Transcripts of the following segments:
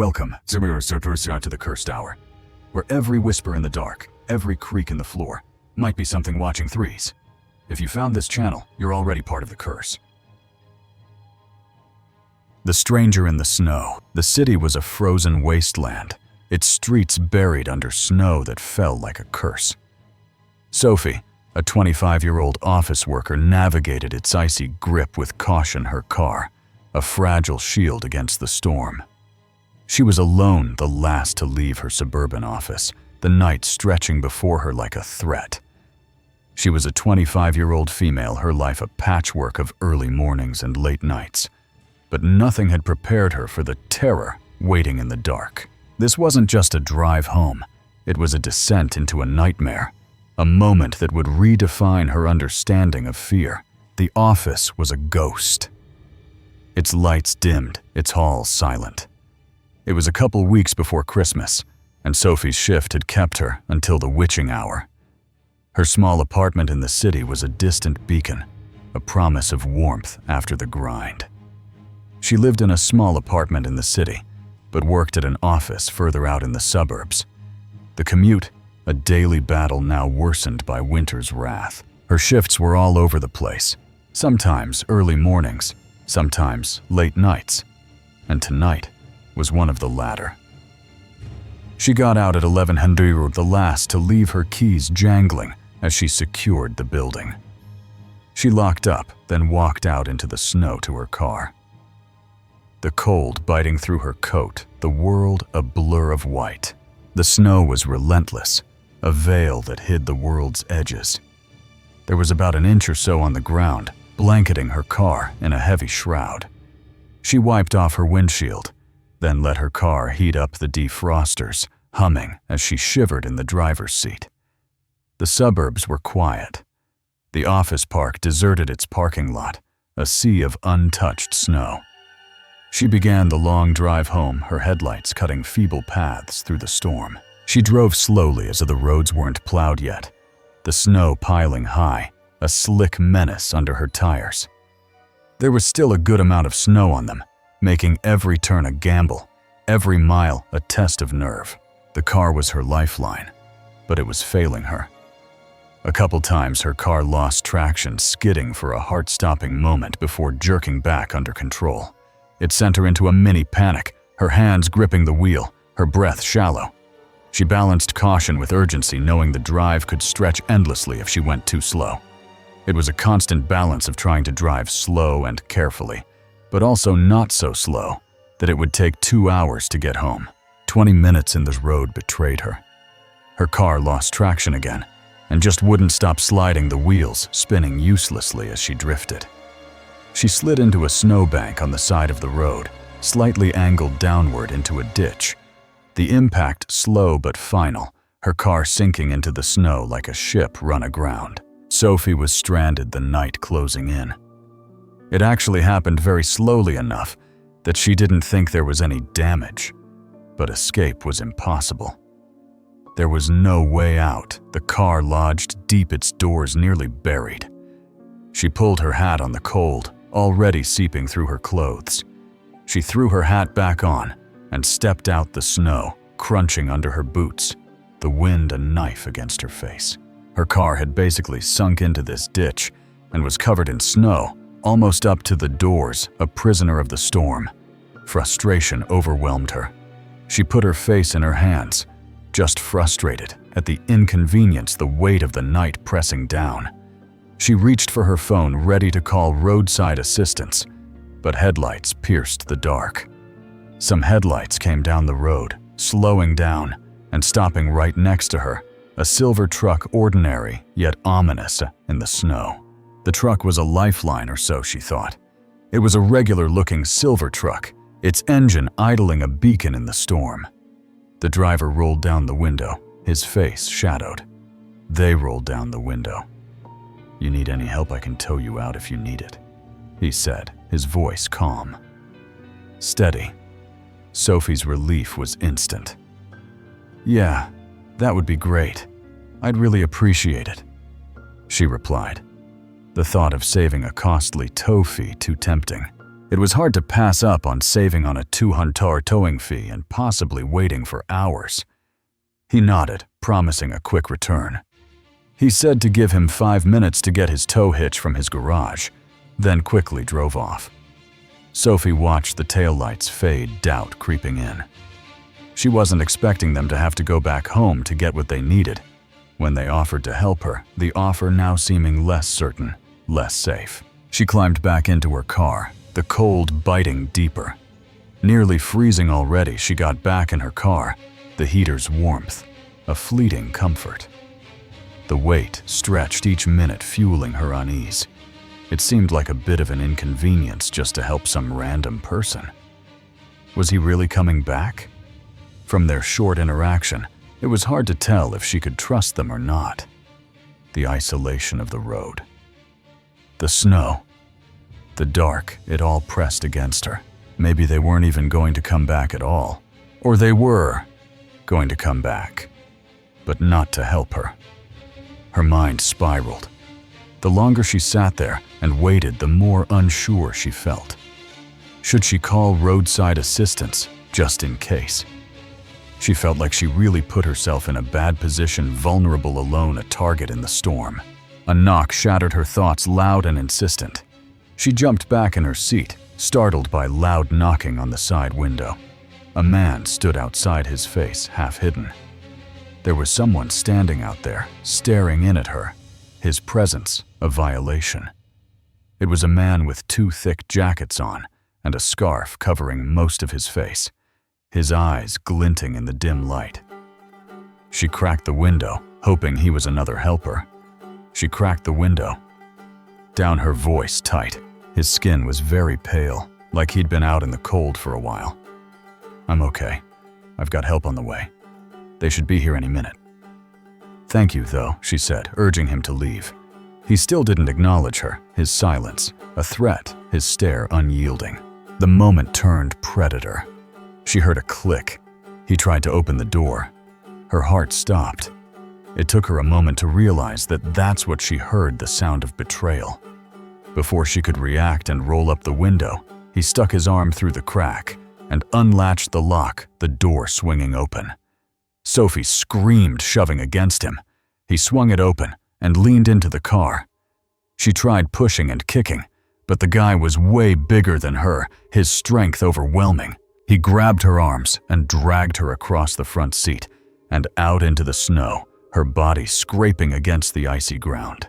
Welcome to the Cursed Hour, where every whisper in the dark, every creak in the floor, might be something watching threes. If you found this channel, you're already part of the curse. The Stranger in the Snow. The city was a frozen wasteland, its streets buried under snow that fell like a curse. Sophie, a 25-year-old office worker, navigated its icy grip with caution, her car, a fragile shield against the storm. She was alone, the last to leave her suburban office, the night stretching before her like a threat. She was a 25-year-old female, her life a patchwork of early mornings and late nights. But nothing had prepared her for the terror waiting in the dark. This wasn't just a drive home. It was a descent into a nightmare, a moment that would redefine her understanding of fear. The office was a ghost. Its lights dimmed, its halls silent. It was a couple weeks before Christmas, and Sophie's shift had kept her until the witching hour. Her small apartment in the city was a distant beacon, a promise of warmth after the grind. She lived in a small apartment in the city, but worked at an office further out in the suburbs. The commute, a daily battle now worsened by winter's wrath. Her shifts were all over the place, sometimes early mornings, sometimes late nights, and tonight was one of the latter. She got out at 1100, the last to leave, her keys jangling as she secured the building. She locked up, then walked out into the snow to her car. The cold biting through her coat, the world a blur of white. The snow was relentless, a veil that hid the world's edges. There was about an inch or so on the ground, blanketing her car in a heavy shroud. She wiped off her windshield, then let her car heat up the defrosters, humming as she shivered in the driver's seat. The suburbs were quiet. The office park deserted its parking lot, a sea of untouched snow. She began the long drive home, her headlights cutting feeble paths through the storm. She drove slowly as the roads weren't plowed yet, the snow piling high, a slick menace under her tires. There was still a good amount of snow on them, making every turn a gamble, every mile a test of nerve. The car was her lifeline, but it was failing her. A couple times her car lost traction, skidding for a heart-stopping moment before jerking back under control. It sent her into a mini panic, her hands gripping the wheel, her breath shallow. She balanced caution with urgency, knowing the drive could stretch endlessly if she went too slow. It was a constant balance of trying to drive slow and carefully, but also not so slow that it would take 2 hours to get home. 20 minutes in the road betrayed her. Her car lost traction again and just wouldn't stop sliding, the wheels spinning uselessly as she drifted. She slid into a snowbank on the side of the road, slightly angled downward into a ditch. The impact slow but final, her car sinking into the snow like a ship run aground. Sophie was stranded, the night closing in. It actually happened very slowly enough that she didn't think there was any damage, but escape was impossible. There was no way out, the car lodged deep, its doors nearly buried. She pulled her hat on the cold, already seeping through her clothes. She threw her hat back on and stepped out, the snow crunching under her boots, the wind a knife against her face. Her car had basically sunk into this ditch and was covered in snow, almost up to the doors, a prisoner of the storm. Frustration overwhelmed her. She put her face in her hands, just frustrated at the inconvenience, the weight of the night pressing down. She reached for her phone, ready to call roadside assistance, but headlights pierced the dark. Some headlights came down the road, slowing down and stopping right next to her, a silver truck, ordinary yet ominous in the snow. The truck was a lifeline, or so she thought. It was a regular-looking silver truck, its engine idling, a beacon in the storm. The driver rolled down the window, his face shadowed. They rolled down the window. "You need any help, I can tow you out if you need it," he said, his voice calm. Steady. Sophie's relief was instant. "Yeah, that would be great. I'd really appreciate it," she replied. The thought of saving a costly tow fee too tempting. It was hard to pass up on saving on a $200 towing fee and possibly waiting for hours. He nodded, promising a quick return. He said to give him 5 minutes to get his tow hitch from his garage, then quickly drove off. Sophie watched the taillights fade, doubt creeping in. She wasn't expecting them to have to go back home to get what they needed. When they offered to help her, the offer now seeming less certain, less safe. She climbed back into her car, the cold biting deeper. Nearly freezing already, she got back in her car, the heater's warmth, a fleeting comfort. The weight stretched each minute, fueling her unease. It seemed like a bit of an inconvenience just to help some random person. Was he really coming back? From their short interaction, it was hard to tell if she could trust them or not. The isolation of the road. The snow. The dark, it all pressed against her. Maybe they weren't even going to come back at all. Or they were going to come back, but not to help her. Her mind spiraled. The longer she sat there and waited, the more unsure she felt. Should she call roadside assistance, just in case? She felt like she really put herself in a bad position, vulnerable, alone, a target in the storm. A knock shattered her thoughts, loud and insistent. She jumped back in her seat, startled by loud knocking on the side window. A man stood outside, his face half hidden. There was someone standing out there, staring in at her, his presence a violation. It was a man with 2 thick jackets on and a scarf covering most of his face, his eyes glinting in the dim light. She cracked the window, hoping he was another helper. She cracked the window. Down, her voice tight. His skin was very pale, like he'd been out in the cold for a while. "I'm okay. I've got help on the way. They should be here any minute." "Thank you, though," she said, urging him to leave. He still didn't acknowledge her, his silence a threat, his stare unyielding. The moment turned predator. She heard a click. He tried to open the door. Her heart stopped. It took her a moment to realize that that's what she heard, the sound of betrayal. Before she could react and roll up the window, he stuck his arm through the crack and unlatched the lock, the door swinging open. Sophie screamed, shoving against him. He swung it open and leaned into the car. She tried pushing and kicking, but the guy was way bigger than her, his strength overwhelming. He grabbed her arms and dragged her across the front seat and out into the snow, her body scraping against the icy ground.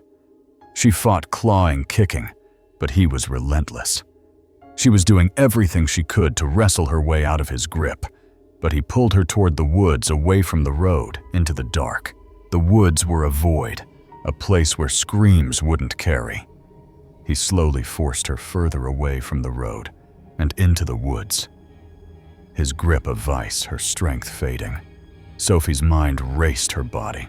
She fought, clawing, kicking, but he was relentless. She was doing everything she could to wrestle her way out of his grip, but he pulled her toward the woods, away from the road, into the dark. The woods were a void, a place where screams wouldn't carry. He slowly forced her further away from the road and into the woods. His grip a vice, her strength fading. Sophie's mind raced, her body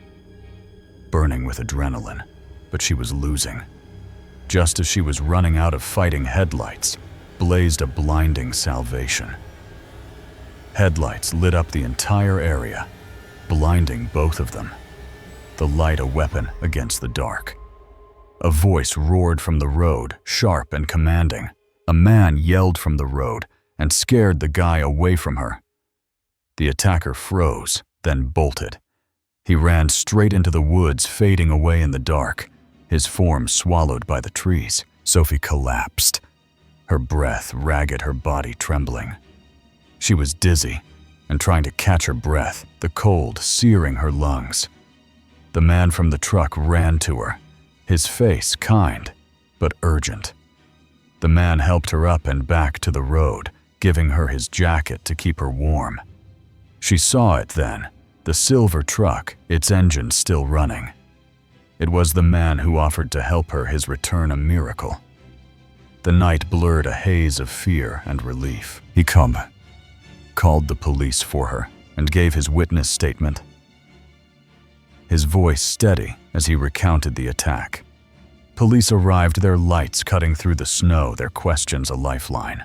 burning with adrenaline, but she was losing. Just as she was running out of fighting, headlights blazed a blinding salvation. Headlights lit up the entire area, blinding both of them. The light a weapon against the dark. A voice roared from the road, sharp and commanding. A man yelled from the road and scared the guy away from her. The attacker froze, then bolted. He ran straight into the woods, fading away in the dark, his form swallowed by the trees. Sophie collapsed, her breath ragged, her body trembling. She was dizzy and trying to catch her breath, the cold searing her lungs. The man from the truck ran to her, his face kind but urgent. The man helped her up and back to the road, giving her his jacket to keep her warm. She saw it then, the silver truck, its engine still running. It was the man who offered to help her, his return a miracle. The night blurred a haze of fear and relief. He called the police for her and gave his witness statement. His voice steady as he recounted the attack. Police arrived, their lights cutting through the snow, their questions a lifeline.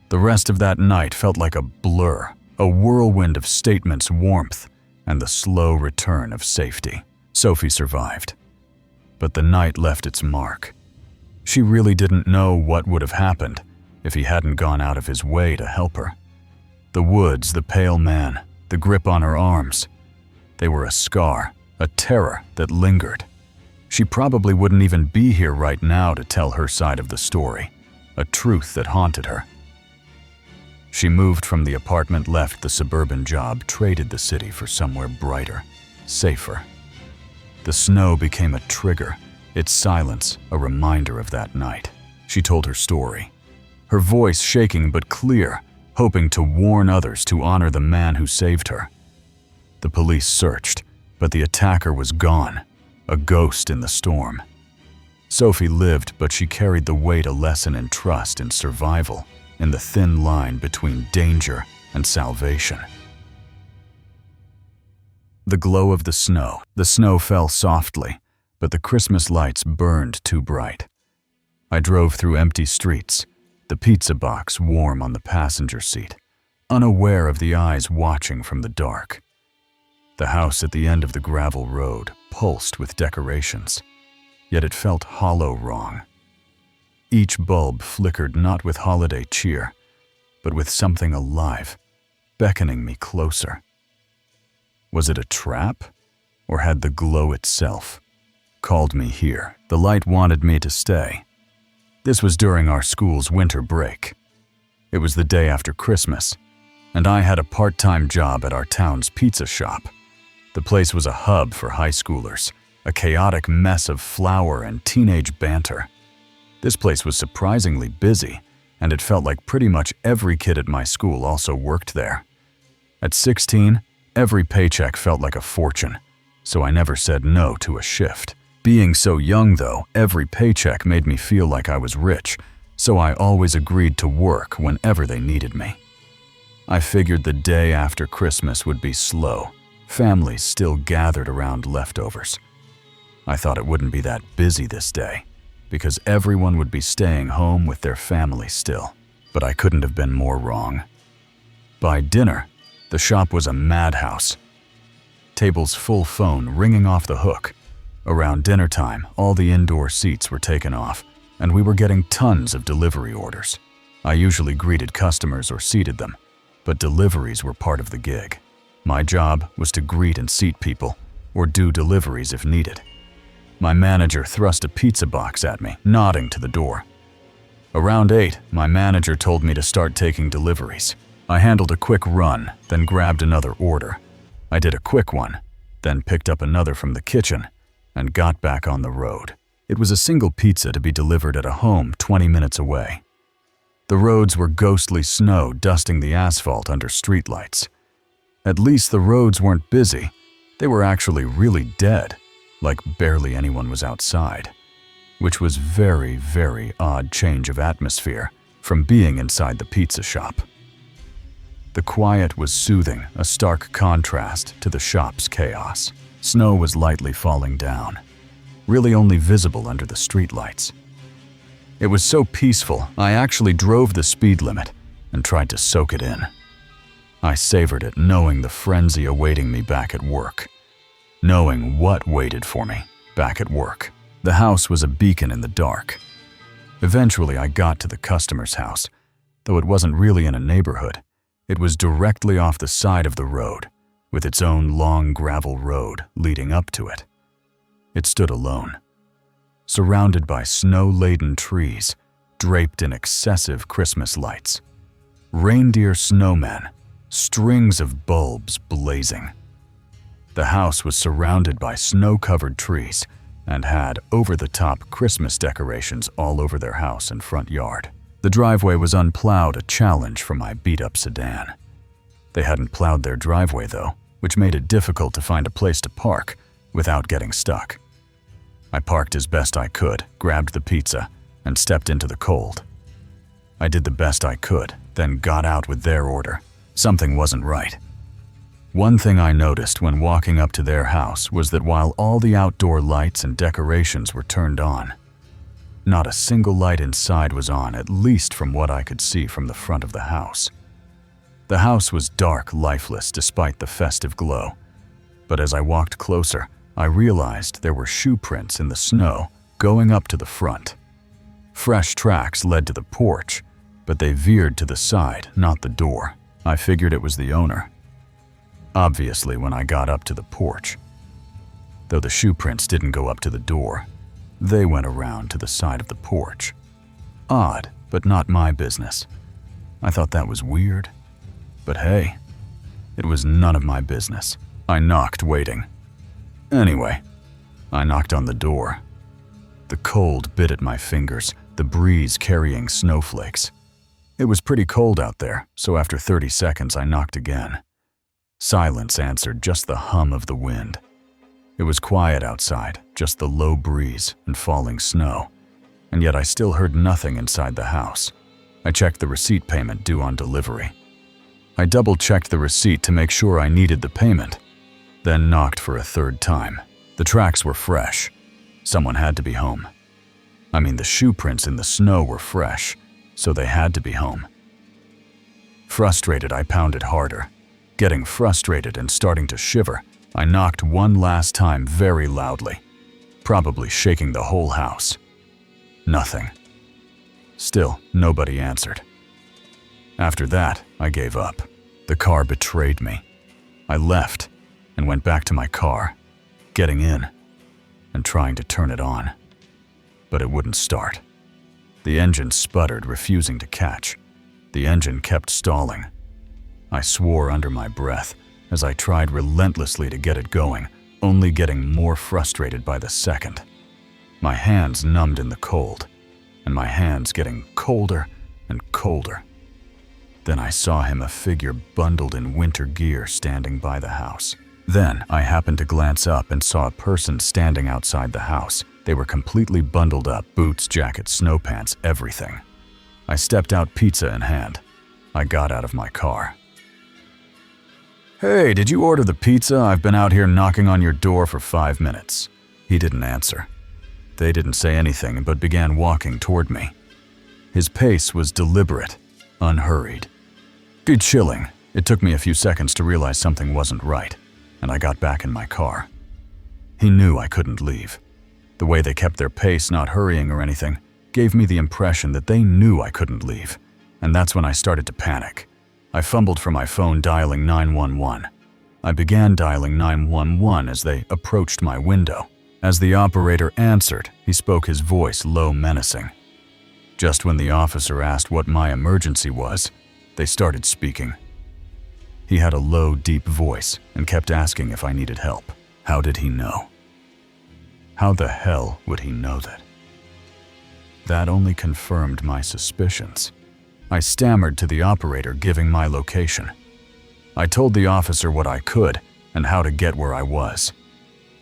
The rest of that night felt like a blur, a whirlwind of statements, warmth, and the slow return of safety. Sophie survived, but the night left its mark. She really didn't know what would have happened if he hadn't gone out of his way to help her. The woods, the pale man, the grip on her arms. They were a scar, a terror that lingered. She probably wouldn't even be here right now to tell her side of the story, a truth that haunted her. She moved from the apartment, left the suburban job, traded the city for somewhere brighter, safer. The snow became a trigger, its silence a reminder of that night. She told her story, her voice shaking but clear, hoping to warn others to honor the man who saved her. The police searched, but the attacker was gone, a ghost in the storm. Sophie lived, but she carried the weight, a lesson in trust, in survival, in the thin line between danger and salvation. The glow of the snow. The snow fell softly, but the Christmas lights burned too bright. I drove through empty streets, the pizza box warm on the passenger seat, unaware of the eyes watching from the dark. The house at the end of the gravel road pulsed with decorations, yet it felt hollow, wrong. Each bulb flickered not with holiday cheer, but with something alive, beckoning me closer. Was it a trap, or had the glow itself called me here? The light wanted me to stay. This was during our school's winter break. It was the day after Christmas, and I had a part-time job at our town's pizza shop. The place was a hub for high schoolers, a chaotic mess of flour and teenage banter. This place was surprisingly busy, and it felt like pretty much every kid at my school also worked there. At 16, every paycheck felt like a fortune, so I never said no to a shift. Being so young, though, every paycheck made me feel like I was rich, so I always agreed to work whenever they needed me. I figured the day after Christmas would be slow, families still gathered around leftovers. I thought it wouldn't be that busy this day, because everyone would be staying home with their family still. But I couldn't have been more wrong. By dinner, the shop was a madhouse. Tables full, phone ringing off the hook. Around dinner time, all the indoor seats were taken off, and we were getting tons of delivery orders. I usually greeted customers or seated them, but deliveries were part of the gig. My job was to greet and seat people, or do deliveries if needed. My manager thrust a pizza box at me, nodding to the door. Around 8, my manager told me to start taking deliveries. I handled a quick run, then grabbed another order. I did a quick one, then picked up another from the kitchen, and got back on the road. It was a single pizza to be delivered at a home 20 minutes away. The roads were ghostly snow dusting the asphalt under streetlights. At least the roads weren't busy. They were actually really dead, like barely anyone was outside, which was very, very odd change of atmosphere from being inside the pizza shop. The quiet was soothing, a stark contrast to the shop's chaos. Snow was lightly falling down, really only visible under the streetlights. It was so peaceful, I actually drove the speed limit and tried to soak it in. I savored it, knowing the frenzy awaiting me back at work, knowing what waited for me back at work. The house was a beacon in the dark. Eventually, I got to the customer's house, though it wasn't really in a neighborhood. It was directly off the side of the road, with its own long gravel road leading up to it. It stood alone, surrounded by snow-laden trees, draped in excessive Christmas lights. Reindeer snowmen, strings of bulbs blazing. The house was surrounded by snow-covered trees and had over-the-top Christmas decorations all over their house and front yard. The driveway was unplowed, a challenge for my beat-up sedan. They hadn't plowed their driveway, though, which made it difficult to find a place to park without getting stuck. I parked as best I could, grabbed the pizza, and stepped into the cold. I did the best I could, then got out with their order. Something wasn't right. One thing I noticed when walking up to their house was that while all the outdoor lights and decorations were turned on, not a single light inside was on, at least from what I could see from the front of the house. The house was dark, lifeless, despite the festive glow. But as I walked closer, I realized there were shoe prints in the snow going up to the front. Fresh tracks led to the porch, but they veered to the side, not the door. I figured it was the owner. Obviously, when I got up to the porch. Though the shoe prints didn't go up to the door, they went around to the side of the porch. Odd, but not my business. I thought that was weird. But hey, it was none of my business. I knocked, waiting. Anyway, I knocked on the door. The cold bit at my fingers, the breeze carrying snowflakes. It was pretty cold out there, so after 30 seconds I knocked again. Silence answered, just the hum of the wind. It was quiet outside, just the low breeze and falling snow. And yet I still heard nothing inside the house. I checked the receipt payment due on delivery. I double-checked the receipt to make sure I needed the payment, then knocked for a third time. The tracks were fresh. Someone had to be home. I mean, the shoe prints in the snow were fresh, so they had to be home. Frustrated, I pounded harder. Getting frustrated and starting to shiver, I knocked one last time very loudly, probably shaking the whole house. Nothing. Still, nobody answered. After that, I gave up. The car betrayed me. I left and went back to my car, getting in and trying to turn it on. But it wouldn't start. The engine sputtered, refusing to catch. The engine kept stalling. I swore under my breath as I tried relentlessly to get it going, only getting more frustrated by the second. My hands numbed in the cold, and my hands getting colder and colder. Then I saw him, a figure bundled in winter gear, standing by the house. Then I happened to glance up and saw a person standing outside the house. They were completely bundled up, boots, jackets, snow pants, everything. I stepped out, pizza in hand. I got out of my car. "Hey, did you order the pizza? I've been out here knocking on your door for 5 minutes." He didn't answer. They didn't say anything, but began walking toward me. His pace was deliberate, unhurried. Pretty chilling. It took me a few seconds to realize something wasn't right, and I got back in my car. He knew I couldn't leave. The way they kept their pace, not hurrying or anything, gave me the impression that they knew I couldn't leave, and that's when I started to panic. I fumbled for my phone, dialing 911. I began dialing 911 as they approached my window. As the operator answered, he spoke, his voice low, menacing. Just when the officer asked what my emergency was, they started speaking. He had a low, deep voice and kept asking if I needed help. How did he know? How the hell would he know that? That only confirmed my suspicions. I stammered to the operator, giving my location. I told the officer what I could and how to get where I was.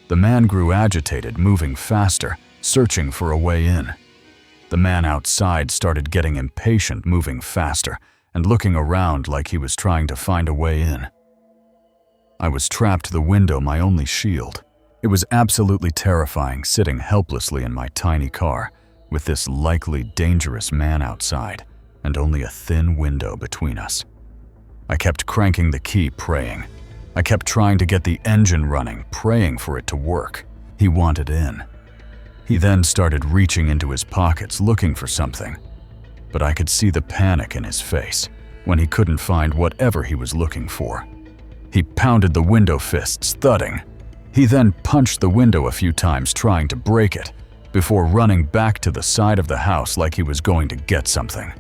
The man grew agitated, moving faster, searching for a way in. The man outside started getting impatient, moving faster, and looking around like he was trying to find a way in. I was trapped to the window, my only shield. It was absolutely terrifying, sitting helplessly in my tiny car, with this likely dangerous man outside, and only a thin window between us. I kept cranking the key, praying. I kept trying to get the engine running, praying for it to work. He wanted in. He then started reaching into his pockets, looking for something. But I could see the panic in his face when he couldn't find whatever he was looking for. He pounded the window, fists thudding. He then punched the window a few times, trying to break it, before running back to the side of the house like he was going to get something.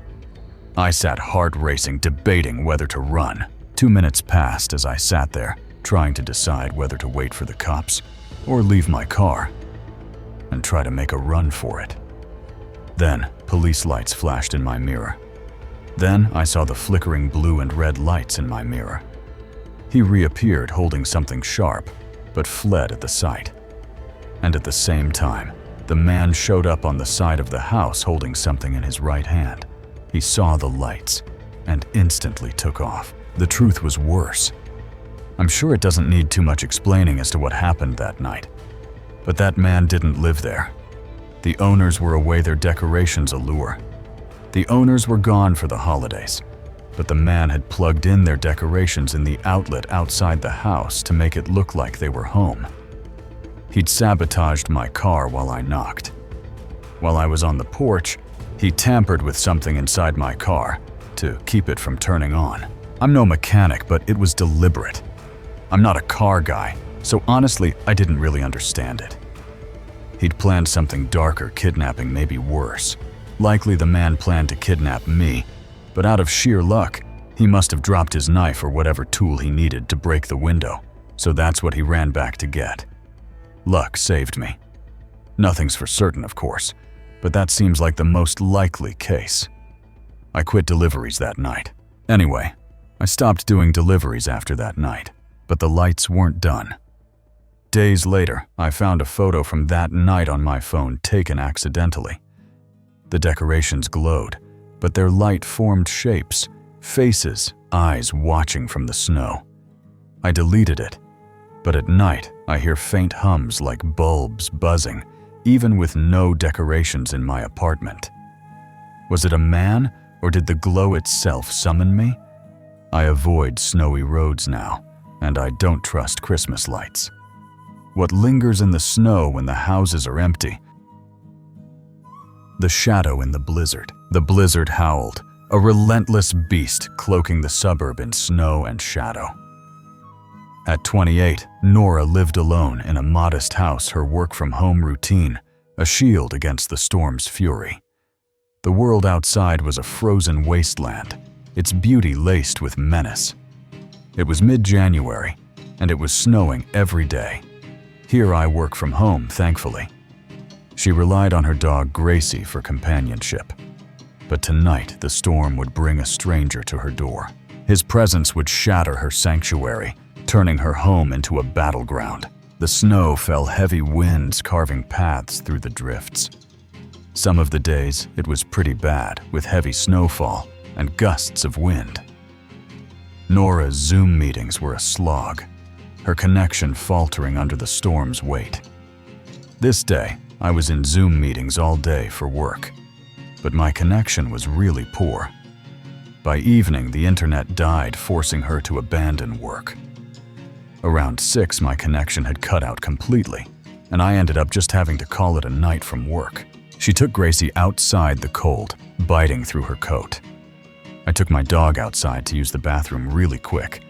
I sat heart racing, debating whether to run. 2 minutes passed as I sat there, trying to decide whether to wait for the cops or leave my car and try to make a run for it. Then, police lights flashed in my mirror. Then I saw the flickering blue and red lights in my mirror. He reappeared holding something sharp, but fled at the sight. And at the same time, the man showed up on the side of the house holding something in his right hand. He saw the lights and instantly took off. The truth was worse. I'm sure it doesn't need too much explaining as to what happened that night. But that man didn't live there. The owners were away, their decorations allure. The owners were gone for the holidays, but the man had plugged in their decorations in the outlet outside the house to make it look like they were home. He'd sabotaged my car while I knocked. While I was on the porch, He tampered with something inside my car to keep it from turning on. I'm no mechanic, but it was deliberate. I'm not a car guy, so honestly, I didn't really understand it. He'd planned something darker, kidnapping maybe worse. Likely the man planned to kidnap me, but out of sheer luck, he must have dropped his knife or whatever tool he needed to break the window, so that's what he ran back to get. Luck saved me. Nothing's for certain, of course, but that seems like the most likely case. I quit deliveries that night. Anyway, I stopped doing deliveries after that night, but the lights weren't done. Days later, I found a photo from that night on my phone taken accidentally. The decorations glowed, but their light formed shapes, faces, eyes watching from the snow. I deleted it, but at night I hear faint hums like bulbs buzzing, even with no decorations in my apartment. Was it a man, or did the glow itself summon me? I avoid snowy roads now, and I don't trust Christmas lights. What lingers in the snow when the houses are empty? The shadow in the blizzard. The blizzard howled, a relentless beast cloaking the suburb in snow and shadow. At 28, Nora lived alone in a modest house, her work-from-home routine, a shield against the storm's fury. The world outside was a frozen wasteland, its beauty laced with menace. It was mid-January, and it was snowing every day. Here I work from home, thankfully. She relied on her dog Gracie for companionship. But tonight, the storm would bring a stranger to her door. His presence would shatter her sanctuary, turning her home into a battleground. The snow fell heavy winds carving paths through the drifts. Some of the days, it was pretty bad, with heavy snowfall and gusts of wind. Nora's Zoom meetings were a slog, her connection faltering under the storm's weight. This day, I was in Zoom meetings all day for work, but my connection was really poor. By evening, the internet died, forcing her to abandon work. Around 6, my connection had cut out completely, and I ended up just having to call it a night from work. She took Gracie outside the cold, biting through her coat. I took my dog outside to use the bathroom really quick.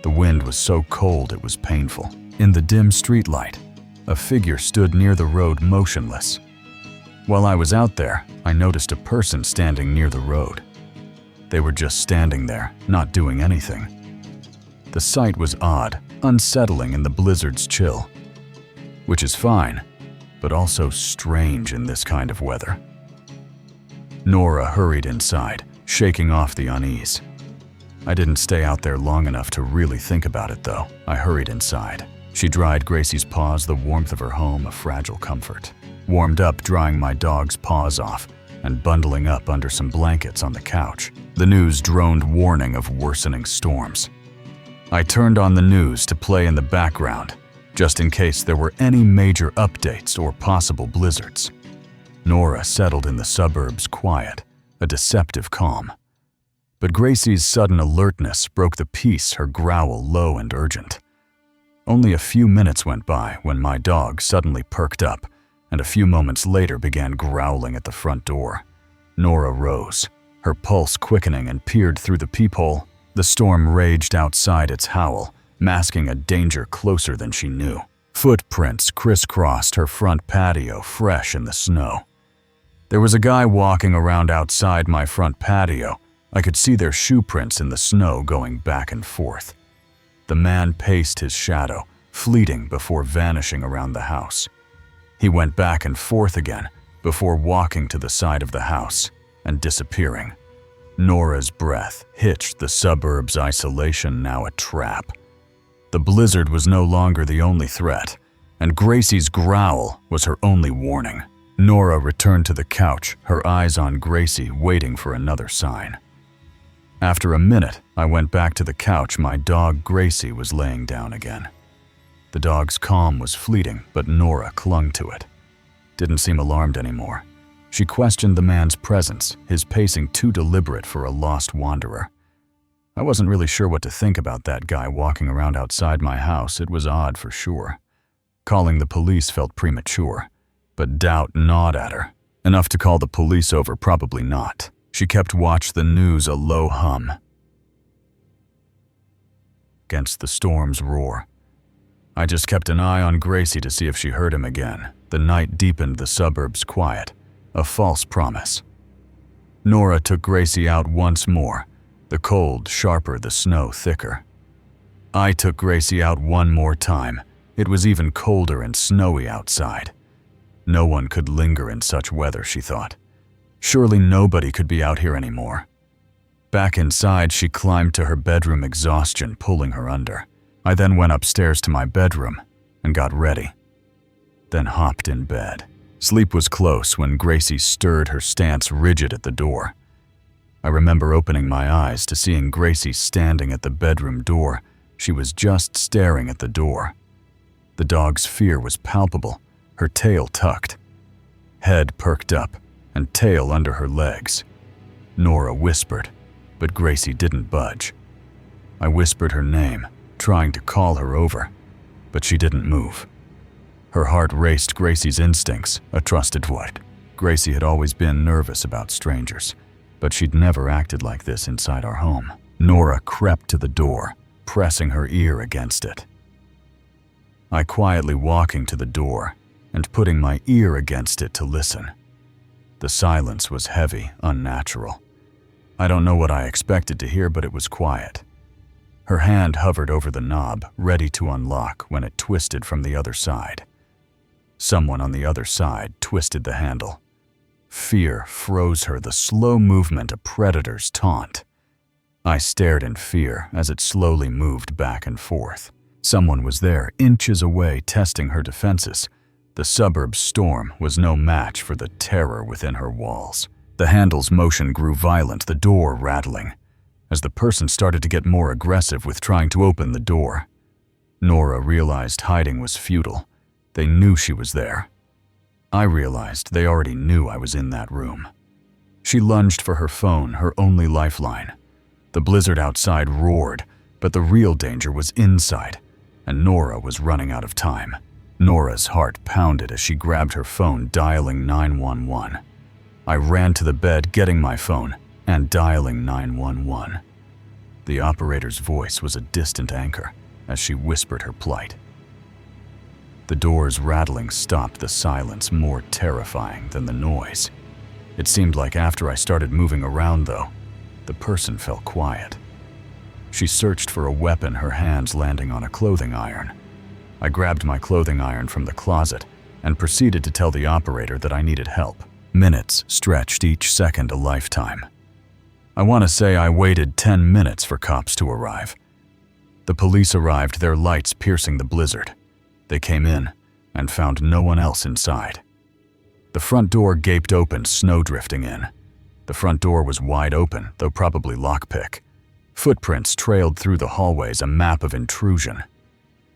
The wind was so cold it was painful. In the dim streetlight, a figure stood near the road motionless. While I was out there, I noticed a person standing near the road. They were just standing there, not doing anything. The sight was odd, unsettling in the blizzard's chill, which is fine, but also strange in this kind of weather. Nora hurried inside, shaking off the unease. I didn't stay out there long enough to really think about it, though. I hurried inside. She dried Gracie's paws, the warmth of her home a fragile comfort. Warmed up drying my dog's paws off and bundling up under some blankets on the couch. The news droned warning of worsening storms. I turned on the news to play in the background, just in case there were any major updates or possible blizzards. Nora settled in the suburbs quiet, a deceptive calm. But Gracie's sudden alertness broke the peace, her growl low and urgent. Only a few minutes went by when my dog suddenly perked up, and a few moments later began growling at the front door. Nora rose, her pulse quickening, and peered through the peephole. The storm raged outside its howl, masking a danger closer than she knew. Footprints crisscrossed her front patio, fresh in the snow. There was a guy walking around outside my front patio. I could see their shoe prints in the snow going back and forth. The man paced his shadow, fleeting before vanishing around the house. He went back and forth again before walking to the side of the house and disappearing. Nora's breath hitched, the suburb's isolation now a trap. The blizzard was no longer the only threat, and Gracie's growl was her only warning. Nora returned to the couch, her eyes on Gracie, waiting for another sign. After a minute, I went back to the couch. My dog Gracie was laying down again. The dog's calm was fleeting, but Nora clung to it. Didn't seem alarmed anymore. She questioned the man's presence, his pacing too deliberate for a lost wanderer. I wasn't really sure what to think about that guy walking around outside my house. It was odd for sure. Calling the police felt premature, but doubt gnawed at her. Enough to call the police over, probably not. She kept watch the news, a low hum against the storm's roar. I just kept an eye on Gracie to see if she heard him again. The night deepened, the suburbs quiet, a false promise. Nora took Gracie out once more, the cold sharper, the snow thicker. I took Gracie out one more time. It was even colder and snowy outside. No one could linger in such weather, she thought. Surely nobody could be out here anymore. Back inside, she climbed to her bedroom, exhaustion pulling her under. I then went upstairs to my bedroom and got ready, then hopped in bed. Sleep was close when Gracie stirred, her stance rigid at the door. I remember opening my eyes to seeing Gracie standing at the bedroom door. She was just staring at the door. The dog's fear was palpable, her tail tucked, head perked up, and tail under her legs. Nora whispered, but Gracie didn't budge. I whispered her name, trying to call her over, but she didn't move. Her heart raced. Gracie's instincts, a trusted what? Gracie had always been nervous about strangers, but she'd never acted like this inside our home. Nora crept to the door, pressing her ear against it. I quietly walking to the door and putting my ear against it to listen. The silence was heavy, unnatural. I don't know what I expected to hear, but it was quiet. Her hand hovered over the knob, ready to unlock, when it twisted from the other side. Someone on the other side twisted the handle. Fear froze her, the slow movement, a predator's taunt. I stared in fear as it slowly moved back and forth. Someone was there, inches away, testing her defenses. The suburb's storm was no match for the terror within her walls. The handle's motion grew violent, the door rattling, as the person started to get more aggressive with trying to open the door. Nora realized hiding was futile. They knew she was there. I realized they already knew I was in that room. She lunged for her phone, her only lifeline. The blizzard outside roared, but the real danger was inside, and Nora was running out of time. Nora's heart pounded as she grabbed her phone, dialing 911. I ran to the bed, getting my phone, and dialing 911. The operator's voice was a distant anchor as she whispered her plight. The door's rattling stopped, the silence more terrifying than the noise. It seemed like after I started moving around, though, the person fell quiet. She searched for a weapon, her hands landing on a clothing iron. I grabbed my clothing iron from the closet and proceeded to tell the operator that I needed help. Minutes stretched, each second a lifetime. I want to say I waited 10 minutes for cops to arrive. The police arrived, their lights piercing the blizzard. They came in and found no one else inside. The front door gaped open, snow drifting in. The front door was wide open, though probably lockpick. Footprints trailed through the hallways, a map of intrusion.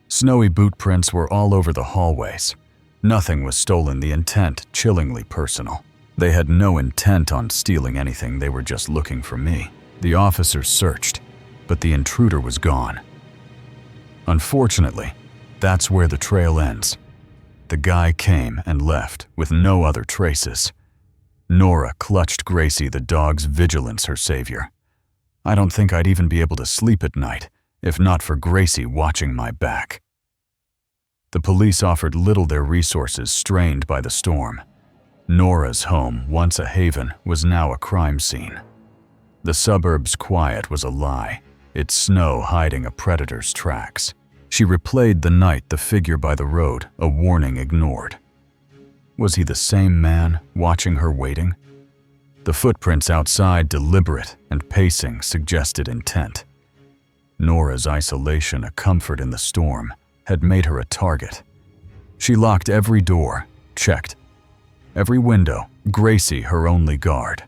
Snowy boot prints were all over the hallways. Nothing was stolen, the intent chillingly personal. They had no intent on stealing anything, they were just looking for me. The officers searched, but the intruder was gone. Unfortunately, that's where the trail ends. The guy came and left with no other traces. Nora clutched Gracie, the dog's vigilance her savior. I don't think I'd even be able to sleep at night if not for Gracie watching my back. The police offered little, their resources strained by the storm. Nora's home, once a haven, was now a crime scene. The suburb's quiet was a lie, its snow hiding a predator's tracks. She replayed the night, the figure by the road, a warning ignored. Was he the same man, watching her waiting? The footprints outside, deliberate and pacing, suggested intent. Nora's isolation, a comfort in the storm, had made her a target. She locked every door, checked every window, Gracie her only guard.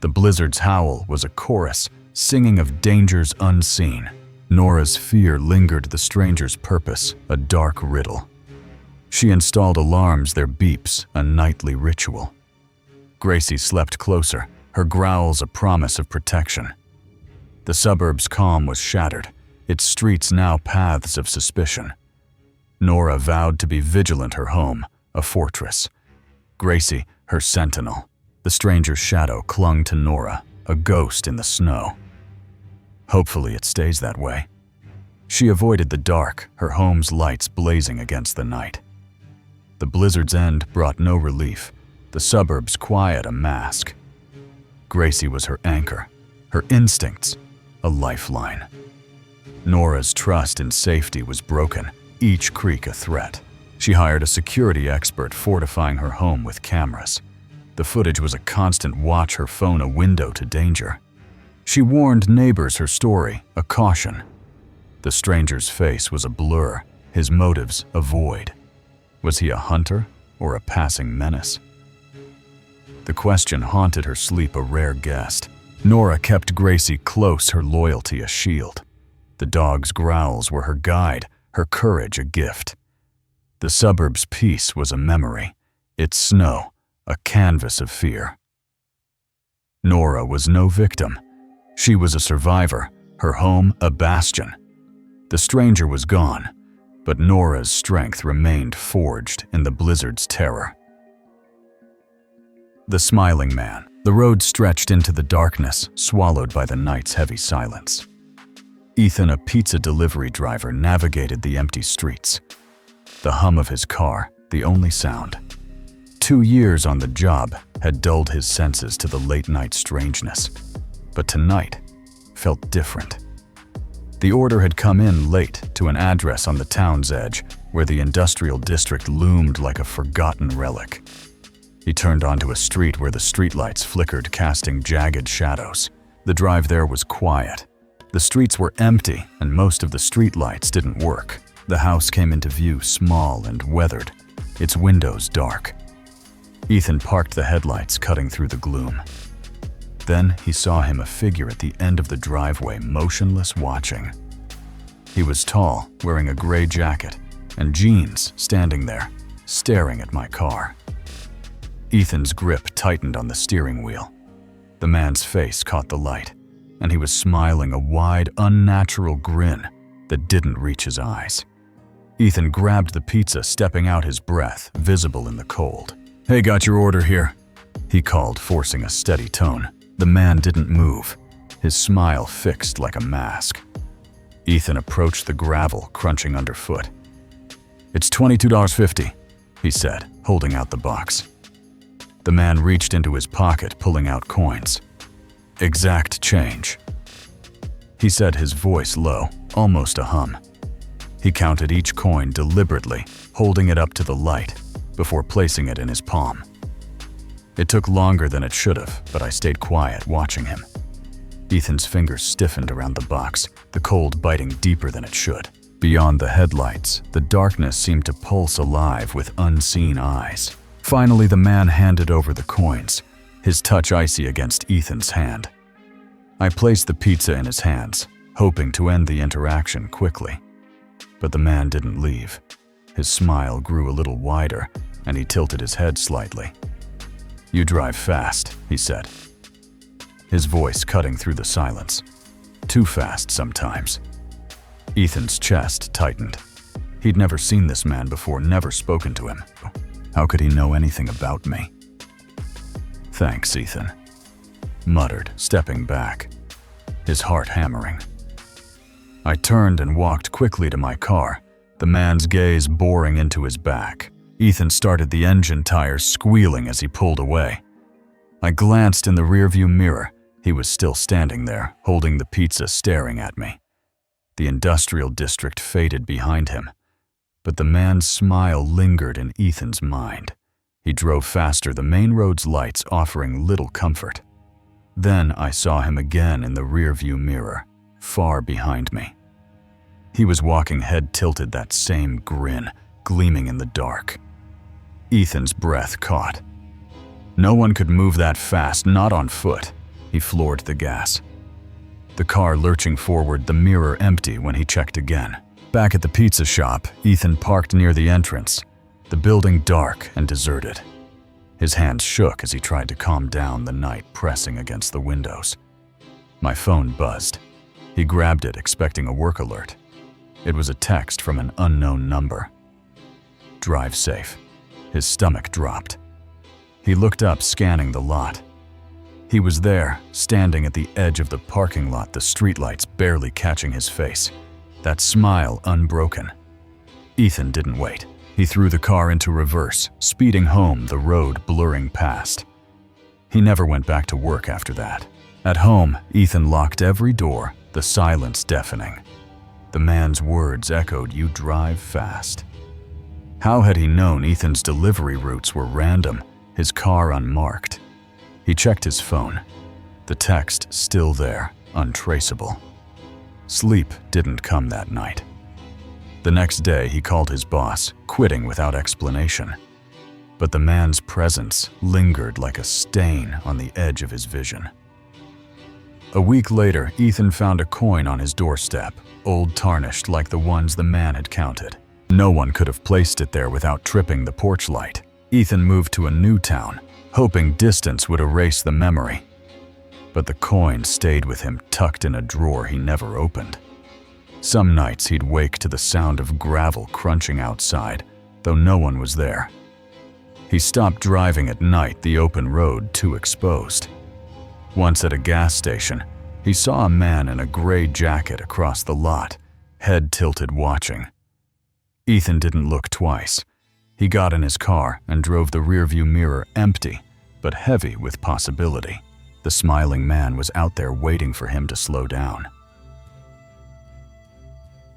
The blizzard's howl was a chorus, singing of dangers unseen. Nora's fear lingered, the stranger's purpose, a dark riddle. She installed alarms, their beeps, a nightly ritual. Gracie slept closer, her growls a promise of protection. The suburb's calm was shattered, its streets now paths of suspicion. Nora vowed to be vigilant, her home, a fortress. Gracie, her sentinel. The stranger's shadow clung to Nora, a ghost in the snow. Hopefully it stays that way. She avoided the dark, her home's lights blazing against the night. The blizzard's end brought no relief, the suburbs quiet a mask. Gracie was her anchor, her instincts, a lifeline. Nora's trust in safety was broken, each creak a threat. She hired a security expert fortifying her home with cameras. The footage was a constant watch, her phone a window to danger. She warned neighbors her story, a caution. The stranger's face was a blur, his motives a void. Was he a hunter or a passing menace? The question haunted her sleep, a rare guest. Nora kept Gracie close, her loyalty a shield. The dog's growls were her guide, her courage a gift. The suburb's peace was a memory, its snow a canvas of fear. Nora was no victim. She was a survivor, her home a bastion. The stranger was gone, but Nora's strength remained forged in the blizzard's terror. The smiling man. The road stretched into the darkness, swallowed by the night's heavy silence. Ethan, a pizza delivery driver, navigated the empty streets. The hum of his car, the only sound. 2 years on the job had dulled his senses to the late-night strangeness, but tonight felt different. The order had come in late to an address on the town's edge, where the industrial district loomed like a forgotten relic. He turned onto a street where the streetlights flickered, casting jagged shadows. The drive there was quiet. The streets were empty, and most of the streetlights didn't work. The house came into view, small and weathered, its windows dark. Ethan parked the headlights, cutting through the gloom. Then he saw him, a figure at the end of the driveway, motionless, watching. He was tall, wearing a gray jacket and jeans, standing there, staring at my car. Ethan's grip tightened on the steering wheel. The man's face caught the light, and he was smiling, a wide, unnatural grin that didn't reach his eyes. Ethan grabbed the pizza, stepping out, his breath visible in the cold. "Hey, got your order here," he called, forcing a steady tone. The man didn't move, his smile fixed like a mask. Ethan approached the gravel, crunching underfoot. "It's $22.50, he said, holding out the box. The man reached into his pocket, pulling out coins. "Exact change," he said, his voice low, almost a hum. He counted each coin deliberately, holding it up to the light, before placing it in his palm. It took longer than it should have, but I stayed quiet, watching him. Ethan's fingers stiffened around the box, the cold biting deeper than it should. Beyond the headlights, the darkness seemed to pulse alive with unseen eyes. Finally, the man handed over the coins, his touch icy against Ethan's hand. I placed the pizza in his hands, hoping to end the interaction quickly. But the man didn't leave. His smile grew a little wider, and he tilted his head slightly. "You drive fast," he said, his voice cutting through the silence. "Too fast sometimes." Ethan's chest tightened. He'd never seen this man before, never spoken to him. How could he know anything about me? "Thanks, Ethan," muttered, stepping back, his heart hammering. I turned and walked quickly to my car, the man's gaze boring into his back. Ethan started the engine tires, squealing as he pulled away. I glanced in the rearview mirror. He was still standing there, holding the pizza, staring at me. The industrial district faded behind him, but the man's smile lingered in Ethan's mind. He drove faster, the main road's lights offering little comfort. Then I saw him again in the rearview mirror, far behind me. He was walking head tilted, that same grin gleaming in the dark. Ethan's breath caught. No one could move that fast, not on foot. He floored the gas. The car lurching forward, the mirror empty when he checked again. Back at the pizza shop, Ethan parked near the entrance, the building dark and deserted. His hands shook as he tried to calm down, the night pressing against the windows. My phone buzzed. He grabbed it, expecting a work alert. It was a text from an unknown number. "Drive safe." His stomach dropped. He looked up, scanning the lot. He was there, standing at the edge of the parking lot, the streetlights barely catching his face, that smile unbroken. Ethan didn't wait. He threw the car into reverse, speeding home, the road blurring past. He never went back to work after that. At home, Ethan locked every door, the silence deafening. The man's words echoed, "You drive fast." How had he known Ethan's delivery routes were random, his car unmarked? He checked his phone. The text still there, untraceable. Sleep didn't come that night. The next day, he called his boss, quitting without explanation. But the man's presence lingered like a stain on the edge of his vision. A week later, Ethan found a coin on his doorstep, old, tarnished like the ones the man had counted. No one could have placed it there without tripping the porch light. Ethan moved to a new town, hoping distance would erase the memory. But the coin stayed with him, tucked in a drawer he never opened. Some nights he'd wake to the sound of gravel crunching outside, though no one was there. He stopped driving at night, the open road too exposed. Once at a gas station, he saw a man in a gray jacket across the lot, head tilted watching. Ethan didn't look twice. He got in his car and drove the rearview mirror empty, but heavy with possibility. The smiling man was out there waiting for him to slow down.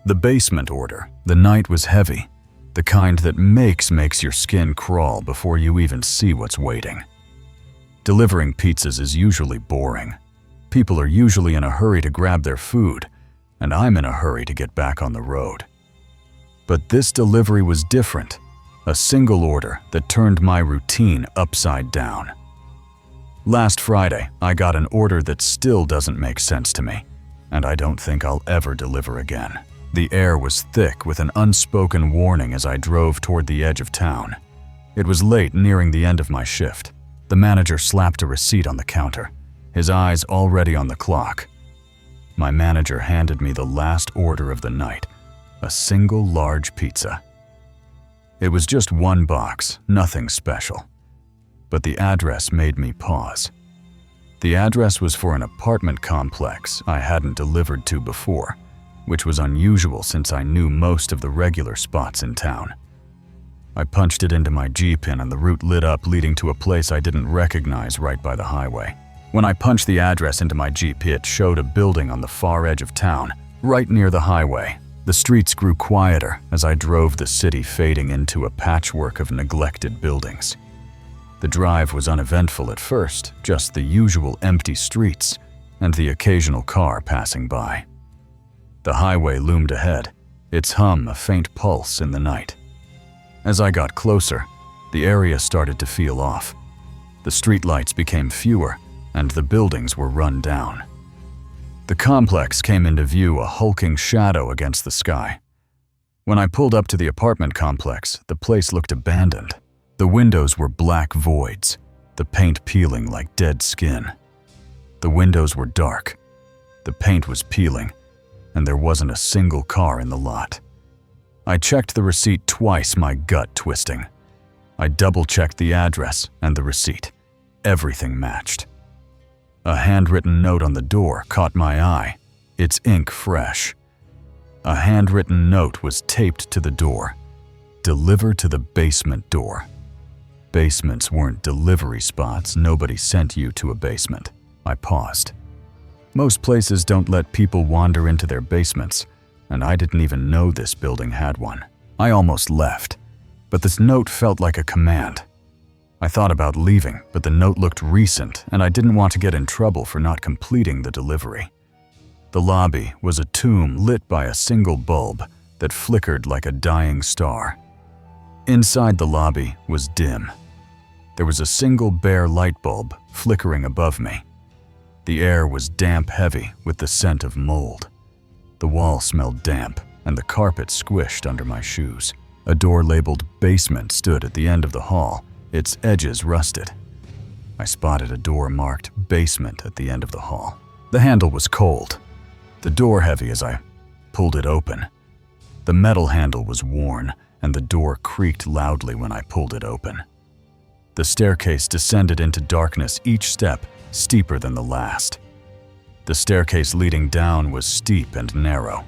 The basement order. The night was heavy, the kind that makes your skin crawl before you even see what's waiting. Delivering pizzas is usually boring. People are usually in a hurry to grab their food, and I'm in a hurry to get back on the road. But this delivery was different, a single order that turned my routine upside down. Last Friday, I got an order that still doesn't make sense to me, and I don't think I'll ever deliver again. The air was thick with an unspoken warning as I drove toward the edge of town. It was late, nearing the end of my shift. The manager slapped a receipt on the counter, his eyes already on the clock. My manager handed me the last order of the night, a single large pizza. It was just one box, nothing special. But the address made me pause. The address was for an apartment complex I hadn't delivered to before, which was unusual since I knew most of the regular spots in town. I punched it into my G-pin and the route lit up, leading to a place I didn't recognize right by the highway. When I punched the address into my G-pin, it showed a building on the far edge of town, right near the highway. The streets grew quieter as I drove, the city fading into a patchwork of neglected buildings. The drive was uneventful at first, just the usual empty streets and the occasional car passing by. The highway loomed ahead, its hum a faint pulse in the night. As I got closer, the area started to feel off. The streetlights became fewer, and the buildings were run down. The complex came into view, a hulking shadow against the sky. When I pulled up to the apartment complex, the place looked abandoned. The windows were black voids, the paint peeling like dead skin. The windows were dark, the paint was peeling, and there wasn't a single car in the lot. I checked the receipt twice, my gut twisting. I double-checked the address and the receipt. Everything matched. A handwritten note on the door caught my eye, its ink fresh. A handwritten note was taped to the door. Deliver to the basement door. Basements weren't delivery spots. Nobody sent you to a basement. I paused. Most places don't let people wander into their basements, and I didn't even know this building had one. I almost left, but this note felt like a command. I thought about leaving, but the note looked recent, and I didn't want to get in trouble for not completing the delivery. The lobby was a tomb lit by a single bulb that flickered like a dying star. Inside the lobby was dim. There was a single bare light bulb flickering above me. The air was damp, heavy with the scent of mold. The wall smelled damp, and the carpet squished under my shoes. A door labeled basement stood at the end of the hall, its edges rusted. I spotted a door marked basement at the end of the hall. The handle was cold, the door heavy as I pulled it open. The metal handle was worn, and the door creaked loudly when I pulled it open. The staircase descended into darkness, each step steeper than the last. The staircase leading down was steep and narrow.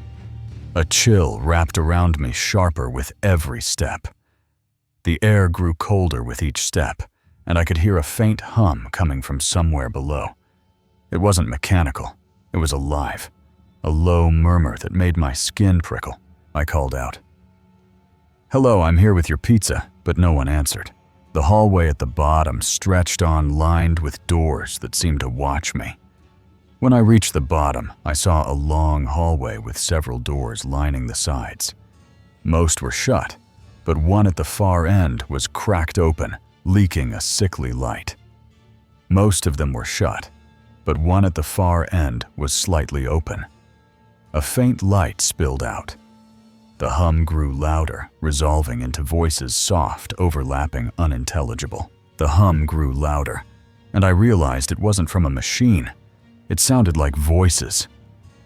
A chill wrapped around me, sharper with every step. The air grew colder with each step, and I could hear a faint hum coming from somewhere below. It wasn't mechanical, it was alive. A low murmur that made my skin prickle. I called out, "Hello, I'm here with your pizza," but no one answered. The hallway at the bottom stretched on, lined with doors that seemed to watch me. When I reached the bottom, I saw a long hallway with several doors lining the sides. Most were shut, but one at the far end was cracked open, leaking a sickly light. Most of them were shut, but one at the far end was slightly open. A faint light spilled out. The hum grew louder, resolving into voices, soft, overlapping, unintelligible. The hum grew louder, and I realized it wasn't from a machine. It sounded like voices,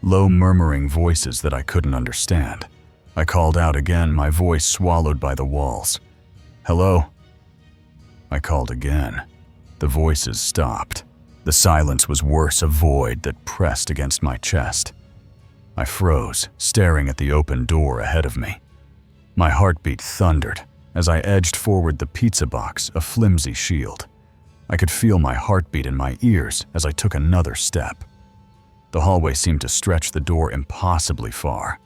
low murmuring voices that I couldn't understand. I called out again, my voice swallowed by the walls. "Hello?" I called again. The voices stopped. The silence was worse, a void that pressed against my chest. I froze, staring at the open door ahead of me. My heartbeat thundered as I edged forward, the pizza box, a flimsy shield. I could feel my heartbeat in my ears as I took another step. The hallway seemed to stretch the door impossibly far.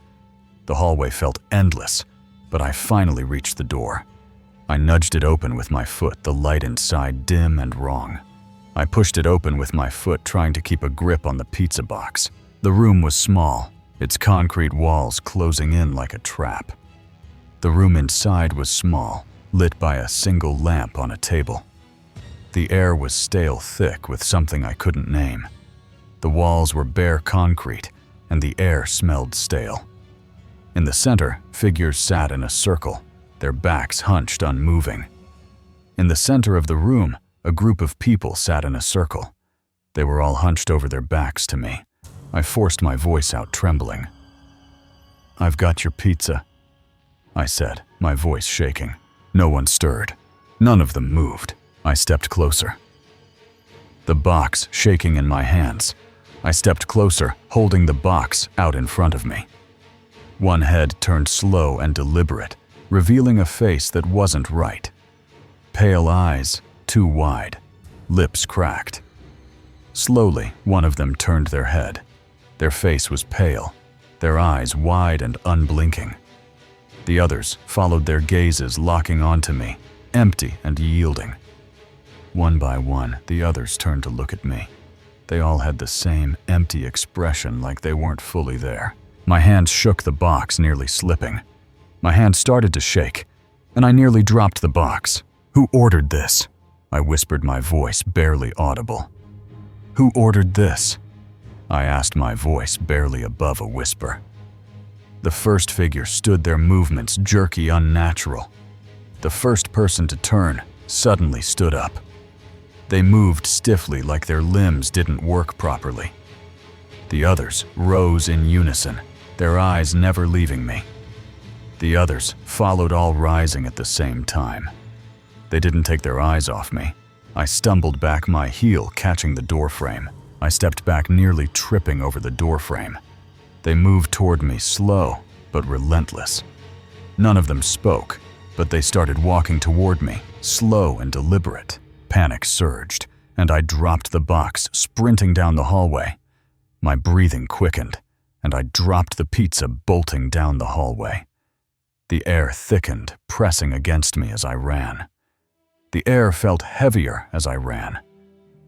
The hallway felt endless, but I finally reached the door. I nudged it open with my foot, the light inside dim and wrong. I pushed it open with my foot, trying to keep a grip on the pizza box. The room was small, its concrete walls closing in like a trap. The room inside was small, lit by a single lamp on a table. The air was stale thick with something I couldn't name. The walls were bare concrete, and the air smelled stale. In the center, figures sat in a circle, their backs hunched, unmoving. In the center of the room, a group of people sat in a circle. They were all hunched over their backs to me. I forced my voice out, trembling. "I've got your pizza," I said, my voice shaking. No one stirred. None of them moved. I stepped closer. The box shaking in my hands. I stepped closer, holding the box out in front of me. One head turned slow and deliberate, revealing a face that wasn't right. Pale eyes, too wide, lips cracked. Slowly, one of them turned their head. Their face was pale, their eyes wide and unblinking. The others followed their gazes, locking onto me, empty and yielding. One by one, the others turned to look at me. They all had the same empty expression, like they weren't fully there. My hands shook the box, nearly slipping. My hand started to shake, and I nearly dropped the box. "Who ordered this?" I whispered, my voice barely audible. "Who ordered this?" I asked, my voice barely above a whisper. The first figure stood, their movements jerky, unnatural. The first person to turn suddenly stood up. They moved stiffly, like their limbs didn't work properly. The others rose in unison, their eyes never leaving me. The others followed, all rising at the same time. They didn't take their eyes off me. I stumbled back, my heel catching the doorframe. I stepped back, nearly tripping over the doorframe. They moved toward me, slow but relentless. None of them spoke, but they started walking toward me, slow and deliberate. Panic surged, and I dropped the box, sprinting down the hallway. My breathing quickened, and I dropped the pizza, bolting down the hallway. The air thickened, pressing against me as I ran. The air felt heavier as I ran.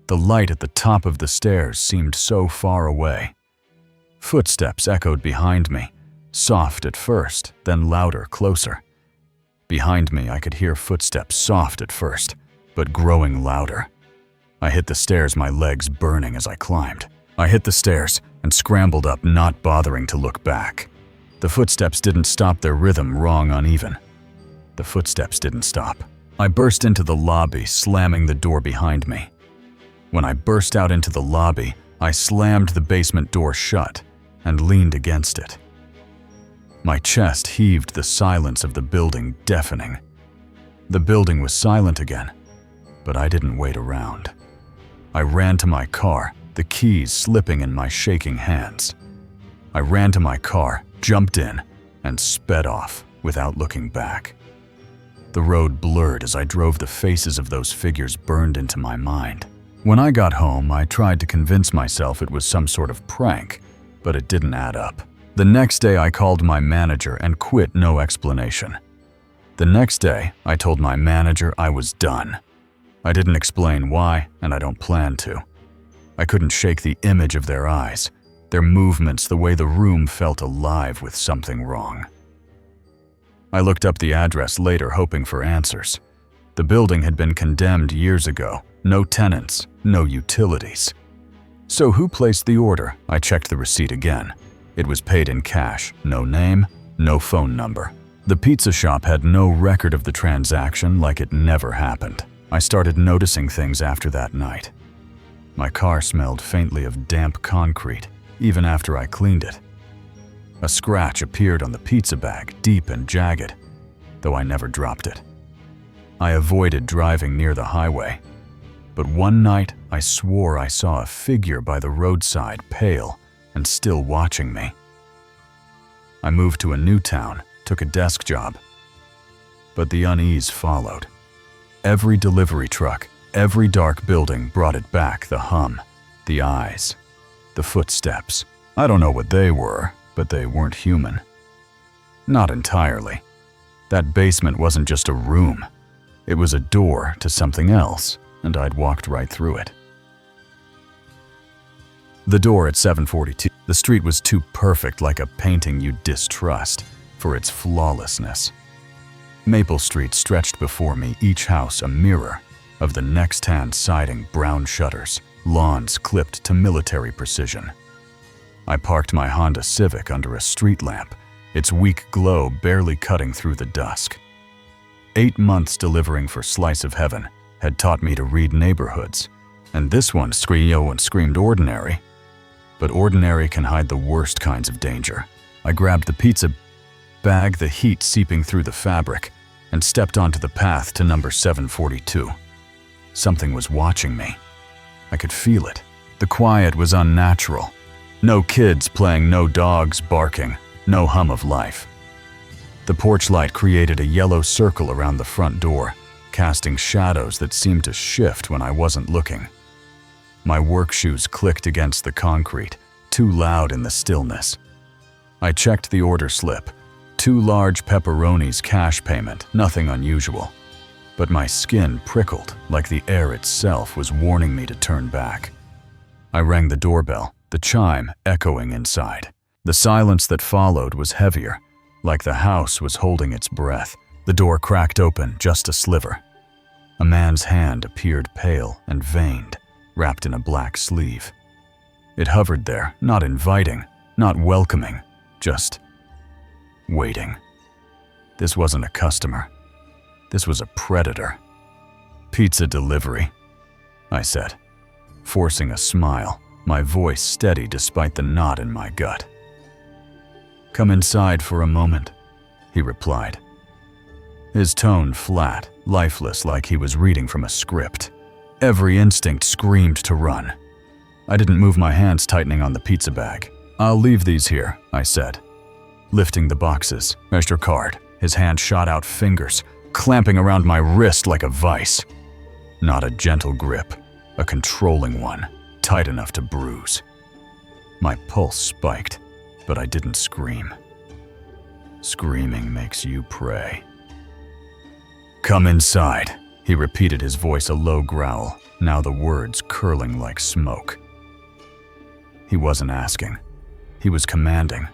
The light at the top of the stairs seemed so far away. Footsteps echoed behind me, soft at first, then louder, closer. Behind me, I could hear footsteps, soft at first, but growing louder. I hit the stairs, my legs burning as I climbed. I hit the stairs and scrambled up, not bothering to look back. The footsteps didn't stop, their rhythm wrong, uneven. The footsteps didn't stop. I burst into the lobby, slamming the door behind me. When I burst out into the lobby, I slammed the basement door shut and leaned against it. My chest heaved, the silence of the building deafening. The building was silent again. But I didn't wait around. I ran to my car, the keys slipping in my shaking hands. I ran to my car, jumped in, and sped off without looking back. The road blurred as I drove. The faces of those figures burned into my mind. When I got home, I tried to convince myself it was some sort of prank, but it didn't add up. The next day, I called my manager and quit, no explanation. The next day, I told my manager I was done. I didn't explain why, and I don't plan to. I couldn't shake the image of their eyes, their movements, the way the room felt alive with something wrong. I looked up the address later, hoping for answers. The building had been condemned years ago. No tenants, no utilities. So who placed the order? I checked the receipt again. It was paid in cash, no name, no phone number. The pizza shop had no record of the transaction, like it never happened. I started noticing things after that night. My car smelled faintly of damp concrete, even after I cleaned it. A scratch appeared on the pizza bag, deep and jagged, though I never dropped it. I avoided driving near the highway, but one night I swore I saw a figure by the roadside, pale and still watching me. I moved to a new town, took a desk job, but the unease followed. Every delivery truck, every dark building brought it back, the hum, the eyes, the footsteps. I don't know what they were, but they weren't human. Not entirely. That basement wasn't just a room. It was a door to something else, and I'd walked right through it. The door at 742. The street was too perfect, like a painting you distrust, for its flawlessness. Maple Street stretched before me, each house a mirror of the next hand siding, brown shutters, lawns clipped to military precision. I parked my Honda Civic under a street lamp, its weak glow barely cutting through the dusk. 8 months delivering for Slice of Heaven had taught me to read neighborhoods, and this one screamed ordinary. But ordinary can hide the worst kinds of danger. I grabbed the pizza bag, the heat seeping through the fabric, and stepped onto the path to number 742. Something was watching me. I could feel it. The quiet was unnatural. No kids playing, no dogs barking, no hum of life. The porch light created a yellow circle around the front door, casting shadows that seemed to shift when I wasn't looking. My work shoes clicked against the concrete, too loud in the stillness. I checked the order slip. 2 large pepperonis, cash payment, nothing unusual. But my skin prickled, like the air itself was warning me to turn back. I rang the doorbell, the chime echoing inside. The silence that followed was heavier, like the house was holding its breath. The door cracked open, just a sliver. A man's hand appeared, pale and veined, wrapped in a black sleeve. It hovered there, not inviting, not welcoming, just waiting. This wasn't a customer. This was a predator. "Pizza delivery," I said, forcing a smile, my voice steady despite the knot in my gut. "Come inside for a moment," he replied. His tone flat, lifeless, like he was reading from a script. Every instinct screamed to run. I didn't move, my hands tightening on the pizza bag. "I'll leave these here," I said, lifting the boxes. "There's your card." His hand shot out, fingers clamping around my wrist like a vice. Not a gentle grip, a controlling one, tight enough to bruise. My pulse spiked, but I didn't scream. Screaming makes you pray. "Come inside," he repeated, his voice a low growl, now the words curling like smoke. He wasn't asking. He was commanding.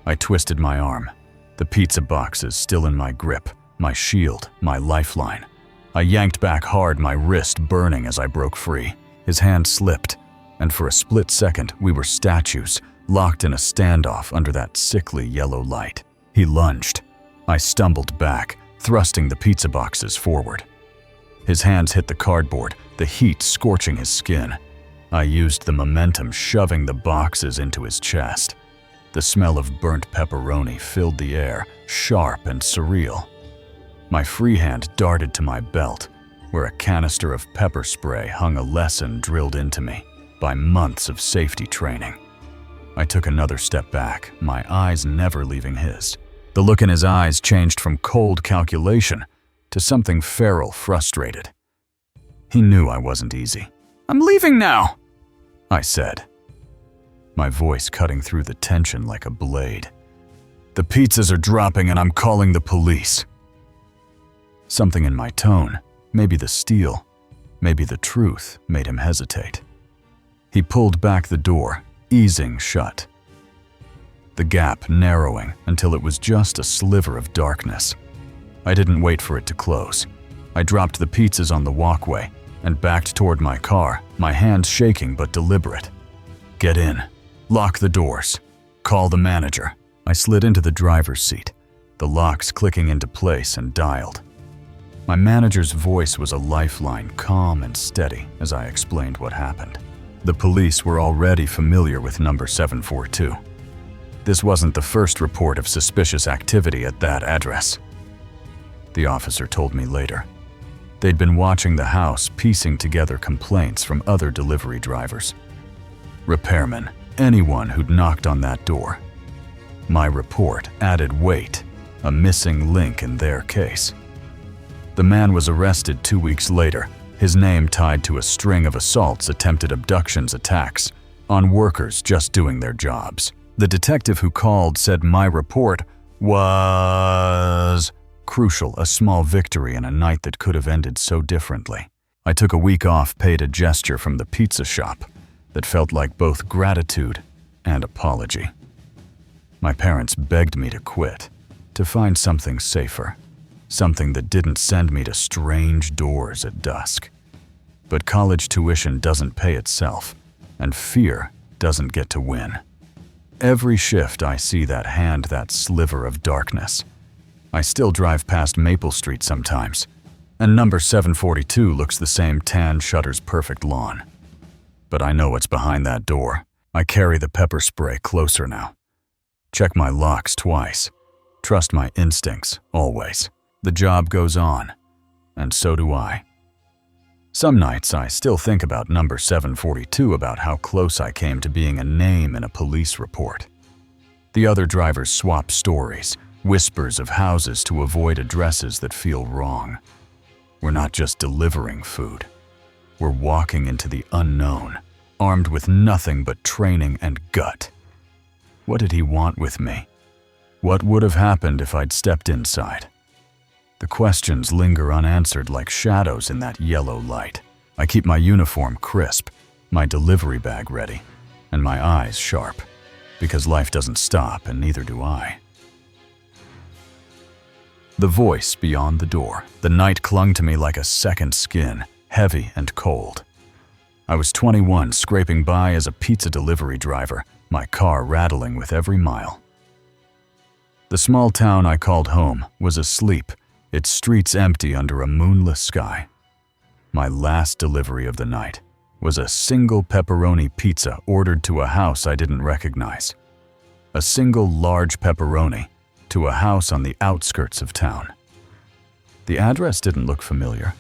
I twisted my arm, the pizza boxes still in my grip, my shield, my lifeline. I yanked back hard, my wrist burning as I broke free. His hand slipped, and for a split second we were statues, locked in a standoff under that sickly yellow light. He lunged. I stumbled back, thrusting the pizza boxes forward. His hands hit the cardboard, the heat scorching his skin. I used the momentum, shoving the boxes into his chest. The smell of burnt pepperoni filled the air, sharp and surreal. My free hand darted to my belt, where a canister of pepper spray hung a lesson drilled into me by months of safety training. I took another step back, my eyes never leaving his. The look in his eyes changed from cold calculation to something feral, frustrated. He knew I wasn't easy. "I'm leaving now," I said, my voice cutting through the tension like a blade. "The pizzas are dropping and I'm calling the police." Something in my tone, maybe the steel, maybe the truth, made him hesitate. He pulled back the door, easing shut, the gap narrowing until it was just a sliver of darkness. I didn't wait for it to close. I dropped the pizzas on the walkway and backed toward my car, my hands shaking but deliberate. "Get in. Lock the doors. Call the manager." I slid into the driver's seat, the locks clicking into place, and dialed. My manager's voice was a lifeline, calm and steady as I explained what happened. The police were already familiar with number 742. This wasn't the first report of suspicious activity at that address, the officer told me later. They'd been watching the house, piecing together complaints from other delivery drivers, repairmen, anyone who'd knocked on that door. My report added weight, a missing link in their case. The man was arrested 2 weeks later, his name tied to a string of assaults, attempted abductions, attacks on workers just doing their jobs. The detective who called said my report was crucial, a small victory in a night that could have ended so differently. I took a week off, paid a gesture from the pizza shop that felt like both gratitude and apology. My parents begged me to quit, to find something safer, something that didn't send me to strange doors at dusk. But college tuition doesn't pay itself, and fear doesn't get to win. Every shift I see that hand, that sliver of darkness. I still drive past Maple Street sometimes, and number 742 looks the same, tan shutters, perfect lawn. But I know what's behind that door. I carry the pepper spray closer now. Check my locks twice. Trust my instincts, always. The job goes on, and so do I. Some nights I still think about number 742, about how close I came to being a name in a police report. The other drivers swap stories, whispers of houses to avoid addresses that feel wrong. We're not just delivering food. We're walking into the unknown, armed with nothing but training and gut. What did he want with me? What would have happened if I'd stepped inside? The questions linger unanswered like shadows in that yellow light. I keep my uniform crisp, my delivery bag ready, and my eyes sharp, because life doesn't stop and neither do I. The voice beyond the door. The night clung to me like a second skin, heavy and cold. I was 21, scraping by as a pizza delivery driver, my car rattling with every mile. The small town I called home was asleep, its streets empty under a moonless sky. My last delivery of the night was a single pepperoni pizza ordered to a house I didn't recognize. A single large pepperoni to a house on the outskirts of town. The address didn't look familiar,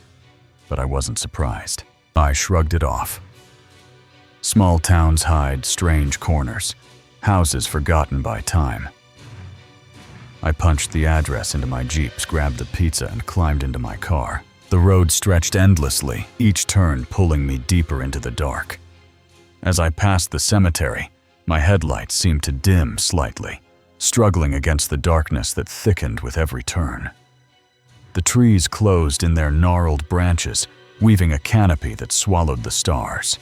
but I wasn't surprised. I shrugged it off. Small towns hide strange corners, houses forgotten by time. I punched the address into my Jeeps, grabbed the pizza, and climbed into my car. The road stretched endlessly, each turn pulling me deeper into the dark. As I passed the cemetery, my headlights seemed to dim slightly, struggling against the darkness that thickened with every turn. The trees closed in their gnarled branches, weaving a canopy that swallowed the stars.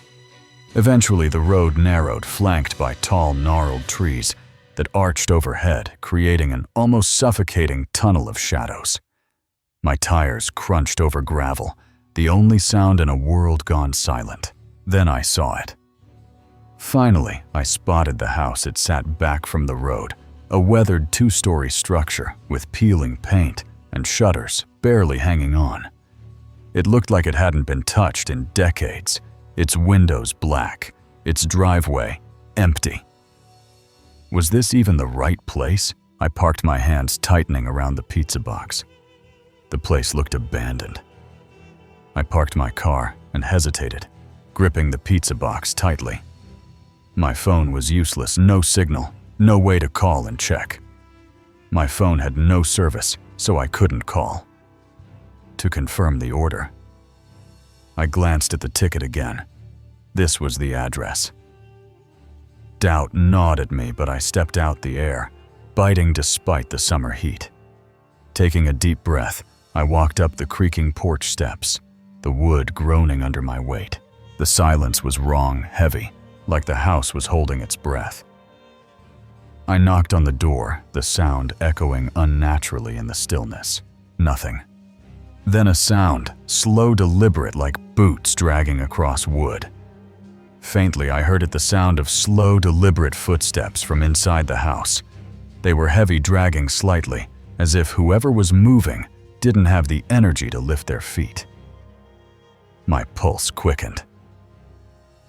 Eventually, the road narrowed, flanked by tall, gnarled trees that arched overhead, creating an almost suffocating tunnel of shadows. My tires crunched over gravel, the only sound in a world gone silent. Then I saw it. Finally, I spotted the house. It sat back from the road, a weathered two-story structure with peeling paint and shutters barely hanging on. It looked like it hadn't been touched in decades, its windows black, its driveway empty. Was this even the right place? I parked, my hands tightening around the pizza box. The place looked abandoned. I parked my car and hesitated, gripping the pizza box tightly. My phone was useless, no signal, no way to call and check. My phone had no service, so I couldn't call. To confirm the order, I glanced at the ticket again. This was the address. Doubt gnawed at me, but I stepped out the air, biting despite the summer heat. Taking a deep breath, I walked up the creaking porch steps, the wood groaning under my weight. The silence was wrong, heavy, like the house was holding its breath. I knocked on the door, the sound echoing unnaturally in the stillness. Nothing. Then a sound, slow, deliberate, like boots dragging across wood. Faintly, I heard it, the sound of slow, deliberate footsteps from inside the house. They were heavy, dragging slightly, as if whoever was moving didn't have the energy to lift their feet. My pulse quickened.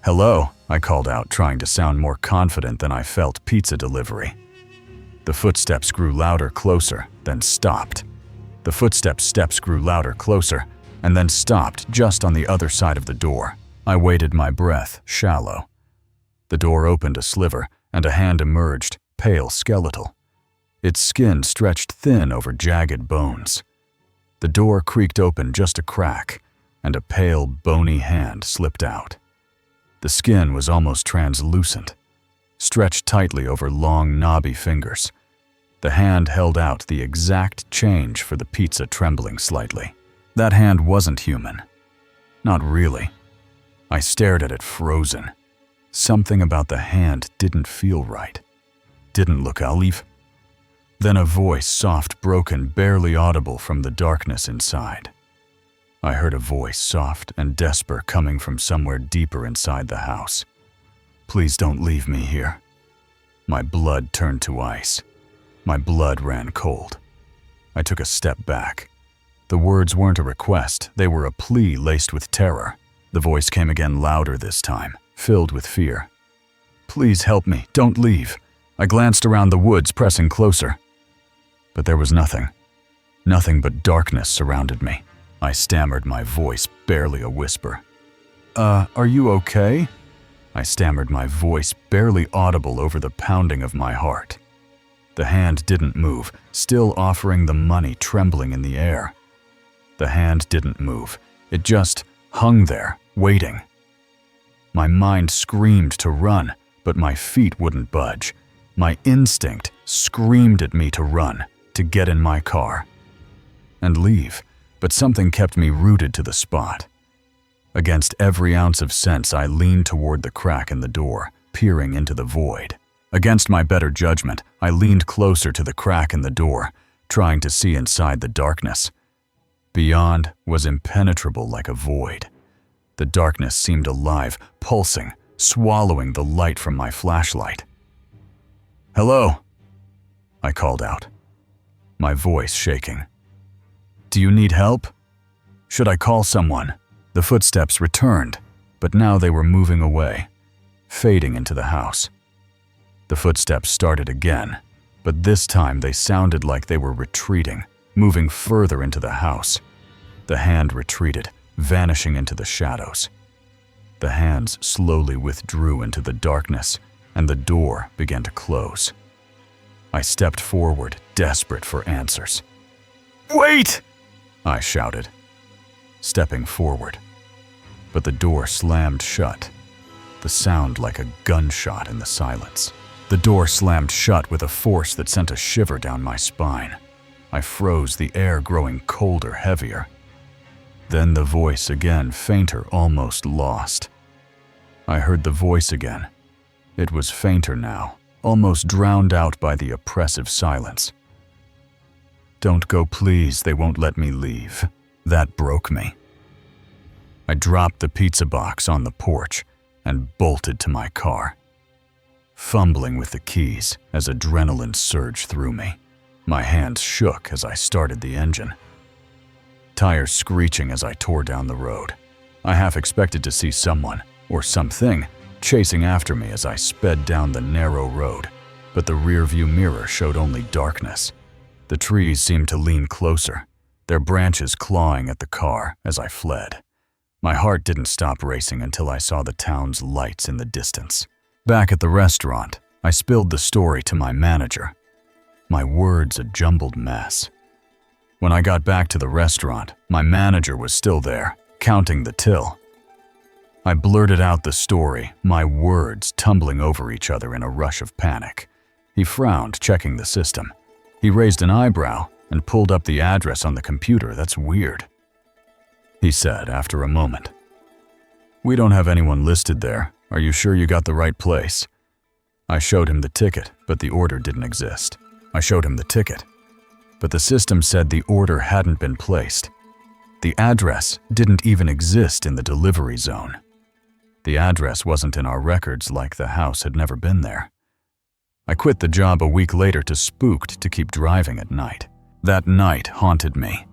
"Hello," I called out, trying to sound more confident than I felt pizza delivery. The footsteps grew louder, closer, then stopped. The steps grew louder, closer, and then stopped just on the other side of the door. I waited, my breath shallow. The door opened a sliver, and a hand emerged, pale, skeletal. Its skin stretched thin over jagged bones. The door creaked open just a crack, and a pale, bony hand slipped out. The skin was almost translucent, stretched tightly over long, knobby fingers. The hand held out the exact change for the pizza, trembling slightly. That hand wasn't human. Not really. I stared at it, frozen. Something about the hand didn't feel right. Didn't look alive. Then a voice, soft, broken, barely audible from the darkness inside. I heard a voice, soft and desperate, coming from somewhere deeper inside the house. "Please don't leave me here." My blood turned to ice. My blood ran cold. I took a step back. The words weren't a request, they were a plea laced with terror. The voice came again, louder this time, filled with fear. "Please help me, don't leave." I glanced around the woods, pressing closer. But there was nothing. Nothing but darkness surrounded me. I stammered, my voice barely a whisper. Are you okay?" I stammered, my voice barely audible over the pounding of my heart. The hand didn't move, still offering the money, trembling in the air. The hand didn't move. It just hung there, waiting. My mind screamed to run, but my feet wouldn't budge. My instinct screamed at me to run, to get in my car and leave, but something kept me rooted to the spot. Against every ounce of sense, I leaned toward the crack in the door, peering into the void. Against my better judgment, I leaned closer to the crack in the door, trying to see inside the darkness. Beyond was impenetrable like a void. The darkness seemed alive, pulsing, swallowing the light from my flashlight. "Hello," I called out, my voice shaking. "Do you need help? Should I call someone?" The footsteps returned, but now they were moving away, fading into the house. The footsteps started again, but this time they sounded like they were retreating, moving further into the house. The hand retreated, vanishing into the shadows. The hands slowly withdrew into the darkness, and the door began to close. I stepped forward, desperate for answers. "Wait!" I shouted, stepping forward. But the door slammed shut, the sound like a gunshot in the silence. The door slammed shut with a force that sent a shiver down my spine. I froze, the air growing colder, heavier. Then the voice again, fainter, almost lost. I heard the voice again. It was fainter now, almost drowned out by the oppressive silence. "Don't go, please, they won't let me leave." That broke me. I dropped the pizza box on the porch and bolted to my car, fumbling with the keys as adrenaline surged through me. My hands shook as I started the engine, tires screeching as I tore down the road. I half expected to see someone, or something, chasing after me as I sped down the narrow road, but the rearview mirror showed only darkness. The trees seemed to lean closer, their branches clawing at the car as I fled. My heart didn't stop racing until I saw the town's lights in the distance. Back at the restaurant, I spilled the story to my manager. My words a jumbled mess. When I got back to the restaurant, my manager was still there, counting the till. I blurted out the story, my words tumbling over each other in a rush of panic. He frowned, checking the system. He raised an eyebrow and pulled up the address on the computer. "That's weird," he said after a moment. "We don't have anyone listed there. Are you sure you got the right place?" I showed him the ticket, but the order didn't exist. I showed him the ticket, but the system said the order hadn't been placed. The address didn't even exist in the delivery zone. The address wasn't in our records, like the house had never been there. I quit the job a week later, too spooked to keep driving at night. That night haunted me.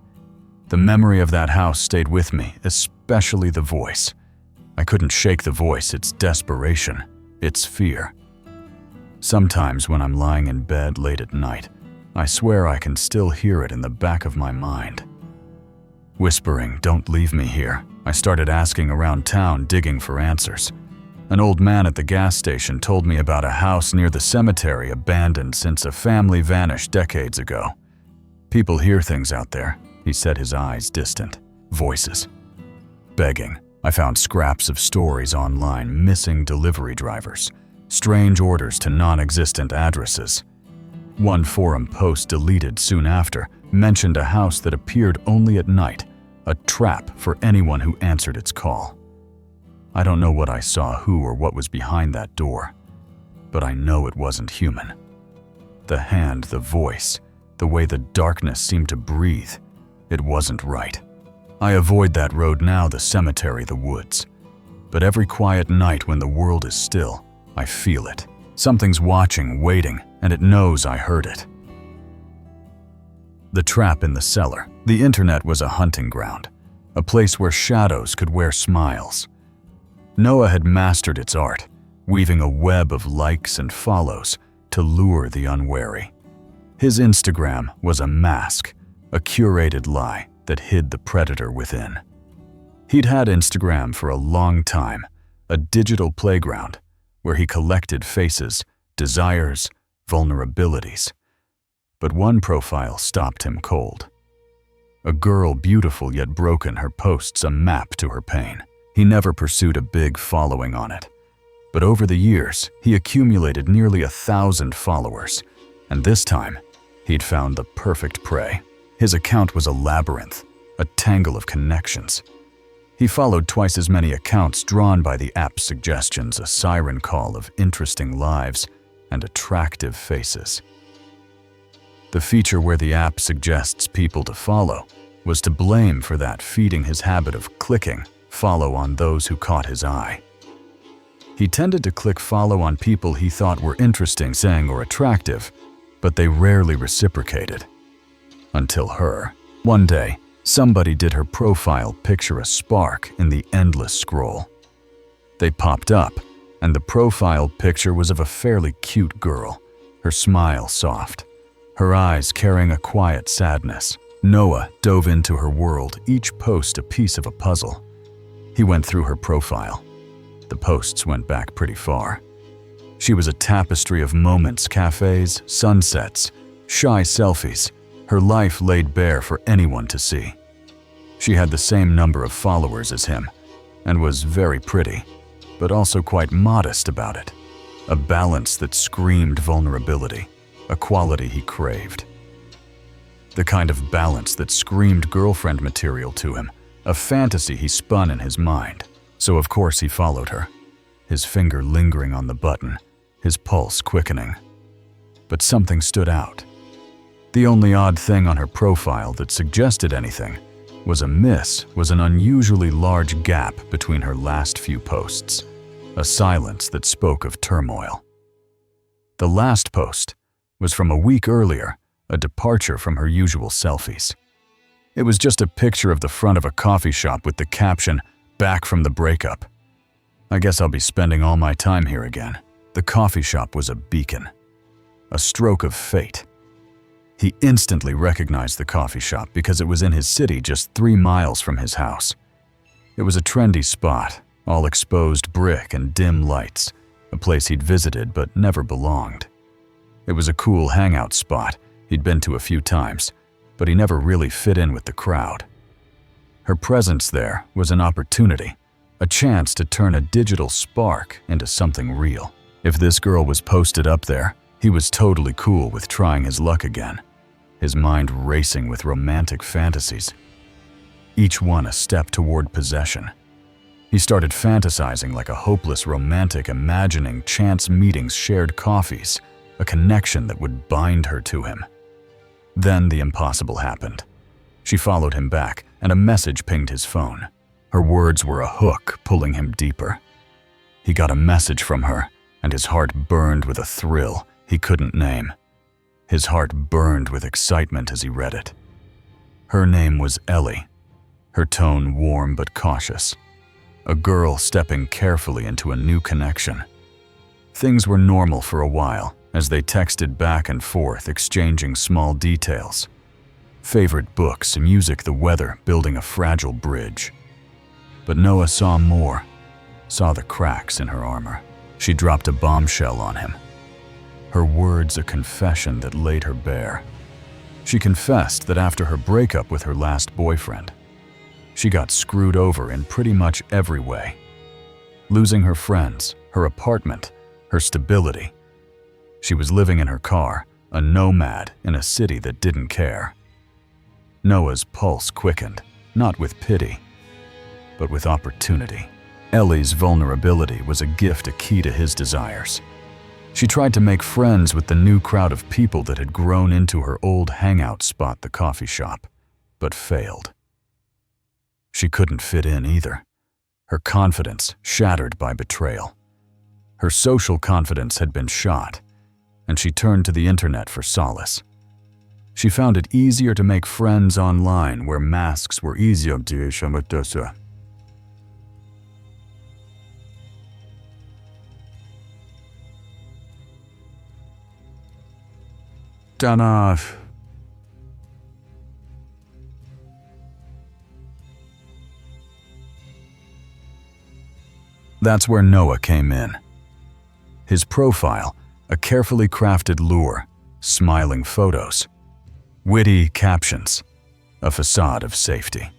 The memory of that house stayed with me, especially the voice. I couldn't shake the voice, its desperation, its fear. Sometimes when I'm lying in bed late at night, I swear I can still hear it in the back of my mind. Whispering, "Don't leave me here," I started asking around town, digging for answers. An old man at the gas station told me about a house near the cemetery abandoned since a family vanished decades ago. "People hear things out there," he said, his eyes distant. Voices. Begging. I found scraps of stories online, missing delivery drivers, strange orders to non-existent addresses. One forum post deleted soon after mentioned a house that appeared only at night, a trap for anyone who answered its call. I don't know what I saw, who or what was behind that door, but I know it wasn't human. The hand, the voice, the way the darkness seemed to breathe, it wasn't right. I avoid that road now, the cemetery, the woods. But every quiet night when the world is still, I feel it. Something's watching, waiting, and it knows I heard it. The trap in the cellar. The internet was a hunting ground, a place where shadows could wear smiles. Noah had mastered its art, weaving a web of likes and follows to lure the unwary. His Instagram was a mask, a curated lie that hid the predator within. He'd had Instagram for a long time, a digital playground where he collected faces, desires, vulnerabilities. But one profile stopped him cold. A girl, beautiful yet broken, her posts a map to her pain. He never pursued a big following on it. But over the years, he accumulated nearly 1,000 followers. And this time, he'd found the perfect prey. His account was a labyrinth, a tangle of connections. He followed twice as many accounts drawn by the app's suggestions, a siren call of interesting lives and attractive faces. The feature where the app suggests people to follow was to blame for that, feeding his habit of clicking follow on those who caught his eye. He tended to click follow on people he thought were interesting, saying, or attractive, but they rarely reciprocated. Until her. One day, somebody did her profile picture a spark in the endless scroll. They popped up, and the profile picture was of a fairly cute girl, her smile soft, her eyes carrying a quiet sadness. Noah dove into her world, each post a piece of a puzzle. He went through her profile. The posts went back pretty far. She was a tapestry of moments, cafes, sunsets, shy selfies, her life laid bare for anyone to see. She had the same number of followers as him, and was very pretty, but also quite modest about it. A balance that screamed vulnerability, a quality he craved. The kind of balance that screamed girlfriend material to him, a fantasy he spun in his mind. So of course he followed her, his finger lingering on the button, his pulse quickening. But something stood out. The only odd thing on her profile that suggested anything was an unusually large gap between her last few posts, a silence that spoke of turmoil. The last post was from a week earlier, a departure from her usual selfies. It was just a picture of the front of a coffee shop with the caption, "Back from the breakup." I guess I'll be spending all my time here again. The coffee shop was a beacon, a stroke of fate. He instantly recognized the coffee shop because it was in his city, just 3 miles from his house. It was a trendy spot, all exposed brick and dim lights, a place he'd visited but never belonged. It was a cool hangout spot he'd been to a few times, but he never really fit in with the crowd. Her presence there was an opportunity, a chance to turn a digital spark into something real. If this girl was posted up there, he was totally cool with trying his luck again, his mind racing with romantic fantasies, each one a step toward possession. He started fantasizing like a hopeless romantic, imagining chance meetings, shared coffees, a connection that would bind her to him. Then the impossible happened. She followed him back, and a message pinged his phone. Her words were a hook pulling him deeper. He got a message from her, and his heart burned with a thrill he couldn't name. His heart burned with excitement as he read it. Her name was Ellie, her tone warm but cautious. A girl stepping carefully into a new connection. Things were normal for a while as they texted back and forth, exchanging small details. Favorite books, music, the weather, building a fragile bridge. But Noah saw more, saw the cracks in her armor. She dropped a bombshell on him. Her words a confession that laid her bare. She confessed that after her breakup with her last boyfriend, she got screwed over in pretty much every way. Losing her friends, her apartment, her stability. She was living in her car, a nomad in a city that didn't care. Noah's pulse quickened, not with pity, but with opportunity. Ellie's vulnerability was a gift, a key to his desires. She tried to make friends with the new crowd of people that had grown into her old hangout spot, the coffee shop, but failed. She couldn't fit in either, her confidence shattered by betrayal. Her social confidence had been shot, and she turned to the internet for solace. She found it easier to make friends online where masks were easier to use. Danach. That's where Noah came in. His profile, a carefully crafted lure, smiling photos, witty captions, a facade of safety.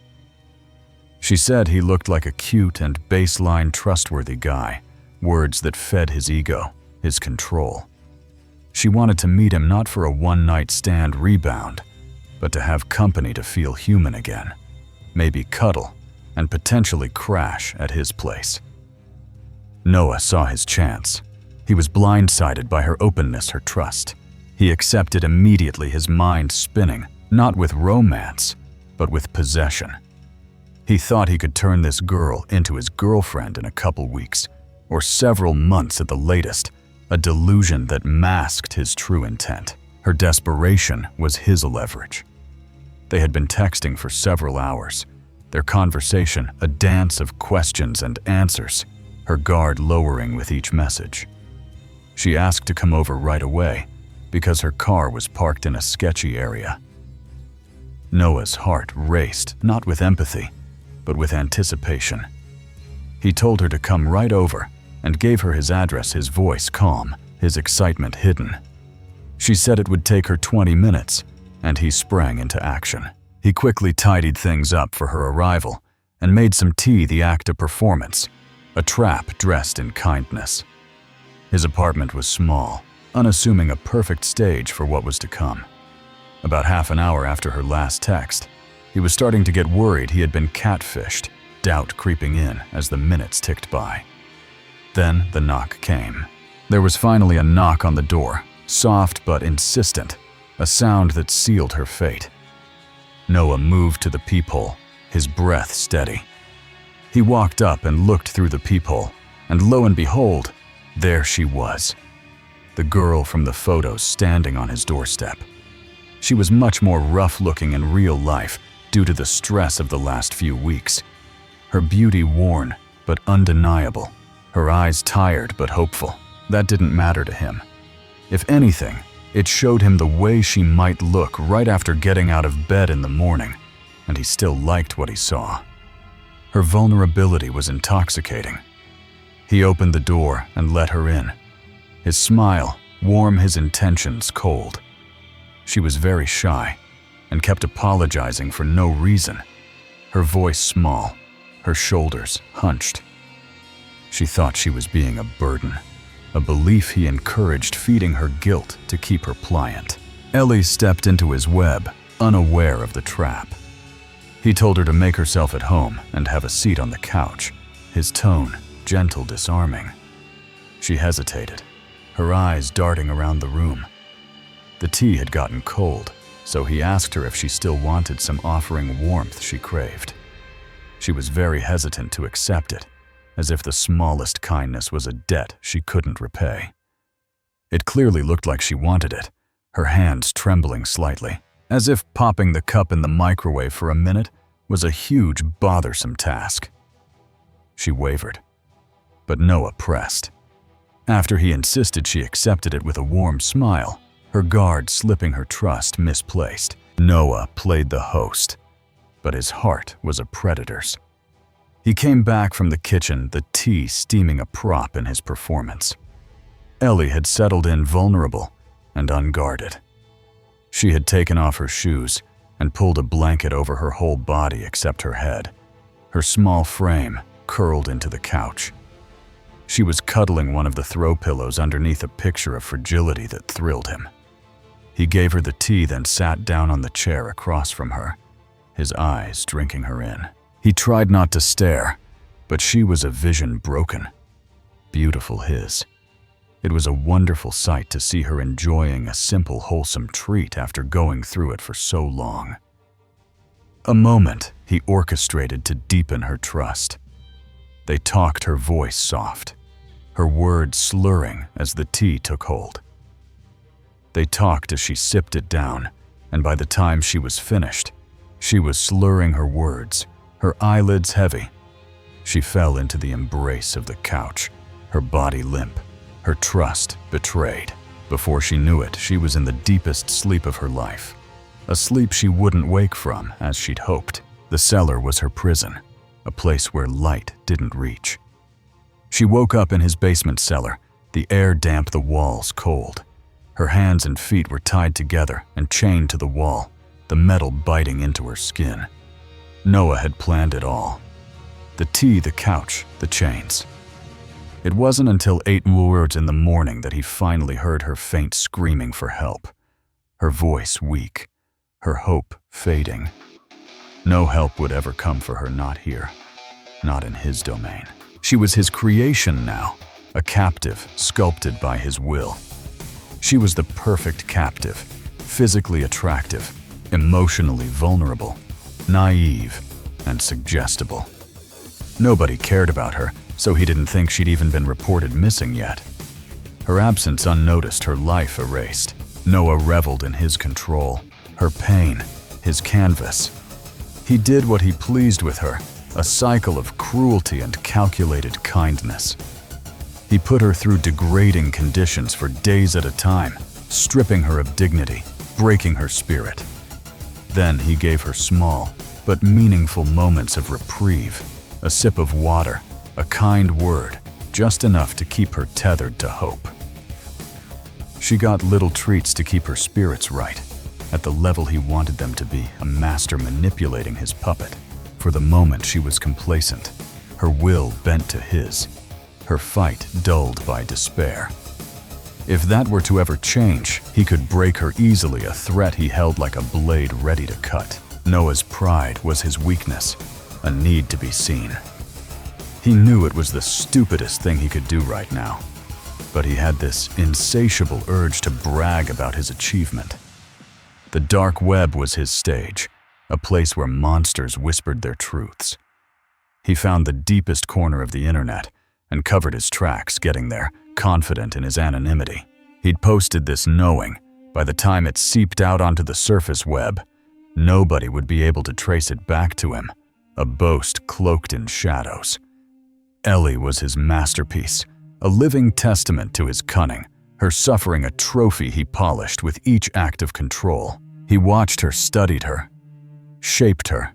She said he looked like a cute and baseline trustworthy guy, words that fed his ego, his control. She wanted to meet him not for a one-night stand rebound, but to have company, to feel human again, maybe cuddle, and potentially crash at his place. Noah saw his chance. He was blindsided by her openness, her trust. He accepted immediately, his mind spinning, not with romance, but with possession. He thought he could turn this girl into his girlfriend in a couple weeks, or several months at the latest, a delusion that masked his true intent. Her desperation was his leverage. They had been texting for several hours, their conversation a dance of questions and answers, her guard lowering with each message. She asked to come over right away because her car was parked in a sketchy area. Noah's heart raced, not with empathy, but with anticipation. He told her to come right over and gave her his address, his voice calm, his excitement hidden. She said it would take her 20 minutes, and he sprang into action. He quickly tidied things up for her arrival and made some tea the act of performance, a trap dressed in kindness. His apartment was small, unassuming, a perfect stage for what was to come. About half an hour after her last text, he was starting to get worried he had been catfished, doubt creeping in as the minutes ticked by. Then the knock came. There was finally a knock on the door, soft but insistent, a sound that sealed her fate. Noah moved to the peephole, his breath steady. He walked up and looked through the peephole, and lo and behold, there she was. The girl from the photos standing on his doorstep. She was much more rough-looking in real life due to the stress of the last few weeks. Her beauty worn, but undeniable. Her eyes tired but hopeful. That didn't matter to him. If anything, it showed him the way she might look right after getting out of bed in the morning, and he still liked what he saw. Her vulnerability was intoxicating. He opened the door and let her in. His smile warm, his intentions cold. She was very shy and kept apologizing for no reason. Her voice small, her shoulders hunched. She thought she was being a burden, a belief he encouraged, feeding her guilt to keep her pliant. Ellie stepped into his web, unaware of the trap. He told her to make herself at home and have a seat on the couch, his tone gentle, disarming. She hesitated, her eyes darting around the room. The tea had gotten cold, so he asked her if she still wanted some, offering warmth she craved. She was very hesitant to accept it, as if the smallest kindness was a debt she couldn't repay. It clearly looked like she wanted it, her hands trembling slightly, as if popping the cup in the microwave for a minute was a huge, bothersome task. She wavered, but Noah pressed. After he insisted, she accepted it with a warm smile, her guard slipping, her trust misplaced. Noah played the host, but his heart was a predator's. He came back from the kitchen, the tea steaming a prop in his performance. Ellie had settled in, vulnerable and unguarded. She had taken off her shoes and pulled a blanket over her whole body except her head, her small frame curled into the couch. She was cuddling one of the throw pillows underneath a picture of fragility that thrilled him. He gave her the tea, then sat down on the chair across from her, his eyes drinking her in. He tried not to stare, but she was a vision broken. Beautiful his. It was a wonderful sight to see her enjoying a simple, wholesome treat after going through it for so long. A moment he orchestrated to deepen her trust. They talked, her voice soft, her words slurring as the tea took hold. They talked as she sipped it down, and by the time she was finished, she was slurring her words, her eyelids heavy. She fell into the embrace of the couch, her body limp, her trust betrayed. Before she knew it, she was in the deepest sleep of her life, a sleep she wouldn't wake from as she'd hoped. The cellar was her prison, a place where light didn't reach. She woke up in his basement cellar, the air damp, the walls cold. Her hands and feet were tied together and chained to the wall, the metal biting into her skin. Noah had planned it all. The tea, the couch, the chains. It wasn't until 8 hours in the morning that he finally heard her faint screaming for help, her voice weak, her hope fading. No help would ever come for her, not here, not in his domain. She was his creation now, a captive sculpted by his will. She was the perfect captive, physically attractive, emotionally vulnerable, naive, and suggestible. Nobody cared about her, so he didn't think she'd even been reported missing yet. Her absence unnoticed, her life erased. Noah reveled in his control, her pain, his canvas. He did what he pleased with her, a cycle of cruelty and calculated kindness. He put her through degrading conditions for days at a time, stripping her of dignity, breaking her spirit. Then he gave her small but meaningful moments of reprieve, a sip of water, a kind word, just enough to keep her tethered to hope. She got little treats to keep her spirits right, at the level he wanted them to be, a master manipulating his puppet. For the moment she was complacent, her will bent to his, her fight dulled by despair. If that were to ever change, he could break her easily, a threat he held like a blade ready to cut. Noah's pride was his weakness, a need to be seen. He knew it was the stupidest thing he could do right now, but he had this insatiable urge to brag about his achievement. The dark web was his stage, a place where monsters whispered their truths. He found the deepest corner of the internet and covered his tracks getting there, confident in his anonymity. He'd posted this knowing, by the time it seeped out onto the surface web, nobody would be able to trace it back to him, a boast cloaked in shadows. Ellie was his masterpiece, a living testament to his cunning, her suffering a trophy he polished with each act of control. He watched her, studied her, shaped her.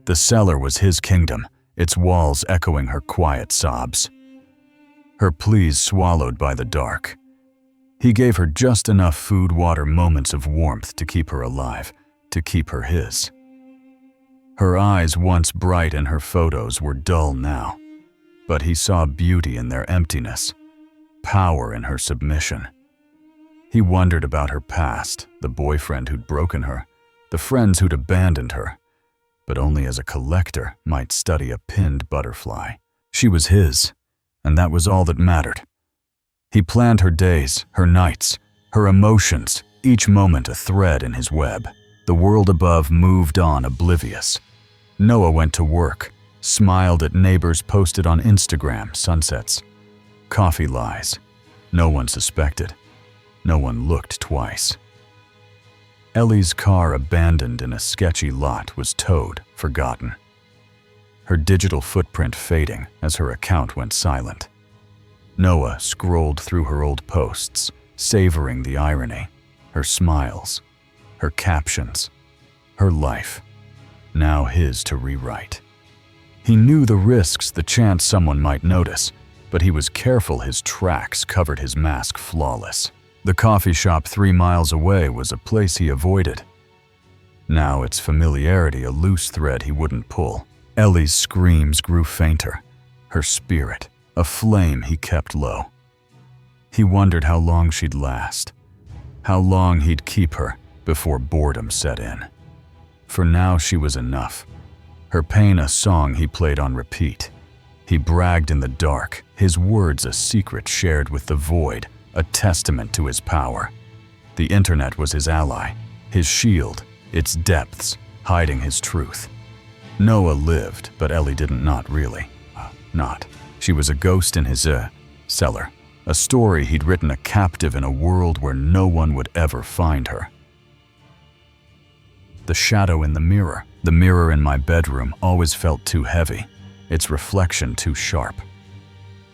The cellar was his kingdom, its walls echoing her quiet sobs. Her pleas swallowed by the dark. He gave her just enough food, water, moments of warmth to keep her alive, to keep her his. Her eyes, once bright in her photos, were dull now, but he saw beauty in their emptiness, power in her submission. He wondered about her past, the boyfriend who'd broken her, the friends who'd abandoned her, but only as a collector might study a pinned butterfly. She was his, and that was all that mattered. He planned her days, her nights, her emotions, each moment a thread in his web. The world above moved on oblivious. Noah went to work, smiled at neighbors, posted on Instagram sunsets. Coffee lies. No one suspected. No one looked twice. Ellie's car, abandoned in a sketchy lot, was towed, forgotten. Her digital footprint fading as her account went silent. Noah scrolled through her old posts, savoring the irony, her smiles, her captions, her life, now his to rewrite. He knew the risks, the chance someone might notice, but he was careful his tracks covered his mask flawless. The coffee shop 3 miles away was a place he avoided. Now its familiarity a loose thread he wouldn't pull. Ellie's screams grew fainter, her spirit a flame he kept low. He wondered how long she'd last, how long he'd keep her before boredom set in. For now she was enough, her pain a song he played on repeat. He bragged in the dark, his words a secret shared with the void, a testament to his power. The internet was his ally, his shield, its depths hiding his truth. Noah lived, but Ellie didn't, not really. Not. She was a ghost in his cellar, a story he'd written, a captive in a world where no one would ever find her. The shadow in the mirror in my bedroom always felt too heavy, its reflection too sharp.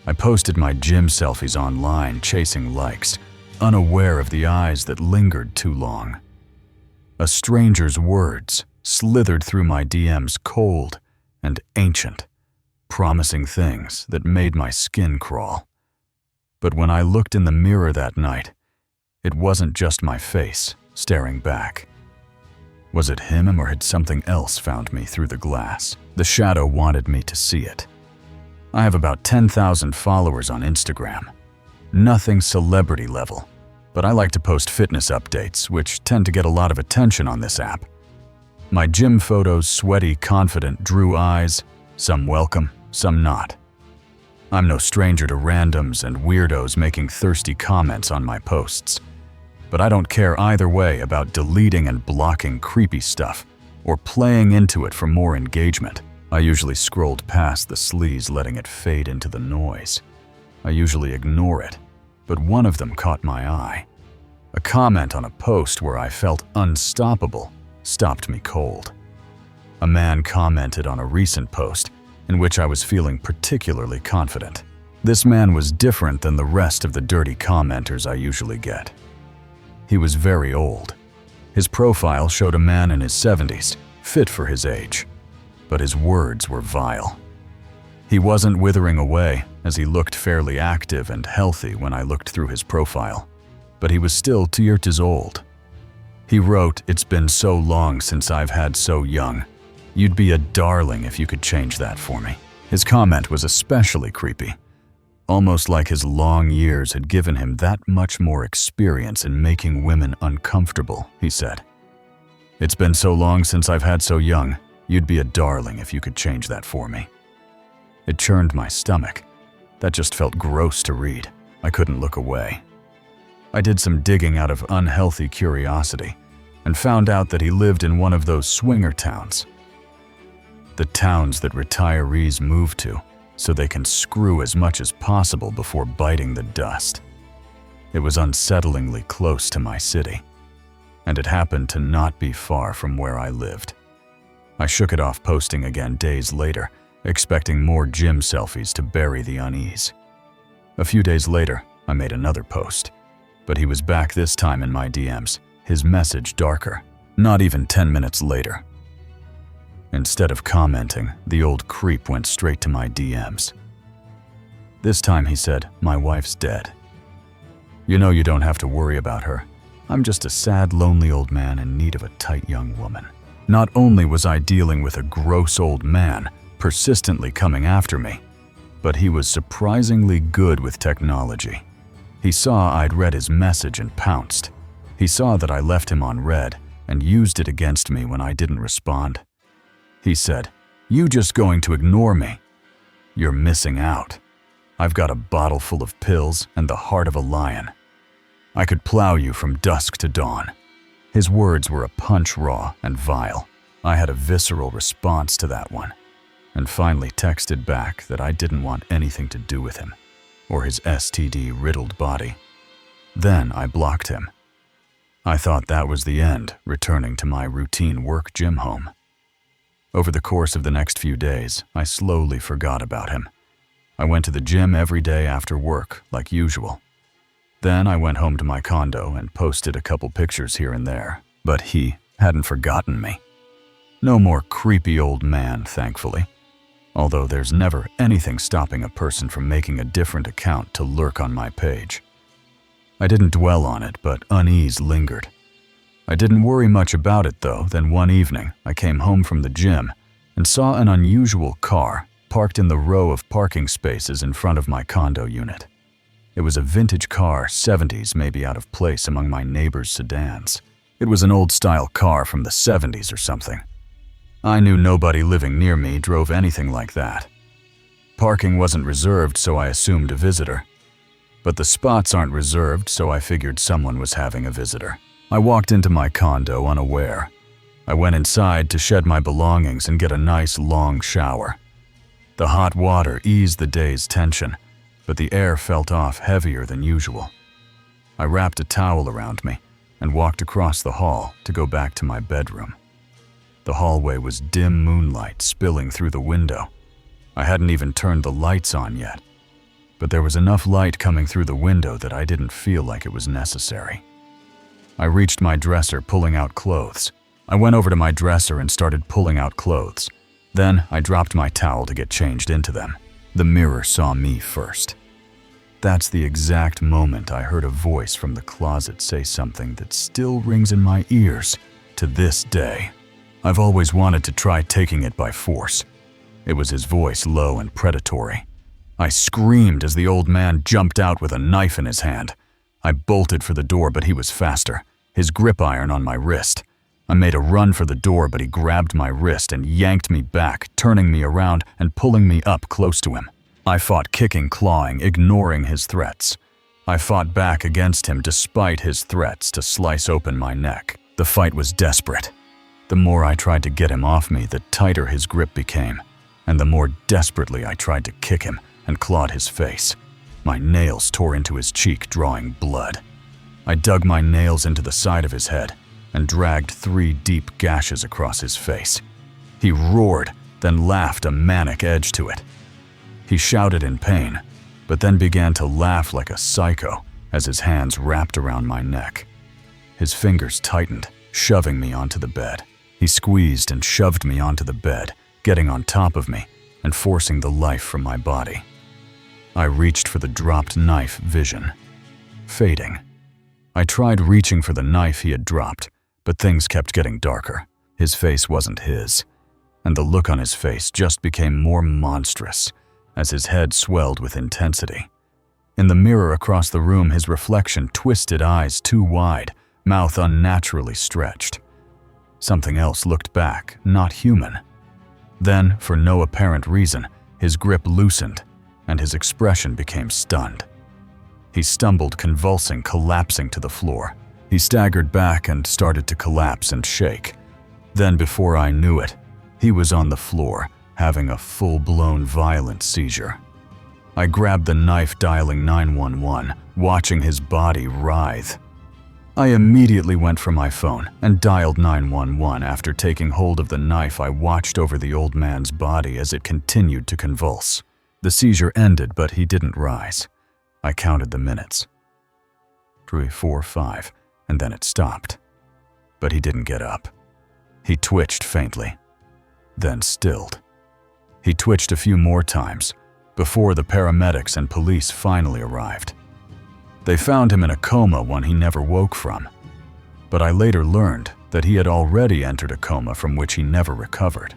I posted my gym selfies online, chasing likes, unaware of the eyes that lingered too long. A stranger's words slithered through my DMs, cold and ancient, promising things that made my skin crawl. But when I looked in the mirror that night, it wasn't just my face staring back. Was it him, or had something else found me through the glass? The shadow wanted me to see it. I have about 10,000 followers on Instagram. Nothing celebrity level, but I like to post fitness updates, which tend to get a lot of attention on this app. My gym photos, sweaty, confident, drew eyes, some welcome, some not. I'm no stranger to randoms and weirdos making thirsty comments on my posts, but I don't care either way about deleting and blocking creepy stuff or playing into it for more engagement. I usually scrolled past the sleaze, letting it fade into the noise. I usually ignore it, but one of them caught my eye. A comment on a post where I felt unstoppable stopped me cold. A man commented on a recent post in which I was feeling particularly confident. This man was different than the rest of the dirty commenters I usually get. He was very old. His profile showed a man in his 70s, fit for his age, but his words were vile. He wasn't withering away, as he looked fairly active and healthy when I looked through his profile, but he was still 2 years old. He wrote, "It's been so long since I've had so young. You'd be a darling if you could change that for me." His comment was especially creepy, almost like his long years had given him that much more experience in making women uncomfortable, he said. "It's been so long since I've had so young. You'd be a darling if you could change that for me." It churned my stomach. That just felt gross to read. I couldn't look away. I did some digging out of unhealthy curiosity and found out that he lived in one of those swinger towns. The towns that retirees move to so they can screw as much as possible before biting the dust. It was unsettlingly close to my city, and it happened to not be far from where I lived. I shook it off, posting again days later, expecting more gym selfies to bury the unease. A few days later, I made another post, but he was back this time in my DMs, his message darker. Not even 10 minutes later. Instead of commenting, the old creep went straight to my DMs. This time he said, "My wife's dead. You know you don't have to worry about her. I'm just a sad, lonely old man in need of a tight young woman." Not only was I dealing with a gross old man persistently coming after me, but he was surprisingly good with technology. He saw I'd read his message and pounced. He saw that I left him on read and used it against me when I didn't respond. He said, "You just going to ignore me? You're missing out. I've got a bottle full of pills and the heart of a lion. I could plow you from dusk to dawn." His words were a punch raw and vile. I had a visceral response to that one, and finally texted back that I didn't want anything to do with him or his STD-riddled body. Then I blocked him. I thought that was the end, returning to my routine work gym home. Over the course of the next few days, I slowly forgot about him. I went to the gym every day after work, like usual. Then I went home to my condo and posted a couple pictures here and there, but he hadn't forgotten me. No more creepy old man, thankfully. Although there's never anything stopping a person from making a different account to lurk on my page. I didn't dwell on it, but unease lingered. I didn't worry much about it though. Then one evening, I came home from the gym and saw an unusual car parked in the row of parking spaces in front of my condo unit. It was a vintage car, 70s, maybe out of place among my neighbor's sedans. It was an old-style car from the 70s or something. I knew nobody living near me drove anything like that. Parking wasn't reserved, so I assumed a visitor. But the spots aren't reserved, so I figured someone was having a visitor. I walked into my condo unaware. I went inside to shed my belongings and get a nice long shower. The hot water eased the day's tension, but the air felt off heavier than usual. I wrapped a towel around me and walked across the hall to go back to my bedroom. The hallway was dim moonlight spilling through the window. I hadn't even turned the lights on yet, but there was enough light coming through the window that I didn't feel like it was necessary. I reached my dresser, pulling out clothes. I went over to my dresser and started pulling out clothes. Then I dropped my towel to get changed into them. The mirror saw me first. That's the exact moment I heard a voice from the closet say something that still rings in my ears to this day. I've always wanted to try taking it by force. It was his voice, low and predatory. I screamed as the old man jumped out with a knife in his hand. I bolted for the door, but he was faster, his grip iron on my wrist. I made a run for the door, but he grabbed my wrist and yanked me back, turning me around and pulling me up close to him. I fought, kicking, clawing, ignoring his threats. I fought back against him despite his threats to slice open my neck. The fight was desperate. The more I tried to get him off me, the tighter his grip became, and the more desperately I tried to kick him and clawed his face. My nails tore into his cheek, drawing blood. I dug my nails into the side of his head and dragged 3 deep gashes across his face. He roared, then laughed, a manic edge to it. He shouted in pain, but then began to laugh like a psycho as his hands wrapped around my neck. His fingers tightened, shoving me onto the bed. He squeezed and shoved me onto the bed, getting on top of me and forcing the life from my body. I reached for the dropped knife, vision fading. I tried reaching for the knife he had dropped, but things kept getting darker. His face wasn't his, and the look on his face just became more monstrous as his head swelled with intensity. In the mirror across the room, his reflection twisted, eyes too wide, mouth unnaturally stretched. Something else looked back, not human. Then, for no apparent reason, his grip loosened, and his expression became stunned. He stumbled, convulsing, collapsing to the floor. He staggered back and started to collapse and shake. Then, before I knew it, he was on the floor, having a full-blown violent seizure. I grabbed the knife, dialing 911, watching his body writhe. I immediately went for my phone and dialed 911. After taking hold of the knife, I watched over the old man's body as it continued to convulse. The seizure ended, but he didn't rise. I counted the minutes. 3, 4, 5, and then it stopped. But he didn't get up. He twitched faintly. then stilled. He twitched a few more times before the paramedics and police finally arrived. They found him in a coma, one he never woke from. But I later learned that he had already entered a coma from which he never recovered.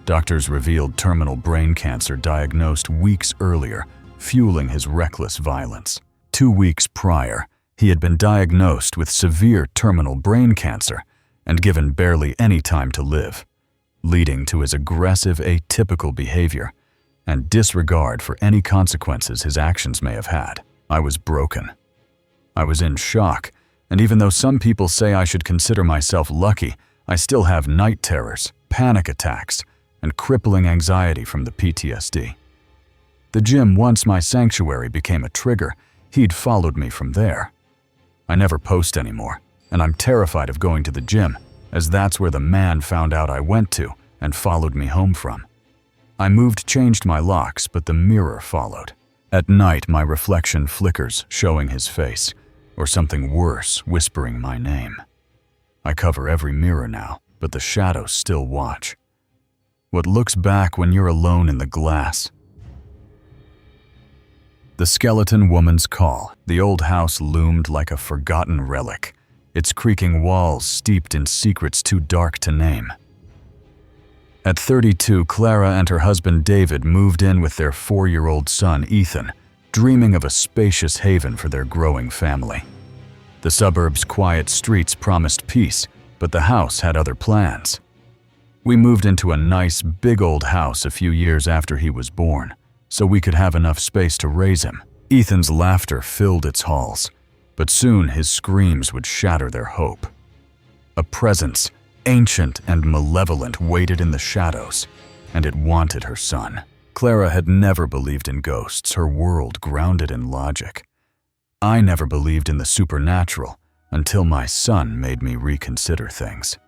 Doctors revealed terminal brain cancer diagnosed weeks earlier, fueling his reckless violence. 2 weeks prior, he had been diagnosed with severe terminal brain cancer and given barely any time to live, leading to his aggressive, atypical behavior and disregard for any consequences his actions may have had. I was broken. I was in shock, and even though some people say I should consider myself lucky, I still have night terrors, panic attacks, and crippling anxiety from the PTSD. The gym, once my sanctuary, became a trigger. He'd followed me from there. I never post anymore, and I'm terrified of going to the gym, as that's where the man found out I went to and followed me home from. I changed my locks, but the mirror followed. At night, my reflection flickers, showing his face, or something worse, whispering my name. I cover every mirror now, but the shadows still watch. What looks back when you're alone in the glass? The skeleton woman's call. The old house loomed like a forgotten relic, its creaking walls steeped in secrets too dark to name. At 32, Clara and her husband David moved in with their 4-year-old son Ethan, dreaming of a spacious haven for their growing family. The suburb's quiet streets promised peace, but the house had other plans. We moved into a nice, big old house a few years after he was born, so we could have enough space to raise him. Ethan's laughter filled its halls, but soon his screams would shatter their hope. A presence, ancient and malevolent, waited in the shadows, and it wanted her son. Clara had never believed in ghosts, her world grounded in logic. I never believed in the supernatural until my son made me reconsider things.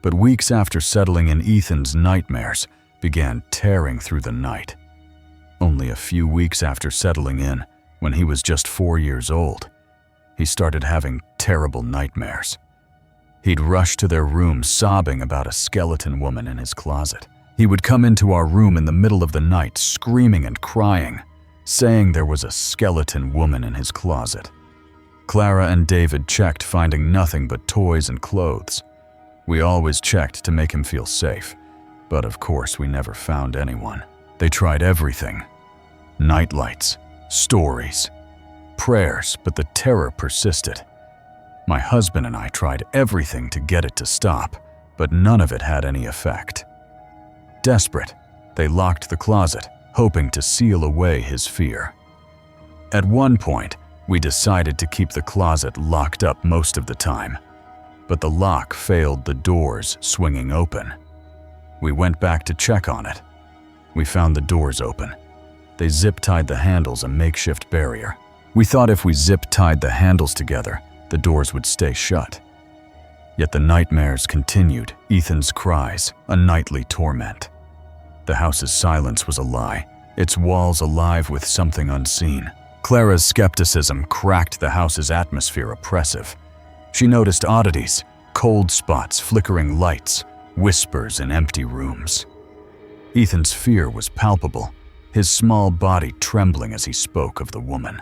But weeks after settling in, Ethan's nightmares began tearing through the night. Only a few weeks after settling in, when he was just 4 years old, he started having terrible nightmares. He'd rush to their room sobbing about a skeleton woman in his closet. He would come into our room in the middle of the night screaming and crying, saying there was a skeleton woman in his closet. Clara and David checked, finding nothing but toys and clothes. We always checked to make him feel safe, but of course we never found anyone. They tried everything: nightlights, stories, prayers, but the terror persisted. My husband and I tried everything to get it to stop, but none of it had any effect. Desperate, they locked the closet, hoping to seal away his fear. At one point, we decided to keep the closet locked up most of the time, but the lock failed, the doors swinging open. We went back to check on it. We found the doors open. They zip-tied the handles, a makeshift barrier. We thought if we zip-tied the handles together, the doors would stay shut. Yet the nightmares continued, Ethan's cries, a nightly torment. The house's silence was a lie, its walls alive with something unseen. Clara's skepticism cracked the house's atmosphere oppressive. She noticed oddities, cold spots, flickering lights, whispers in empty rooms. Ethan's fear was palpable, his small body trembling as he spoke of the woman.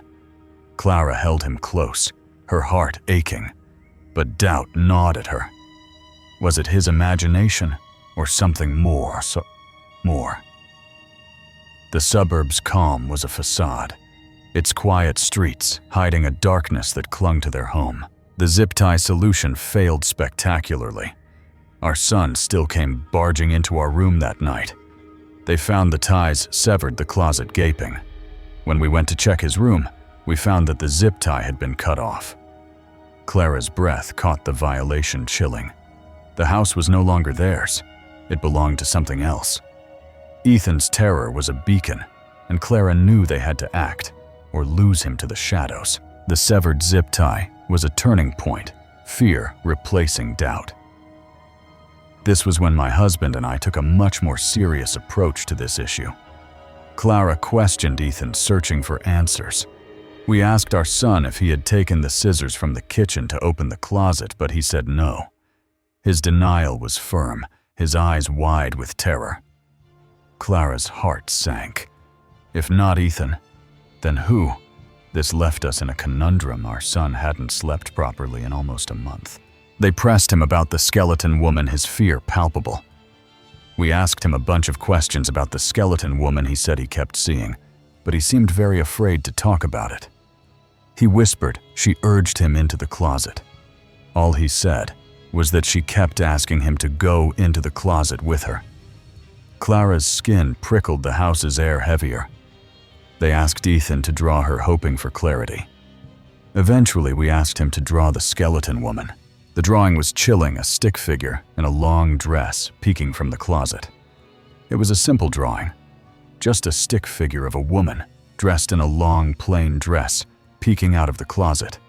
Clara held him close, her heart aching, but doubt gnawed at her. Was it his imagination or something more? The suburb's calm was a facade, its quiet streets hiding a darkness that clung to their home. The zip-tie solution failed spectacularly. Our son still came barging into our room that night. They found the ties severed, the closet gaping. When we went to check his room, we found that the zip tie had been cut off. Clara's breath caught the violation, chilling. The house was no longer theirs. It belonged to something else. Ethan's terror was a beacon, and Clara knew they had to act or lose him to the shadows. The severed zip tie was a turning point, fear replacing doubt. This was when my husband and I took a much more serious approach to this issue. Clara questioned Ethan, searching for answers. We asked our son if he had taken the scissors from the kitchen to open the closet, but he said no. His denial was firm, his eyes wide with terror. Clara's heart sank. If not Ethan, then who? This left us in a conundrum. Our son hadn't slept properly in almost a month. They pressed him about the skeleton woman, his fear palpable. We asked him a bunch of questions about the skeleton woman he said he kept seeing, but he seemed very afraid to talk about it. He whispered she urged him into the closet. All he said was that she kept asking him to go into the closet with her. Clara's skin prickled the house's air heavier. They asked Ethan to draw her, hoping for clarity. Eventually, we asked him to draw the skeleton woman. The drawing was chilling, a stick figure in a long dress peeking from the closet. It was a simple drawing, just a stick figure of a woman dressed in a long, plain dress peeking out of the closet.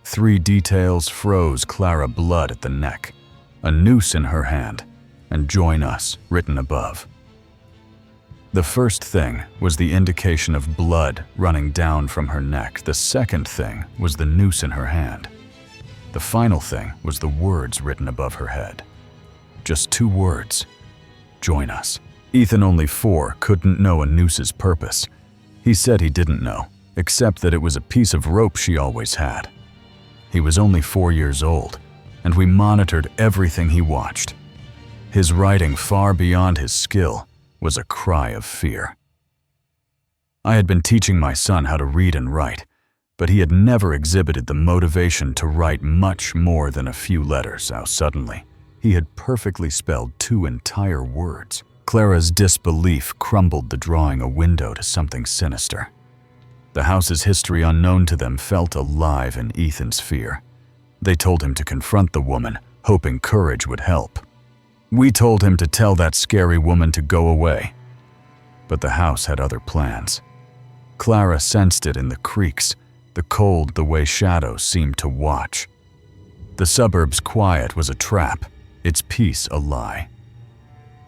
3 details froze Clara blood at the neck, a noose in her hand, and "Join Us" written above. The first thing was the indication of blood running down from her neck. The second thing was the noose in her hand. The final thing was the words written above her head. Just 2 words: "Join Us." Ethan, only 4, couldn't know a nooses purpose. He said he didn't know, except that it was a piece of rope she always had. He was only 4 years old, and we monitored everything he watched. His writing, far beyond his skill, was a cry of fear. I had been teaching my son how to read and write, but he had never exhibited the motivation to write much more than a few letters. How suddenly, he had perfectly spelled 2 entire words. Clara's disbelief crumbled the drawing a window to something sinister. The house's history unknown to them felt alive in Ethan's fear. They told him to confront the woman, hoping courage would help. We told him to tell that scary woman to go away. But the house had other plans. Clara sensed it in the creaks, the cold, the way shadows seemed to watch. The suburbs' quiet was a trap, its peace a lie,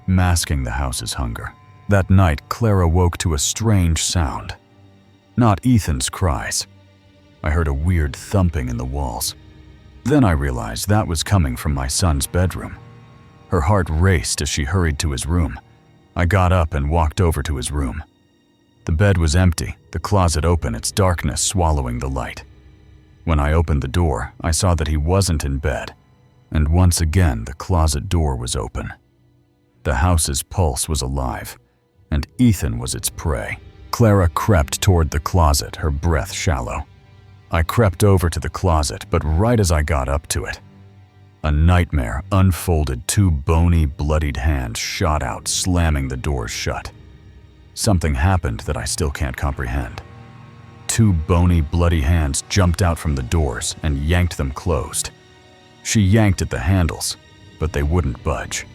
masking the house's hunger. That night, Clara woke to a strange sound. Not Ethan's cries. I heard a weird thumping in the walls. Then I realized that was coming from my son's bedroom. Her heart raced as she hurried to his room. I got up and walked over to his room. The bed was empty, the closet open, its darkness swallowing the light. When I opened the door, I saw that he wasn't in bed, and once again the closet door was open. The house's pulse was alive, and Ethan was its prey. Clara crept toward the closet, her breath shallow. I crept over to the closet, but right as I got up to it, a nightmare unfolded. 2 bony, bloodied hands shot out, slamming the doors shut. Something happened that I still can't comprehend. 2 bony, bloody hands jumped out from the doors and yanked them closed. She yanked at the handles, but they wouldn't budge.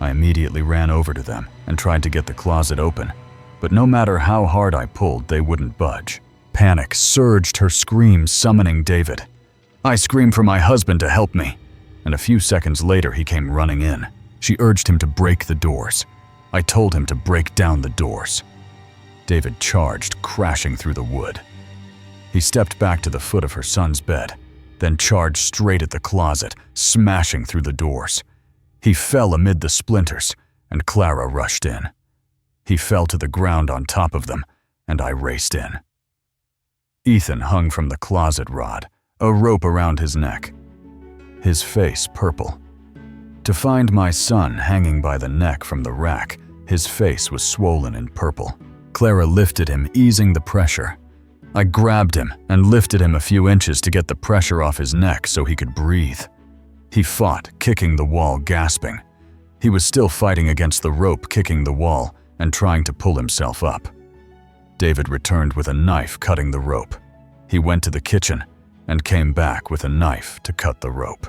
I immediately ran over to them and tried to get the closet open, but no matter how hard I pulled, they wouldn't budge. Panic surged her screams, summoning David. I screamed for my husband to help me, and a few seconds later he came running in. She urged him to break the doors. I told him to break down the doors. David charged, crashing through the wood. He stepped back to the foot of her son's bed, then charged straight at the closet, smashing through the doors. He fell amid the splinters, and Clara rushed in. He fell to the ground on top of them, and I raced in. Ethan hung from the closet rod, a rope around his neck, his face purple. To find my son hanging by the neck from the rack, his face was swollen and purple. Clara lifted him, easing the pressure. I grabbed him and lifted him a few inches to get the pressure off his neck so he could breathe. He fought, kicking the wall, gasping. He was still fighting against the rope, kicking the wall and trying to pull himself up. David returned with a knife, cutting the rope. He went to the kitchen and came back with a knife to cut the rope.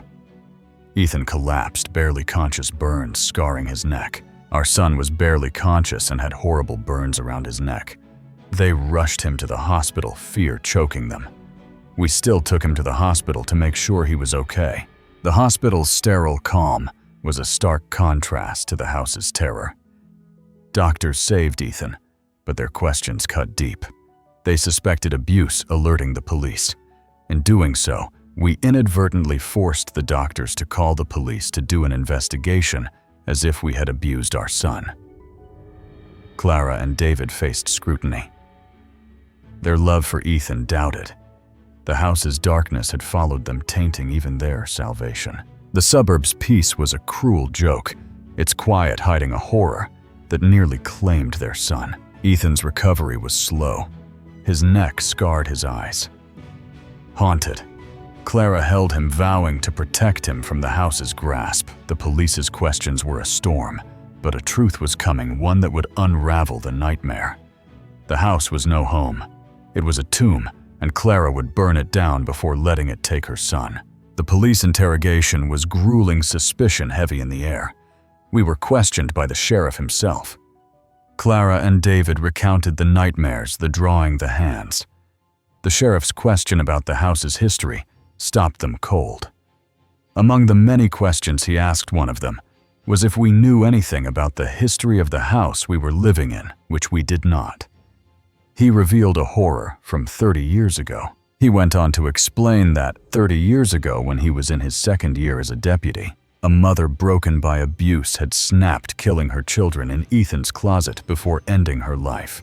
Ethan collapsed, barely conscious, burns scarring his neck. Our son was barely conscious and had horrible burns around his neck. They rushed him to the hospital, fear choking them. We still took him to the hospital to make sure he was okay. The hospital's sterile calm was a stark contrast to the house's terror. Doctors saved Ethan, but their questions cut deep. They suspected abuse, alerting the police. In doing so, We inadvertently forced the doctors to call the police to do an investigation as if we had abused our son. Clara and David faced scrutiny. Their love for Ethan doubted. The house's darkness had followed them, tainting even their salvation. The suburb's peace was a cruel joke, its quiet hiding a horror that nearly claimed their son. Ethan's recovery was slow. His neck scarred his eyes. Haunted, Clara held him, vowing to protect him from the house's grasp. The police's questions were a storm, but a truth was coming, one that would unravel the nightmare. The house was no home. It was a tomb, and Clara would burn it down before letting it take her son. The police interrogation was grueling, suspicion heavy in the air. We were questioned by the sheriff himself. Clara and David recounted the nightmares, the drawing, the hands. The sheriff's question about the house's history stopped them cold. Among the many questions he asked, one of them was if we knew anything about the history of the house we were living in, which we did not. He revealed a horror from 30 years ago. He went on to explain that 30 years ago, when he was in his second year as a deputy, a mother broken by abuse had snapped, killing her children in Ethan's closet before ending her life.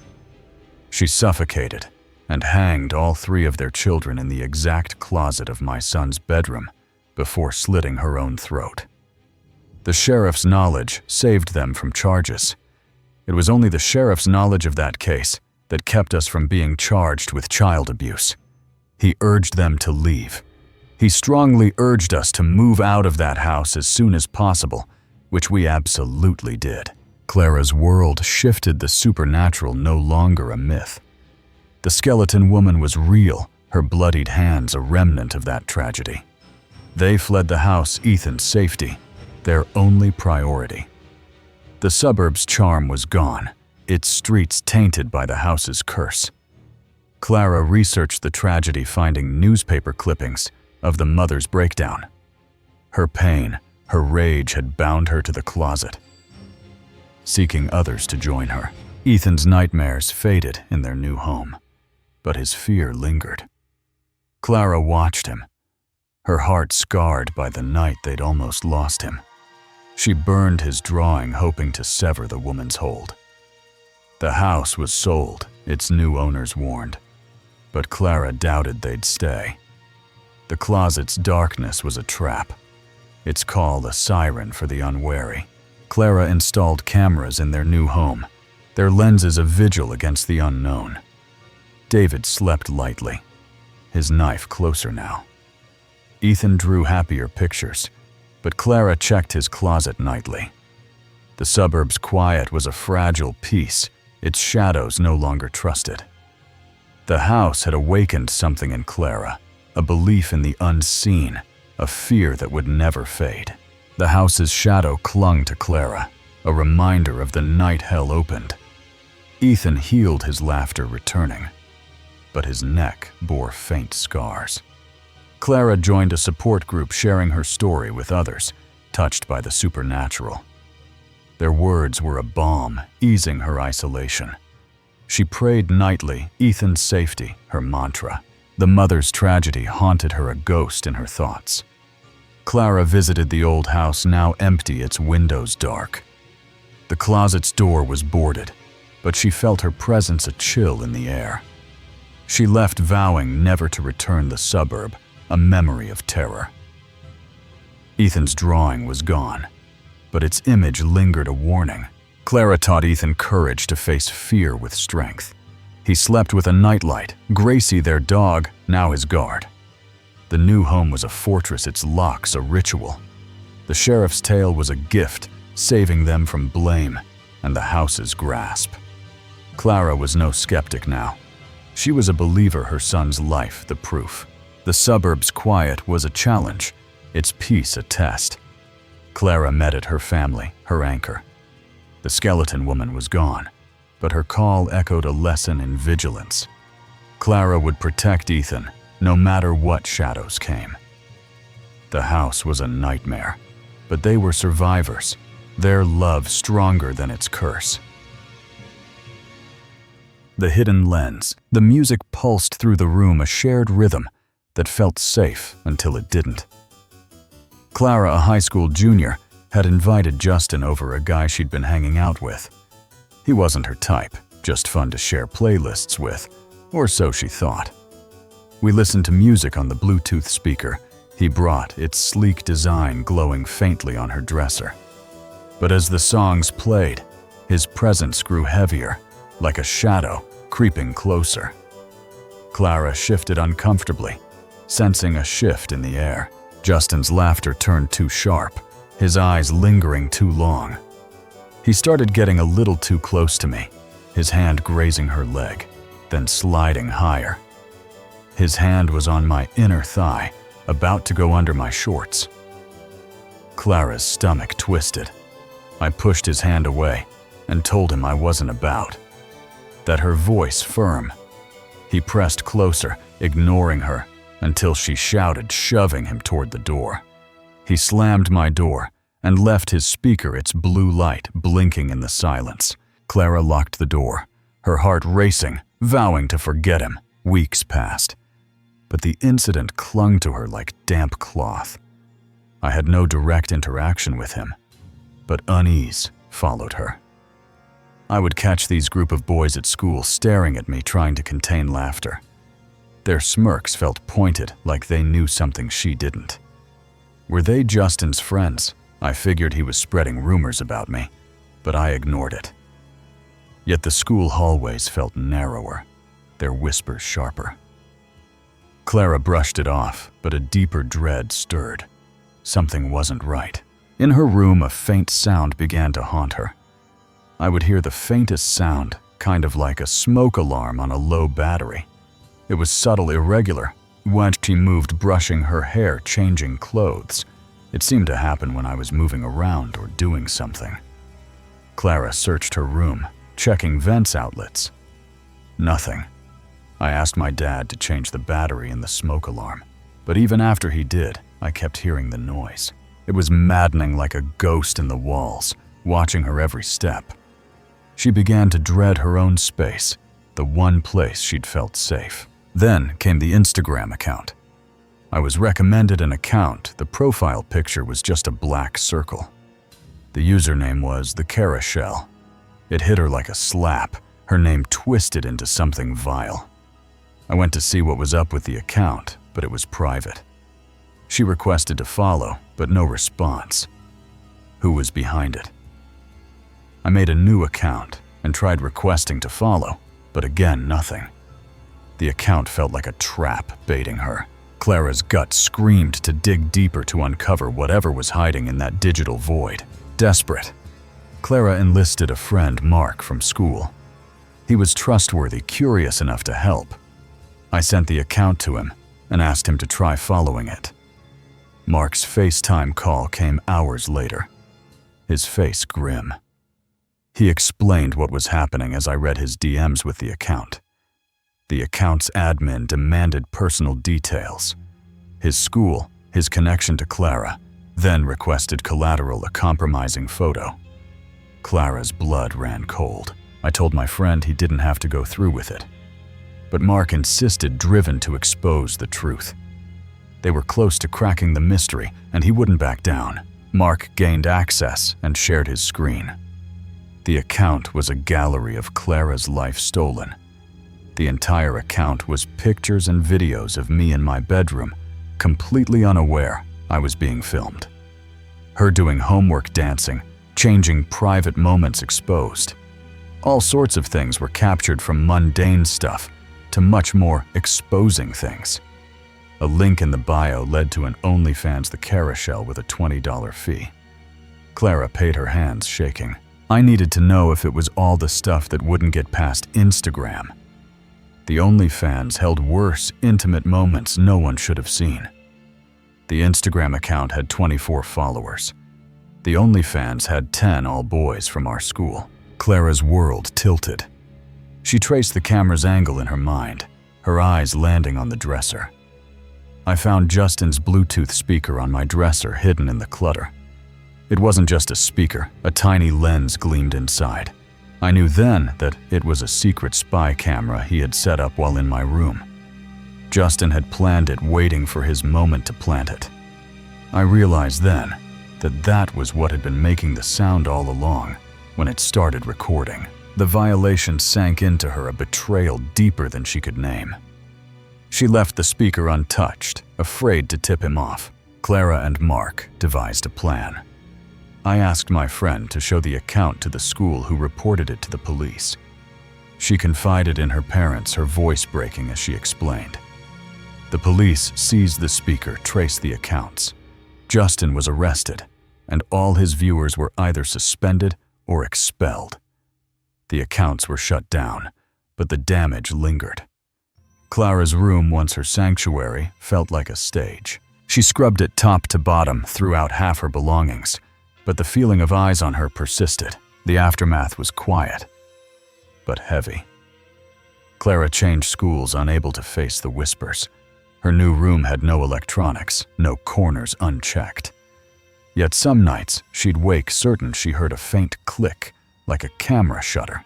She suffocated and hanged all 3 of their children in the exact closet of my son's bedroom before slitting her own throat. The sheriff's knowledge saved them from charges. It was only the sheriff's knowledge of that case that kept us from being charged with child abuse. He urged them to leave. He strongly urged us to move out of that house as soon as possible, which we absolutely did. Clara's world shifted, the supernatural no longer a myth. The skeleton woman was real, her bloodied hands a remnant of that tragedy. They fled the house, Ethan's safety, their only priority. The suburb's charm was gone, its streets tainted by the house's curse. Clara researched the tragedy, finding newspaper clippings of the mother's breakdown. Her pain, her rage had bound her to the closet, seeking others to join her. Ethan's nightmares faded in their new home, but his fear lingered. Clara watched him, her heart scarred by the night they'd almost lost him. She burned his drawing, hoping to sever the woman's hold. The house was sold, its new owners warned, but Clara doubted they'd stay. The closet's darkness was a trap, its call a siren for the unwary. Clara installed cameras in their new home, their lenses a vigil against the unknown. David slept lightly, his knife closer now. Ethan drew happier pictures, but Clara checked his closet nightly. The suburb's quiet was a fragile piece, its shadows no longer trusted. The house had awakened something in Clara, a belief in the unseen, a fear that would never fade. The house's shadow clung to Clara, a reminder of the night hell opened. Ethan healed, his laughter returning, but his neck bore faint scars. Clara joined a support group, sharing her story with others, touched by the supernatural. Their words were a balm, easing her isolation. She prayed nightly, Ethan's safety, her mantra. The mother's tragedy haunted her, a ghost in her thoughts. Clara visited the old house, now empty, its windows dark. The closet's door was boarded, but she felt her presence, a chill in the air. She left, vowing never to return. The suburb, a memory of terror. Ethan's drawing was gone, but its image lingered, a warning. Clara taught Ethan courage to face fear with strength. He slept with a nightlight, Gracie, their dog, now his guard. The new home was a fortress, its locks a ritual. The sheriff's tale was a gift, saving them from blame and the house's grasp. Clara was no skeptic now. She was a believer, her son's life the proof. The suburb's quiet was a challenge, its peace a test. Clara met it, her family, her anchor. The skeleton woman was gone, but her call echoed a lesson in vigilance. Clara would protect Ethan, no matter what shadows came. The house was a nightmare, but they were survivors, their love stronger than its curse. The hidden lens. The music pulsed through the room, a shared rhythm, that felt safe until it didn't. Clara, a high school junior, had invited Justin over a guy she'd been hanging out with. He wasn't her type, just fun to share playlists with, or so she thought. We listened to music on the Bluetooth speaker he brought, its sleek design glowing faintly on her dresser. But as the songs played, his presence grew heavier, like a shadow creeping closer. Clara shifted uncomfortably, sensing a shift in the air. Justin's laughter turned too sharp, his eyes lingering too long. He started getting a little too close to me, his hand grazing her leg, then sliding higher. His hand was on my inner thigh, about to go under my shorts. Clara's stomach twisted. I pushed his hand away and told him I wasn't about. That her voice firm. He pressed closer, ignoring her, until she shouted, shoving him toward the door. He slammed my door and left his speaker, its blue light blinking in the silence. Clara locked the door, her heart racing, vowing to forget him. Weeks passed, but the incident clung to her like damp cloth. I had no direct interaction with him, but unease followed her. I would catch these group of boys at school staring at me, trying to contain laughter. Their smirks felt pointed, like they knew something she didn't. Were they Justin's friends? I figured he was spreading rumors about me, but I ignored it. Yet the school hallways felt narrower, their whispers sharper. Clara brushed it off, but a deeper dread stirred. Something wasn't right. In her room, a faint sound began to haunt her. I would hear the faintest sound, kind of like a smoke alarm on a low battery. It was subtle, irregular, when she moved, brushing her hair, changing clothes. It seemed to happen when I was moving around or doing something. Clara searched her room, checking vents outlets. Nothing. I asked my dad to change the battery in the smoke alarm, but even after he did, I kept hearing the noise. It was maddening, like a ghost in the walls, watching her every step. She began to dread her own space, the one place she'd felt safe. Then came the Instagram account. I was recommended an account. The profile picture was just a black circle. The username was the Carousel. It hit her like a slap, her name twisted into something vile. I went to see what was up with the account, but it was private. She requested to follow, but no response. Who was behind it? I made a new account and tried requesting to follow, but again, nothing. The account felt like a trap baiting her. Clara's gut screamed to dig deeper to uncover whatever was hiding in that digital void. Desperate, Clara enlisted a friend, Mark, from school. He was trustworthy, curious enough to help. I sent the account to him and asked him to try following it. Mark's FaceTime call came hours later, his face grim. He explained what was happening as I read his DMs with the account. The account's admin demanded personal details. His school, his connection to Clara, then requested collateral, a compromising photo. Clara's blood ran cold. I told my friend he didn't have to go through with it. But Mark insisted, driven to expose the truth. They were close to cracking the mystery, and he wouldn't back down. Mark gained access and shared his screen. The account was a gallery of Clara's life stolen. The entire account was pictures and videos of me in my bedroom, completely unaware I was being filmed. Her doing homework, dancing, changing private moments exposed. All sorts of things were captured, from mundane stuff to much more exposing things. A link in the bio led to an OnlyFans, the Carousel, with a $20 fee. Clara paid, her hands shaking. I needed to know if it was all the stuff that wouldn't get past Instagram. The OnlyFans held worse, intimate moments no one should have seen. The Instagram account had 24 followers. The OnlyFans had 10, all boys from our school. Clara's world tilted. She traced the camera's angle in her mind, her eyes landing on the dresser. I found Justin's Bluetooth speaker on my dresser, hidden in the clutter. It wasn't just a speaker, a tiny lens gleamed inside. I knew then that it was a secret spy camera he had set up while in my room. Justin had planned it, waiting for his moment to plant it. I realized then that that was what had been making the sound all along when it started recording. The violation sank into her, a betrayal deeper than she could name. She left the speaker untouched, afraid to tip him off. Clara and Mark devised a plan. I asked my friend to show the account to the school, who reported it to the police. She confided in her parents, her voice breaking as she explained. The police seized the speaker, traced the accounts. Justin was arrested, and all his viewers were either suspended or expelled. The accounts were shut down, but the damage lingered. Clara's room, once her sanctuary, felt like a stage. She scrubbed it top to bottom, threw out half her belongings, but the feeling of eyes on her persisted. The aftermath was quiet, but heavy. Clara changed schools, unable to face the whispers. Her new room had no electronics, no corners unchecked. Yet some nights, she'd wake certain she heard a faint click, like a camera shutter.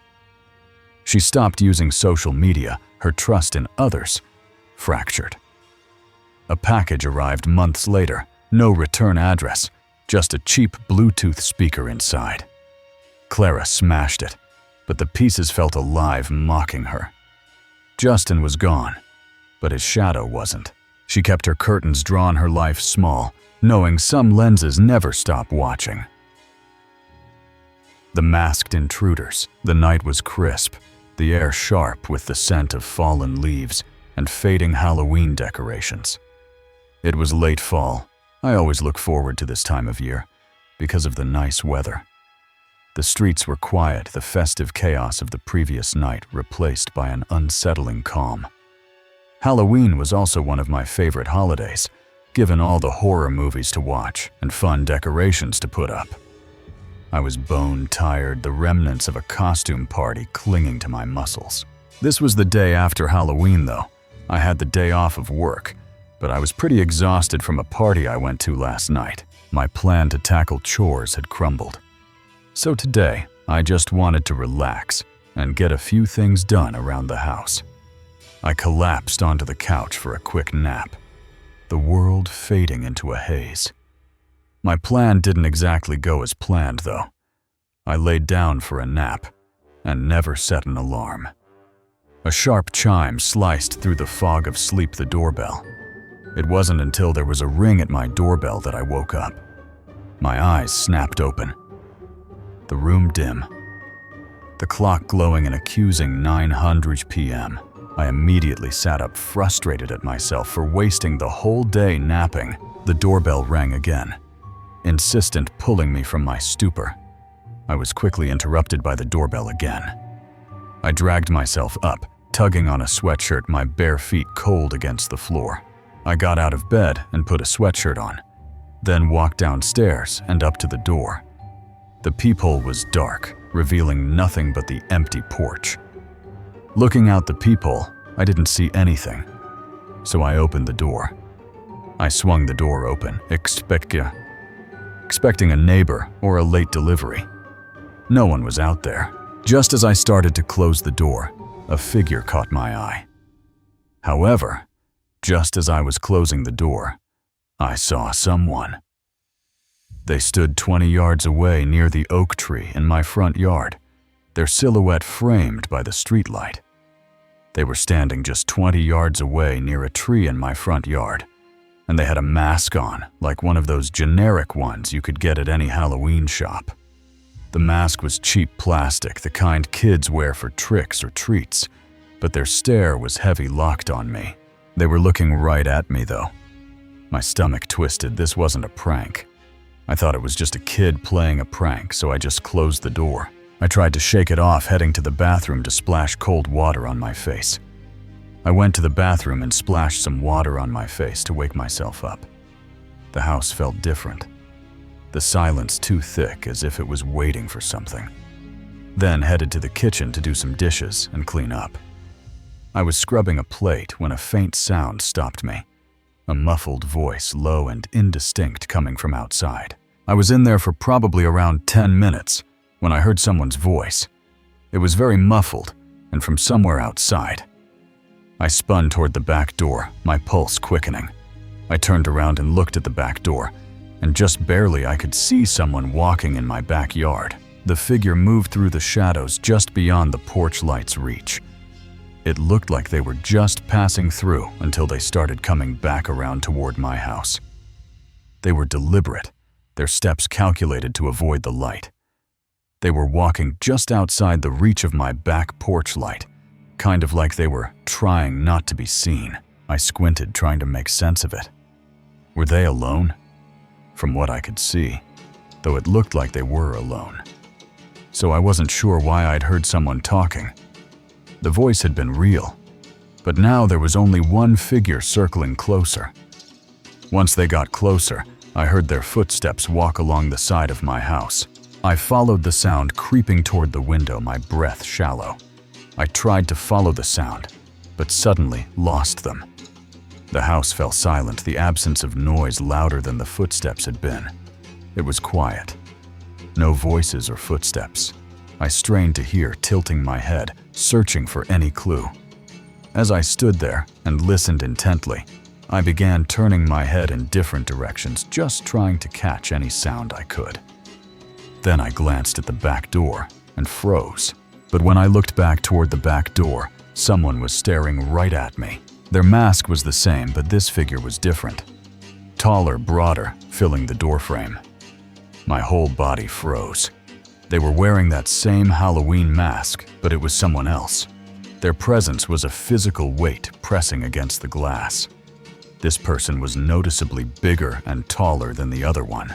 She stopped using social media, her trust in others fractured. A package arrived months later, no return address, just a cheap Bluetooth speaker inside. Clara smashed it, but the pieces felt alive, mocking her. Justin was gone, but his shadow wasn't. She kept her curtains drawn, her life small, knowing some lenses never stop watching. The masked intruders. The night was crisp, the air sharp with the scent of fallen leaves and fading Halloween decorations. It was late fall. I always look forward to this time of year because of the nice weather. The streets were quiet, the festive chaos of the previous night replaced by an unsettling calm. Halloween was also one of my favorite holidays, given all the horror movies to watch and fun decorations to put up. I was bone-tired, the remnants of a costume party clinging to my muscles. This was the day after Halloween, though. I had the day off of work, but I was pretty exhausted from a party I went to last night. My plan to tackle chores had crumbled. So today, I just wanted to relax and get a few things done around the house. I collapsed onto the couch for a quick nap, the world fading into a haze. My plan didn't exactly go as planned, though. I laid down for a nap and never set an alarm. A sharp chime sliced through the fog of sleep, the doorbell. It wasn't until there was a ring at my doorbell that I woke up. My eyes snapped open. The room dim. The clock glowing an accusing 900 p.m. I immediately sat up, frustrated at myself for wasting the whole day napping. The doorbell rang again, insistent, pulling me from my stupor. I was quickly interrupted by the doorbell again. I dragged myself up, tugging on a sweatshirt, my bare feet cold against the floor. I got out of bed and put a sweatshirt on, then walked downstairs and up to the door. The peephole was dark, revealing nothing but the empty porch. Looking out the peephole, I didn't see anything, so I opened the door. I swung the door open, expecting a neighbor or a late delivery. No one was out there. Just as I started to close the door, a figure caught my eye. However, just as I was closing the door, I saw someone. They stood 20 yards away near the oak tree in my front yard, their silhouette framed by the streetlight. They were standing just 20 yards away near a tree in my front yard, and they had a mask on, like one of those generic ones you could get at any Halloween shop. The mask was cheap plastic, the kind kids wear for tricks or treats, but their stare was heavy, locked on me. They were looking right at me, though. My stomach twisted. This wasn't a prank. I thought it was just a kid playing a prank, so I just closed the door. I tried to shake it off, heading to the bathroom to splash cold water on my face. I went to the bathroom and splashed some water on my face to wake myself up. The house felt different. The silence too thick, as if it was waiting for something. Then headed to the kitchen to do some dishes and clean up. I was scrubbing a plate when a faint sound stopped me. A muffled voice, low and indistinct, coming from outside. I was in there for probably around 10 minutes when I heard someone's voice. It was very muffled and from somewhere outside. I spun toward the back door, my pulse quickening. I turned around and looked at the back door, and just barely I could see someone walking in my backyard. The figure moved through the shadows just beyond the porch light's reach. It looked like they were just passing through until they started coming back around toward my house. They were deliberate, their steps calculated to avoid the light. They were walking just outside the reach of my back porch light, kind of like they were trying not to be seen. I squinted, trying to make sense of it. Were they alone? From what I could see, though it looked like they were alone. So I wasn't sure why I'd heard someone talking. The voice had been real, but now there was only one figure circling closer. Once they got closer, I heard their footsteps walk along the side of my house. I followed the sound creeping toward the window, my breath shallow. I tried to follow the sound, but suddenly lost them. The house fell silent, the absence of noise louder than the footsteps had been. It was quiet. No voices or footsteps. I strained to hear, tilting my head, searching for any clue. As I stood there and listened intently, I began turning my head in different directions, just trying to catch any sound I could. Then I glanced at the back door and froze. But when I looked back toward the back door, someone was staring right at me. Their mask was the same, but this figure was different. Taller, broader, filling the doorframe. My whole body froze. They were wearing that same Halloween mask, but it was someone else. Their presence was a physical weight pressing against the glass. This person was noticeably bigger and taller than the other one.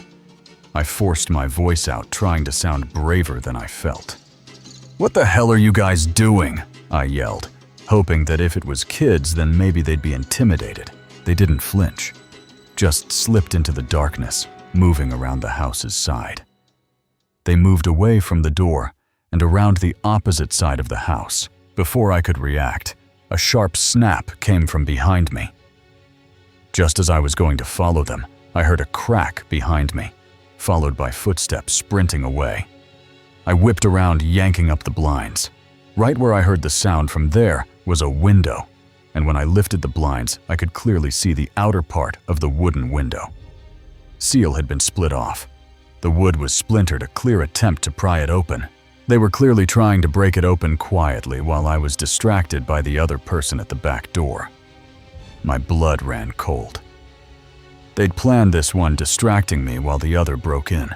I forced my voice out, trying to sound braver than I felt. "What the hell are you guys doing?" I yelled, hoping that if it was kids, then maybe they'd be intimidated. They didn't flinch, just slipped into the darkness, moving around the house's side. They moved away from the door and around the opposite side of the house. Before I could react, a sharp snap came from behind me. Just as I was going to follow them, I heard a crack behind me, followed by footsteps sprinting away. I whipped around, yanking up the blinds. Right where I heard the sound from there was a window, and when I lifted the blinds, I could clearly see the outer part of the wooden window. Seal had been split off. The wood was splintered, a clear attempt to pry it open. They were clearly trying to break it open quietly while I was distracted by the other person at the back door. My blood ran cold. They'd planned this one distracting me while the other broke in.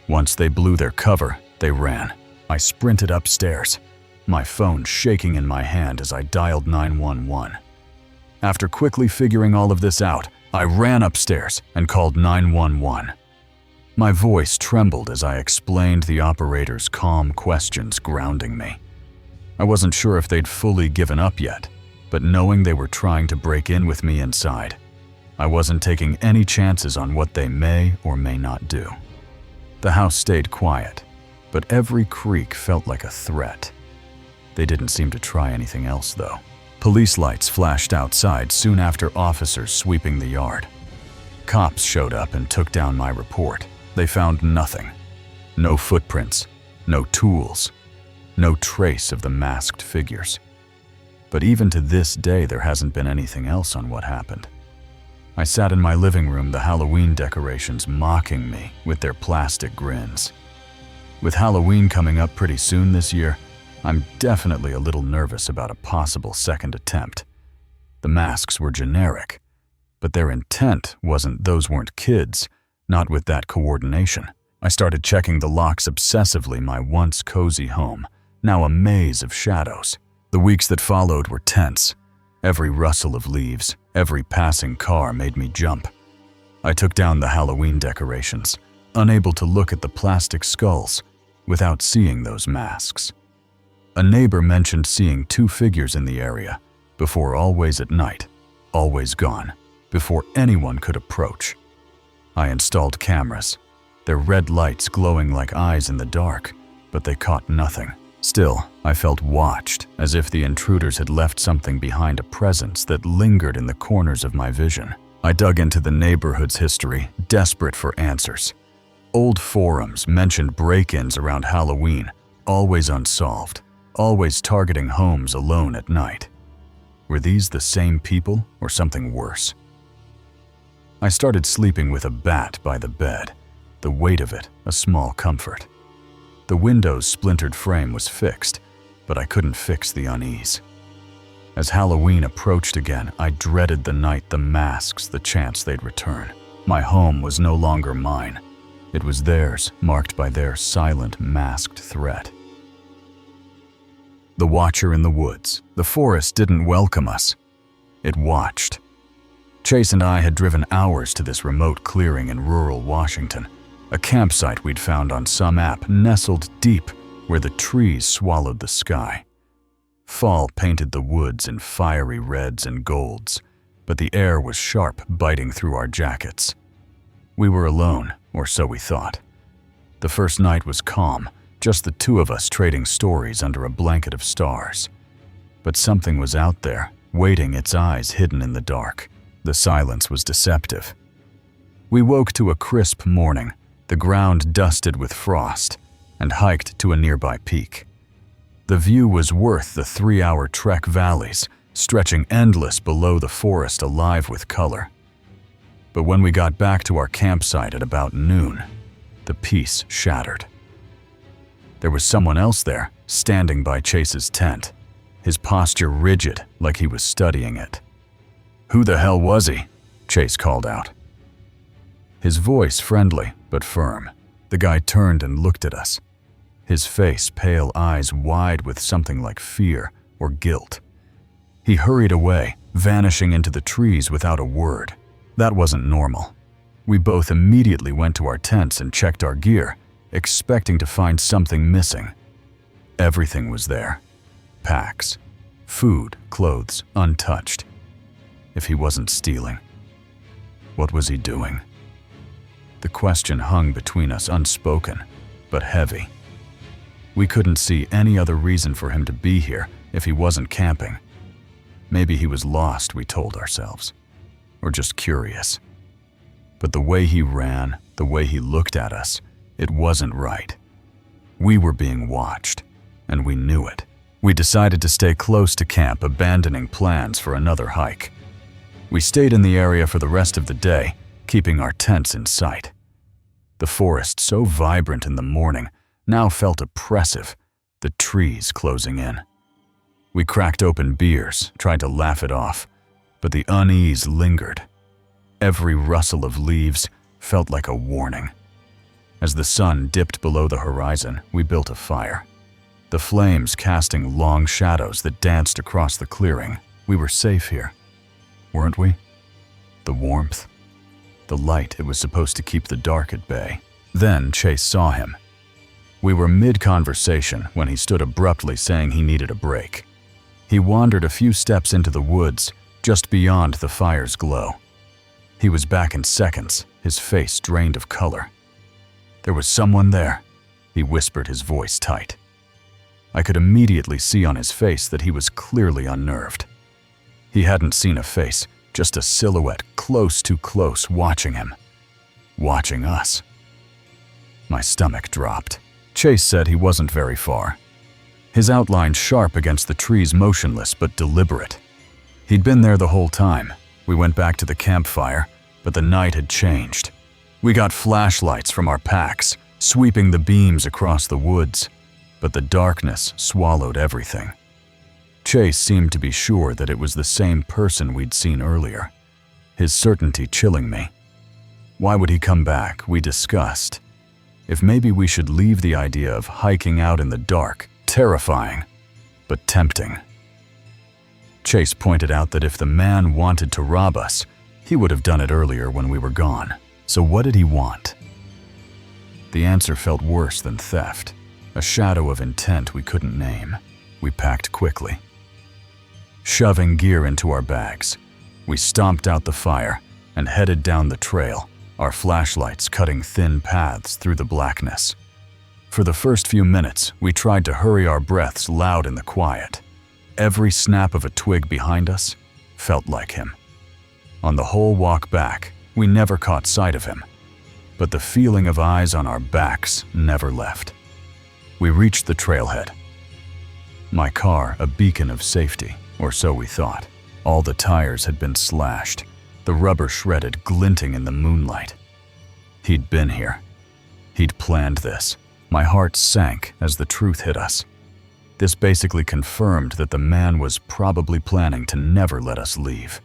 Once they blew their cover, they ran. I sprinted upstairs, my phone shaking in my hand as I dialed 911. After quickly figuring all of this out, I ran upstairs and called 911. My voice trembled as I explained the operator's calm questions, grounding me. I wasn't sure if they'd fully given up yet, but knowing they were trying to break in with me inside, I wasn't taking any chances on what they may or may not do. The house stayed quiet, but every creak felt like a threat. They didn't seem to try anything else, though. Police lights flashed outside soon after officers sweeping the yard. Cops showed up and took down my report. They found nothing. No footprints, no tools, no trace of the masked figures. But even to this day, there hasn't been anything else on what happened. I sat in my living room, the Halloween decorations mocking me with their plastic grins. With Halloween coming up pretty soon this year, I'm definitely a little nervous about a possible second attempt. The masks were generic, but their intent wasn't those weren't kids, not with that coordination. I started checking the locks obsessively, my once cozy home, now a maze of shadows. The weeks that followed were tense. Every rustle of leaves, every passing car made me jump. I took down the Halloween decorations, unable to look at the plastic skulls without seeing those masks. A neighbor mentioned seeing two figures in the area, before always at night, always gone, before anyone could approach. I installed cameras, their red lights glowing like eyes in the dark, but they caught nothing. Still, I felt watched, as if the intruders had left something behind, a presence that lingered in the corners of my vision. I dug into the neighborhood's history, desperate for answers. Old forums mentioned break-ins around Halloween, always unsolved, always targeting homes alone at night. Were these the same people or something worse? I started sleeping with a bat by the bed, the weight of it a small comfort. The window's splintered frame was fixed, but I couldn't fix the unease. As Halloween approached again, I dreaded the night, the masks, the chance they'd return. My home was no longer mine. It was theirs, marked by their silent, masked threat. The watcher in the woods. The forest didn't welcome us. It watched. Chase and I had driven hours to this remote clearing in rural Washington, a campsite we'd found on some app nestled deep where the trees swallowed the sky. Fall painted the woods in fiery reds and golds, but the air was sharp, biting through our jackets. We were alone, or so we thought. The first night was calm, just the two of us trading stories under a blanket of stars. But something was out there, waiting, its eyes hidden in the dark. The silence was deceptive. We woke to a crisp morning, the ground dusted with frost, and hiked to a nearby peak. The view was worth the 3-hour trek, valleys stretching endless below, the forest alive with color. But when we got back to our campsite at about noon, the peace shattered. There was someone else there, standing by Chase's tent, his posture rigid like he was studying it. "Who the hell was he?" Chase called out. His voice friendly but firm. The guy turned and looked at us, his face pale, eyes wide with something like fear or guilt. He hurried away, vanishing into the trees without a word. That wasn't normal. We both immediately went to our tents and checked our gear, expecting to find something missing. Everything was there. Packs, food, clothes, untouched. If he wasn't stealing, what was he doing? The question hung between us, unspoken, but heavy. We couldn't see any other reason for him to be here if he wasn't camping. Maybe he was lost, we told ourselves, or just curious. But the way he ran, the way he looked at us, it wasn't right. We were being watched, and we knew it. We decided to stay close to camp, abandoning plans for another hike. We stayed in the area for the rest of the day, keeping our tents in sight. The forest, so vibrant in the morning, now felt oppressive, the trees closing in. We cracked open beers, tried to laugh it off, but the unease lingered. Every rustle of leaves felt like a warning. As the sun dipped below the horizon, we built a fire, the flames casting long shadows that danced across the clearing. We were safe here, weren't we? The warmth, the light, it was supposed to keep the dark at bay. Then Chase saw him. We were mid-conversation when he stood abruptly, saying he needed a break. He wandered a few steps into the woods, just beyond the fire's glow. He was back in seconds, his face drained of color. "There was someone there," he whispered, his voice tight. I could immediately see on his face that he was clearly unnerved. He hadn't seen a face, just a silhouette, close, too close, watching him. Watching us. My stomach dropped. Chase said he wasn't very far. His outline sharp against the trees, motionless but deliberate. He'd been there the whole time. We went back to the campfire, but the night had changed. We got flashlights from our packs, sweeping the beams across the woods, but the darkness swallowed everything. Chase seemed to be sure that it was the same person we'd seen earlier, his certainty chilling me. Why would he come back? We discussed. If maybe we should leave the idea of hiking out in the dark, terrifying, but tempting. Chase pointed out that if the man wanted to rob us, he would have done it earlier when we were gone. So what did he want? The answer felt worse than theft, a shadow of intent we couldn't name. We packed quickly. Shoving gear into our bags, we stomped out the fire and headed down the trail, our flashlights cutting thin paths through the blackness. For the first few minutes, we tried to hurry our breaths loud in the quiet. Every snap of a twig behind us felt like him. On the whole walk back, we never caught sight of him, but the feeling of eyes on our backs never left. We reached the trailhead. My car, a beacon of safety, or so we thought. All the tires had been slashed, the rubber shredded, glinting in the moonlight. He'd been here. He'd planned this. My heart sank as the truth hit us. This basically confirmed that the man was probably planning to never let us leave.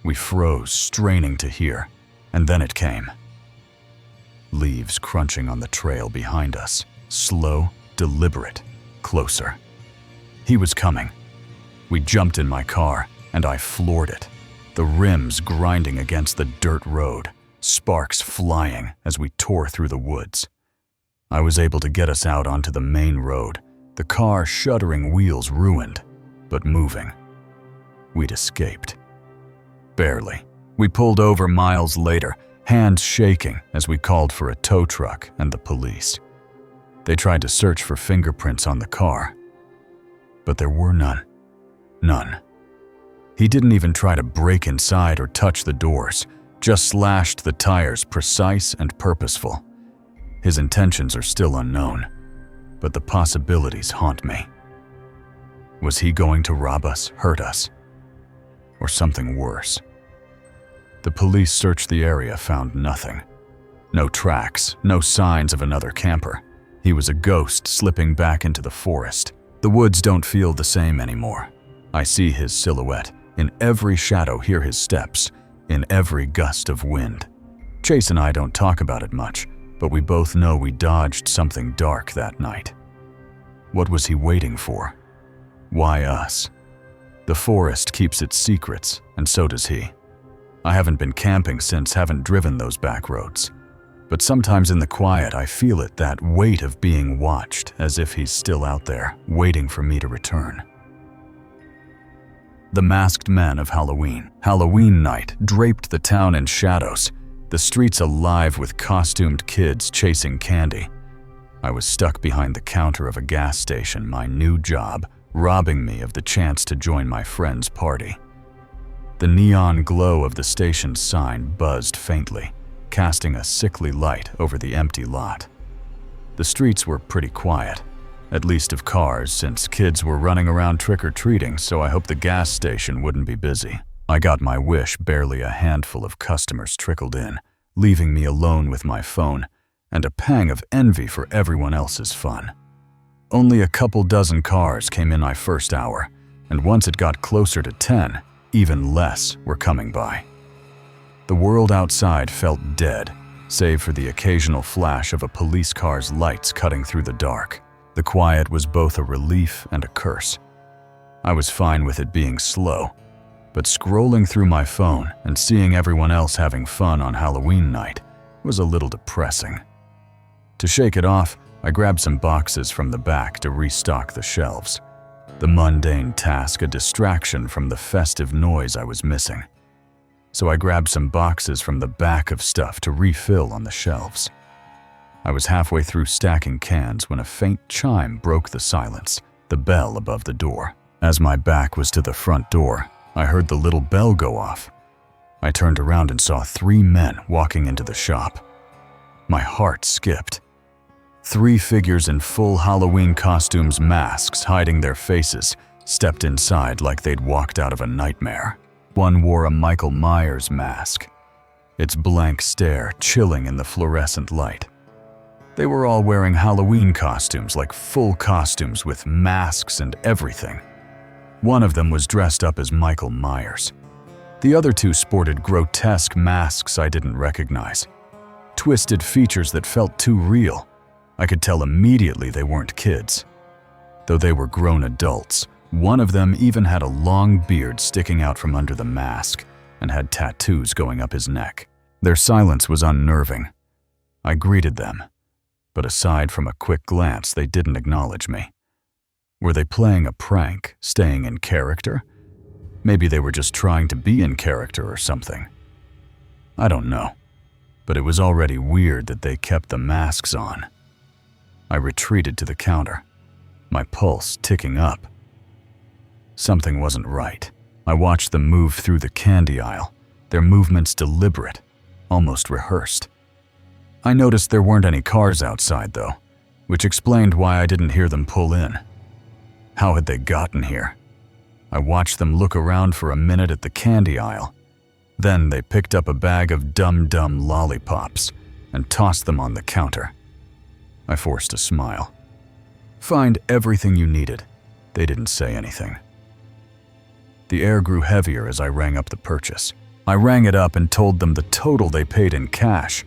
We froze, straining to hear, and then it came. Leaves crunching on the trail behind us, slow, deliberate, closer. He was coming. We jumped in my car, and I floored it, the rims grinding against the dirt road, sparks flying as we tore through the woods. I was able to get us out onto the main road, the car shuddering, wheels ruined, but moving. We'd escaped. Barely. We pulled over miles later, hands shaking as we called for a tow truck and the police. They tried to search for fingerprints on the car, but there were none. None. He didn't even try to break inside or touch the doors, just slashed the tires, precise and purposeful. His intentions are still unknown, but the possibilities haunt me. Was he going to rob us, hurt us, or something worse? The police searched the area, found nothing. No tracks, no signs of another camper. He was a ghost slipping back into the forest. The woods don't feel the same anymore. I see his silhouette. In every shadow, hear his steps. In every gust of wind. Chase and I don't talk about it much, but we both know we dodged something dark that night. What was he waiting for? Why us? The forest keeps its secrets, and so does he. I haven't been camping since, haven't driven those back roads. But sometimes in the quiet, I feel it, that weight of being watched, as if he's still out there, waiting for me to return. The masked men of Halloween. Halloween night draped the town in shadows, the streets alive with costumed kids chasing candy. I was stuck behind the counter of a gas station, my new job, robbing me of the chance to join my friend's party. The neon glow of the station's sign buzzed faintly, casting a sickly light over the empty lot. The streets were pretty quiet, at least of cars, since kids were running around trick-or-treating, so I hoped the gas station wouldn't be busy. I got my wish, barely a handful of customers trickled in, leaving me alone with my phone, and a pang of envy for everyone else's fun. Only a couple dozen cars came in my first hour, and once it got closer to 10, even less were coming by. The world outside felt dead, save for the occasional flash of a police car's lights cutting through the dark. The quiet was both a relief and a curse. I was fine with it being slow, but scrolling through my phone and seeing everyone else having fun on Halloween night was a little depressing. To shake it off, I grabbed some boxes from the back to restock the shelves. The mundane task, a distraction from the festive noise I was missing. So I grabbed some boxes from the back of stuff to refill on the shelves. I was halfway through stacking cans when a faint chime broke the silence, the bell above the door. As my back was to the front door, I heard the little bell go off. I turned around and saw 3 men walking into the shop. My heart skipped. 3 figures in full Halloween costumes, masks hiding their faces, stepped inside like they'd walked out of a nightmare. One wore a Michael Myers mask, its blank stare chilling in the fluorescent light. They were all wearing Halloween costumes, like full costumes with masks and everything. One of them was dressed up as Michael Myers. The other 2 sported grotesque masks I didn't recognize. Twisted features that felt too real. I could tell immediately they weren't kids. Though they were grown adults, one of them even had a long beard sticking out from under the mask and had tattoos going up his neck. Their silence was unnerving. I greeted them, but aside from a quick glance, they didn't acknowledge me. Were they playing a prank, staying in character? Maybe they were just trying to be in character or something. I don't know, but it was already weird that they kept the masks on. I retreated to the counter, my pulse ticking up. Something wasn't right. I watched them move through the candy aisle, their movements deliberate, almost rehearsed. I noticed there weren't any cars outside though, which explained why I didn't hear them pull in. How had they gotten here? I watched them look around for a minute at the candy aisle. Then they picked up a bag of dum-dum lollipops and tossed them on the counter. I forced a smile. "Find everything you needed." They didn't say anything. The air grew heavier as I rang up the purchase. I rang it up and told them the total they paid in cash.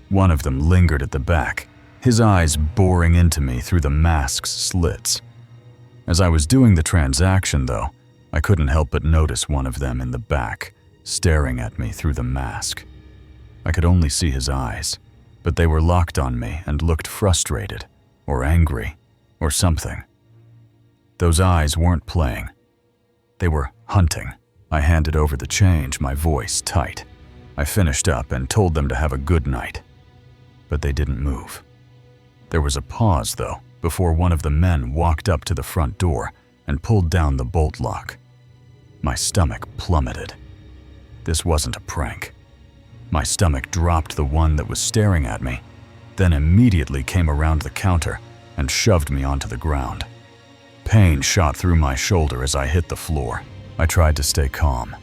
One of them lingered at the back, his eyes boring into me through the mask's slits. As I was doing the transaction, though, I couldn't help but notice one of them in the back, staring at me through the mask. I could only see his eyes, but they were locked on me and looked frustrated, or angry, or something. Those eyes weren't playing. They were hunting. I handed over the change, my voice tight. I finished up and told them to have a good night. But they didn't move. There was a pause, though, before one of the men walked up to the front door and pulled down the bolt lock. My stomach plummeted. This wasn't a prank. My stomach dropped the one that was staring at me, then immediately came around the counter and shoved me onto the ground. Pain shot through my shoulder as I hit the floor. I tried to stay calm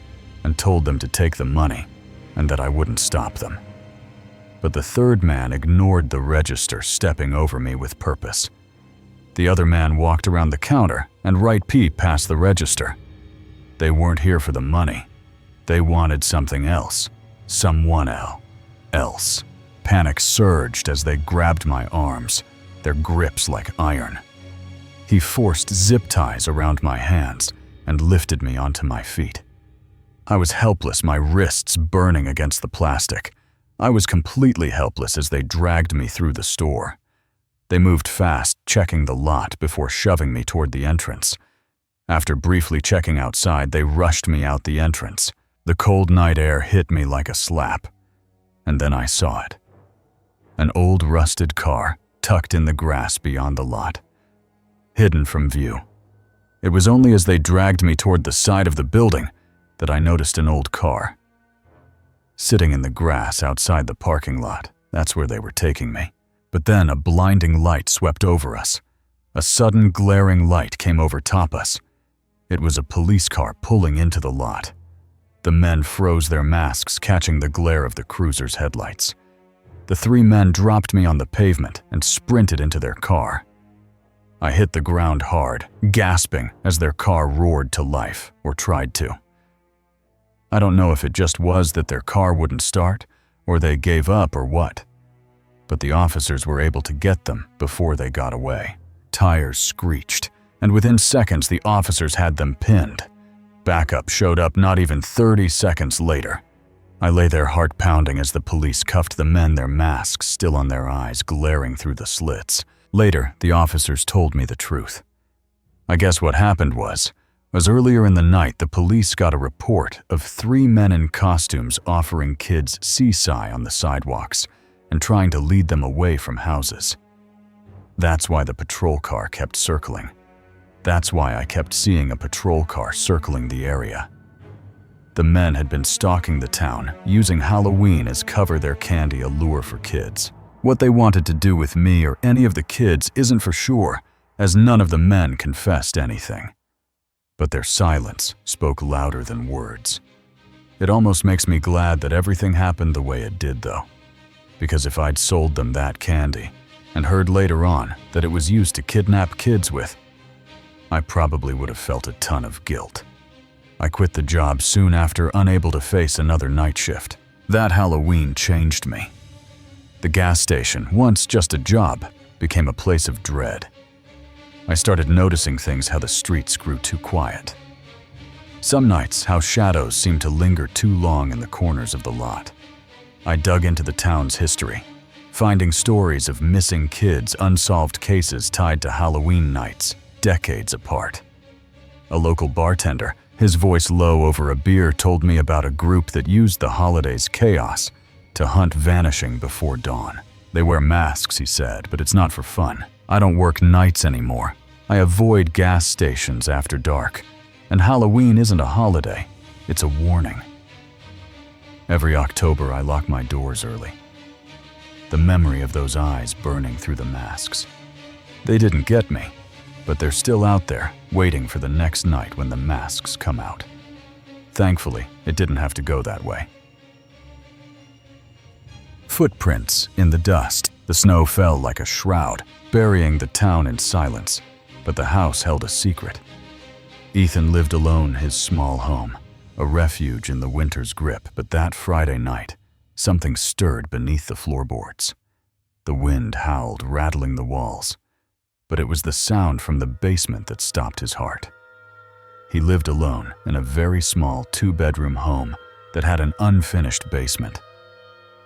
and told them to take the money and that I wouldn't stop them. But the third man ignored the register, stepping over me with purpose. The other man walked around the counter and right peep past the register. They weren't here for the money. They wanted something else. Someone else. Panic surged as they grabbed my arms, their grips like iron. He forced zip ties around my hands and lifted me onto my feet. I was helpless, my wrists burning against the plastic. I was completely helpless as they dragged me through the store. They moved fast, checking the lot before shoving me toward the entrance. After briefly checking outside, they rushed me out the entrance. The cold night air hit me like a slap. And then I saw it. An old rusted car tucked in the grass beyond the lot, hidden from view. It was only as they dragged me toward the side of the building that I noticed an old car. Sitting in the grass outside the parking lot, that's where they were taking me. But then a blinding light swept over us. A sudden glaring light came over top us. It was a police car pulling into the lot. The men froze their masks, catching the glare of the cruiser's headlights. The three men dropped me on the pavement and sprinted into their car. I hit the ground hard, gasping as their car roared to life, or tried to. I don't know if it just was that their car wouldn't start, or they gave up, or what. But the officers were able to get them before they got away. Tires screeched, and within seconds the officers had them pinned. Backup showed up not even 30 seconds later. I lay there heart pounding as the police cuffed the men, their masks still on their eyes, glaring through the slits. Later, the officers told me the truth. I guess what happened was earlier in the night the police got a report of 3 men in costumes offering kids seaside on the sidewalks and trying to lead them away from houses. That's why the patrol car kept circling. That's why I kept seeing a patrol car circling the area. The men had been stalking the town, using Halloween as cover their candy allure for kids. What they wanted to do with me or any of the kids isn't for sure, as none of the men confessed anything. But their silence spoke louder than words. It almost makes me glad that everything happened the way it did, though. Because if I'd sold them that candy, and heard later on that it was used to kidnap kids with, I probably would have felt a ton of guilt. I quit the job soon after, unable to face another night shift. That Halloween changed me. The gas station, once just a job, became a place of dread. I started noticing things, how the streets grew too quiet. Some nights, how shadows seemed to linger too long in the corners of the lot. I dug into the town's history, finding stories of missing kids, unsolved cases tied to Halloween nights, decades apart. A local bartender, his voice low over a beer, told me about a group that used the holiday's chaos to hunt vanishing before dawn. They wear masks, he said, but it's not for fun. I don't work nights anymore. I avoid gas stations after dark. And Halloween isn't a holiday, it's a warning. Every October, I lock my doors early. The memory of those eyes burning through the masks. They didn't get me, but they're still out there, waiting for the next night when the masks come out. Thankfully, it didn't have to go that way. Footprints in the dust. The snow fell like a shroud, burying the town in silence, but the house held a secret. Ethan lived alone his small home, a refuge in the winter's grip, but that Friday night, something stirred beneath the floorboards. The wind howled, rattling the walls, but it was the sound from the basement that stopped his heart. He lived alone in a very small 2-bedroom home that had an unfinished basement,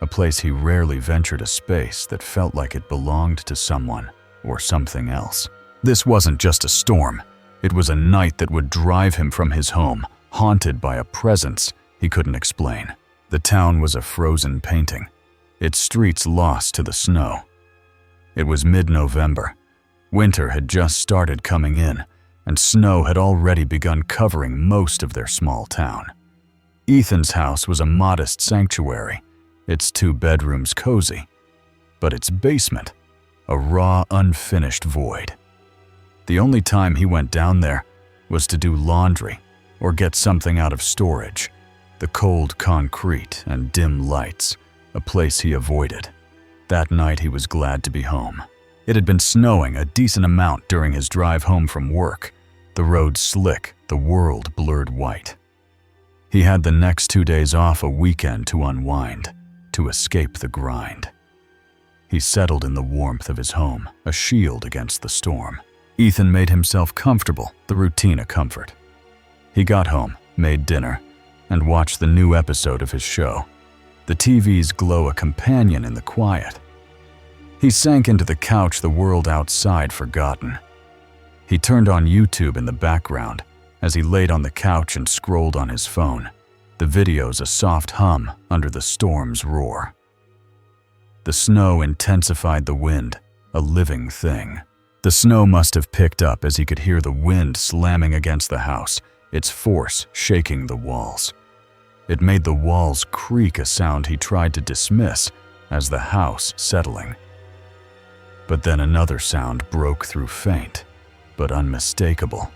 a place he rarely ventured, a space that felt like it belonged to someone or something else. This wasn't just a storm, it was a night that would drive him from his home, haunted by a presence he couldn't explain. The town was a frozen painting, its streets lost to the snow. It was mid-November. Winter had just started coming in, and snow had already begun covering most of their small town. Ethan's house was a modest sanctuary, its 2 bedrooms cozy, but its basement, a raw, unfinished void. The only time he went down there was to do laundry or get something out of storage. The cold concrete and dim lights, a place he avoided. That night he was glad to be home. It had been snowing a decent amount during his drive home from work, the road slick, the world blurred white. He had the next 2 days off, a weekend to unwind, to escape the grind. He settled in the warmth of his home, a shield against the storm. Ethan made himself comfortable, the routine a comfort. He got home, made dinner, and watched the new episode of his show. The TV's glow a companion in the quiet. He sank into the couch, the world outside forgotten. He turned on YouTube in the background as he laid on the couch and scrolled on his phone, the videos a soft hum under the storm's roar. The snow intensified the wind, a living thing. The snow must have picked up as he could hear the wind slamming against the house, its force shaking the walls. It made the walls creak, a sound he tried to dismiss as the house settling. But then another sound broke through, faint but unmistakable.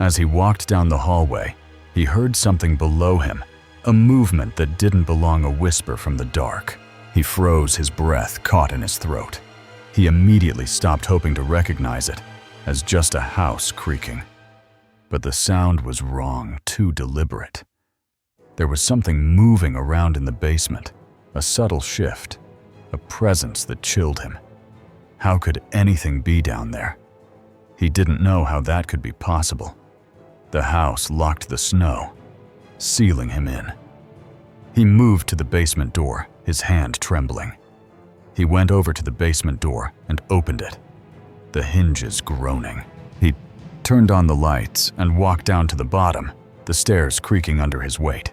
As he walked down the hallway, he heard something below him, a movement that didn't belong, a whisper from the dark. He froze, his breath caught in his throat. He immediately stopped, hoping to recognize it as just a house creaking. But the sound was wrong, too deliberate. There was something moving around in the basement, a subtle shift, a presence that chilled him. How could anything be down there? He didn't know how that could be possible. The house locked the snow, sealing him in. He moved to the basement door, his hand trembling. He went over to the basement door and opened it, the hinges groaning. He turned on the lights and walked down to the bottom, the stairs creaking under his weight.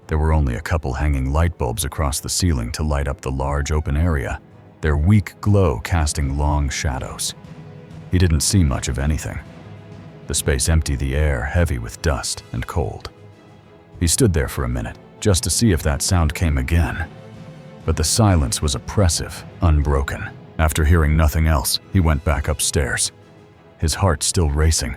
There were only a couple hanging light bulbs across the ceiling to light up the large open area, their weak glow casting long shadows. He didn't see much of anything. The space empty, the air heavy with dust and cold. He stood there for a minute, just to see if that sound came again. But the silence was oppressive, unbroken. After hearing nothing else, he went back upstairs, his heart still racing,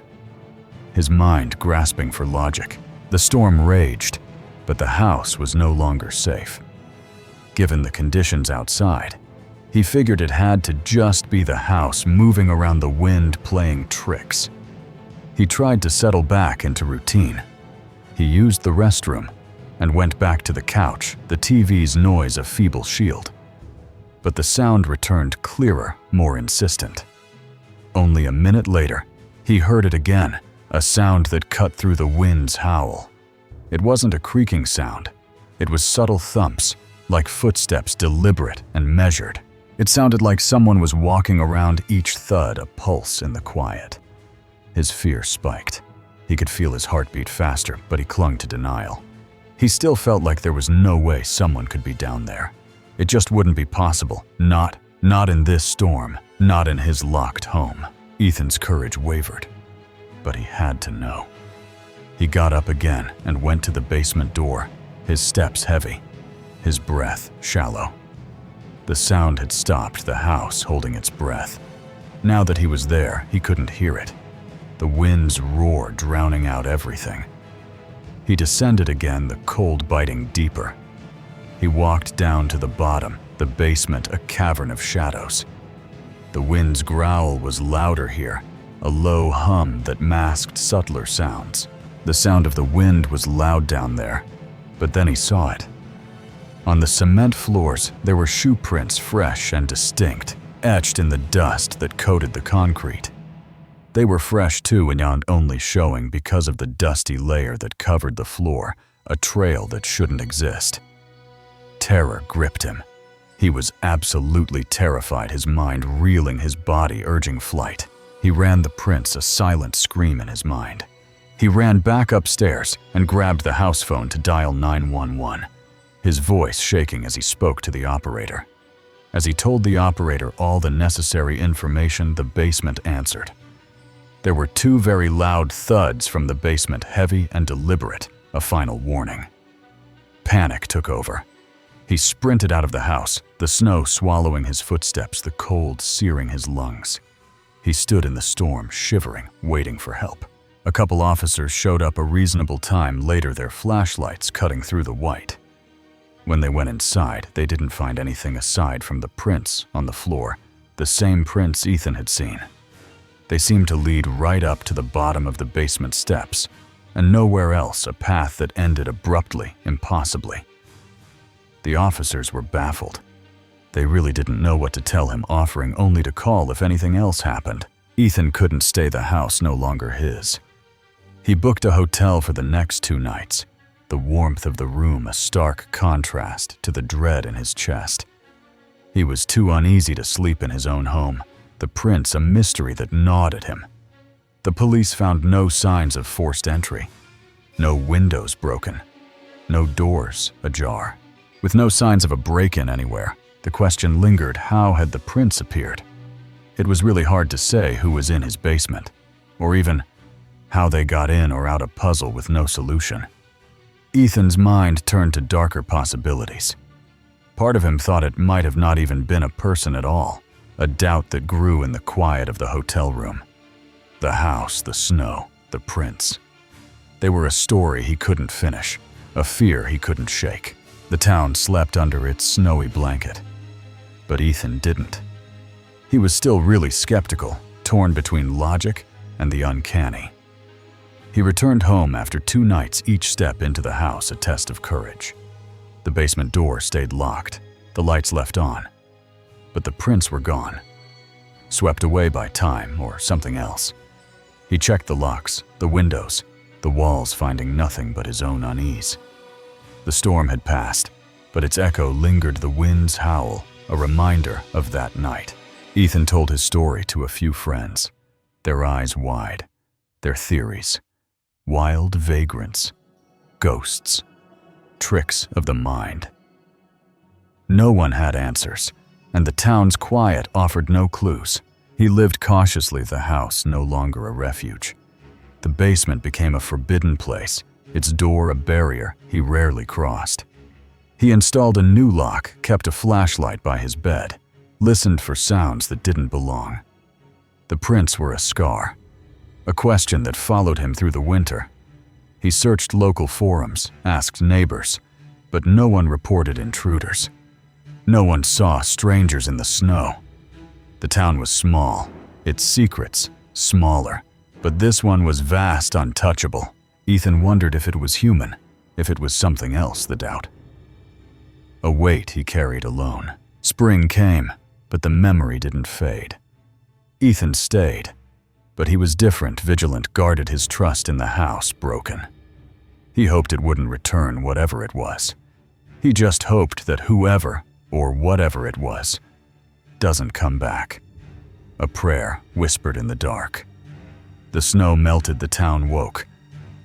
his mind grasping for logic. The storm raged, but the house was no longer safe. Given the conditions outside, he figured it had to just be the house moving around, the wind playing tricks. He tried to settle back into routine. He used the restroom and went back to the couch, the TV's noise a feeble shield. But the sound returned clearer, more insistent. Only a minute later, he heard it again, a sound that cut through the wind's howl. It wasn't a creaking sound. It was subtle thumps, like footsteps, deliberate and measured. It sounded like someone was walking around, each thud a pulse in the quiet. His fear spiked. He could feel his heart beat faster, but he clung to denial. He still felt like there was no way someone could be down there. It just wouldn't be possible. Not in this storm, not in his locked home. Ethan's courage wavered, but he had to know. He got up again and went to the basement door, his steps heavy, his breath shallow. The sound had stopped, the house holding its breath. Now that he was there, he couldn't hear it. The wind's roar drowning out everything. He descended again, the cold biting deeper. He walked down to the bottom, the basement a cavern of shadows. The wind's growl was louder here, a low hum that masked subtler sounds. The sound of the wind was loud down there, but then he saw it. On the cement floors, there were shoe prints, fresh and distinct, etched in the dust that coated the concrete. They were fresh too and only showing because of the dusty layer that covered the floor, a trail that shouldn't exist. Terror gripped him. He was absolutely terrified, his mind reeling, his body urging flight. He ran the prints, a silent scream in his mind. He ran back upstairs and grabbed the house phone to dial 911, his voice shaking as he spoke to the operator. As he told the operator all the necessary information, the basement answered. There were two very loud thuds from the basement, heavy and deliberate, a final warning. Panic took over. He sprinted out of the house, the snow swallowing his footsteps, the cold searing his lungs. He stood in the storm, shivering, waiting for help. A couple officers showed up a reasonable time later, their flashlights cutting through the white. When they went inside, they didn't find anything aside from the prints on the floor, the same prints Ethan had seen. They seemed to lead right up to the bottom of the basement steps, and nowhere else, a path that ended abruptly, impossibly. The officers were baffled. They really didn't know what to tell him, offering only to call if anything else happened. Ethan couldn't stay, the house no longer his. He booked a hotel for the next 2 nights, the warmth of the room a stark contrast to the dread in his chest. He was too uneasy to sleep in his own home, the prints a mystery that gnawed at him. The police found no signs of forced entry, no windows broken, no doors ajar. With no signs of a break-in anywhere, the question lingered: how had the prints appeared? It was really hard to say who was in his basement, or even how they got in or out, a puzzle with no solution. Ethan's mind turned to darker possibilities. Part of him thought it might have not even been a person at all, a doubt that grew in the quiet of the hotel room. The house, the snow, the prints. They were a story he couldn't finish, a fear he couldn't shake. The town slept under its snowy blanket. But Ethan didn't. He was still really skeptical, torn between logic and the uncanny. He returned home after 2 nights, each step into the house a test of courage. The basement door stayed locked, the lights left on. But the prints were gone, swept away by time or something else. He checked the locks, the windows, the walls, finding nothing but his own unease. The storm had passed, but its echo lingered, the wind's howl, a reminder of that night. Ethan told his story to a few friends, their eyes wide, their theories. Wild vagrants, ghosts, tricks of the mind. No one had answers, and the town's quiet offered no clues. He lived cautiously, the house no longer a refuge. The basement became a forbidden place, its door a barrier he rarely crossed. He installed a new lock, kept a flashlight by his bed, listened for sounds that didn't belong. The prints were a scar, a question that followed him through the winter. He searched local forums, asked neighbors, but no one reported intruders. No one saw strangers in the snow. The town was small, its secrets smaller, but this one was vast, untouchable. Ethan wondered if it was human, if it was something else, the doubt. A weight he carried alone. Spring came, but the memory didn't fade. Ethan stayed, but he was different, vigilant, guarded, his trust in the house broken. He hoped it wouldn't return, whatever it was. He just hoped that whoever, or whatever it was, doesn't come back. A prayer whispered in the dark. The snow melted, the town woke,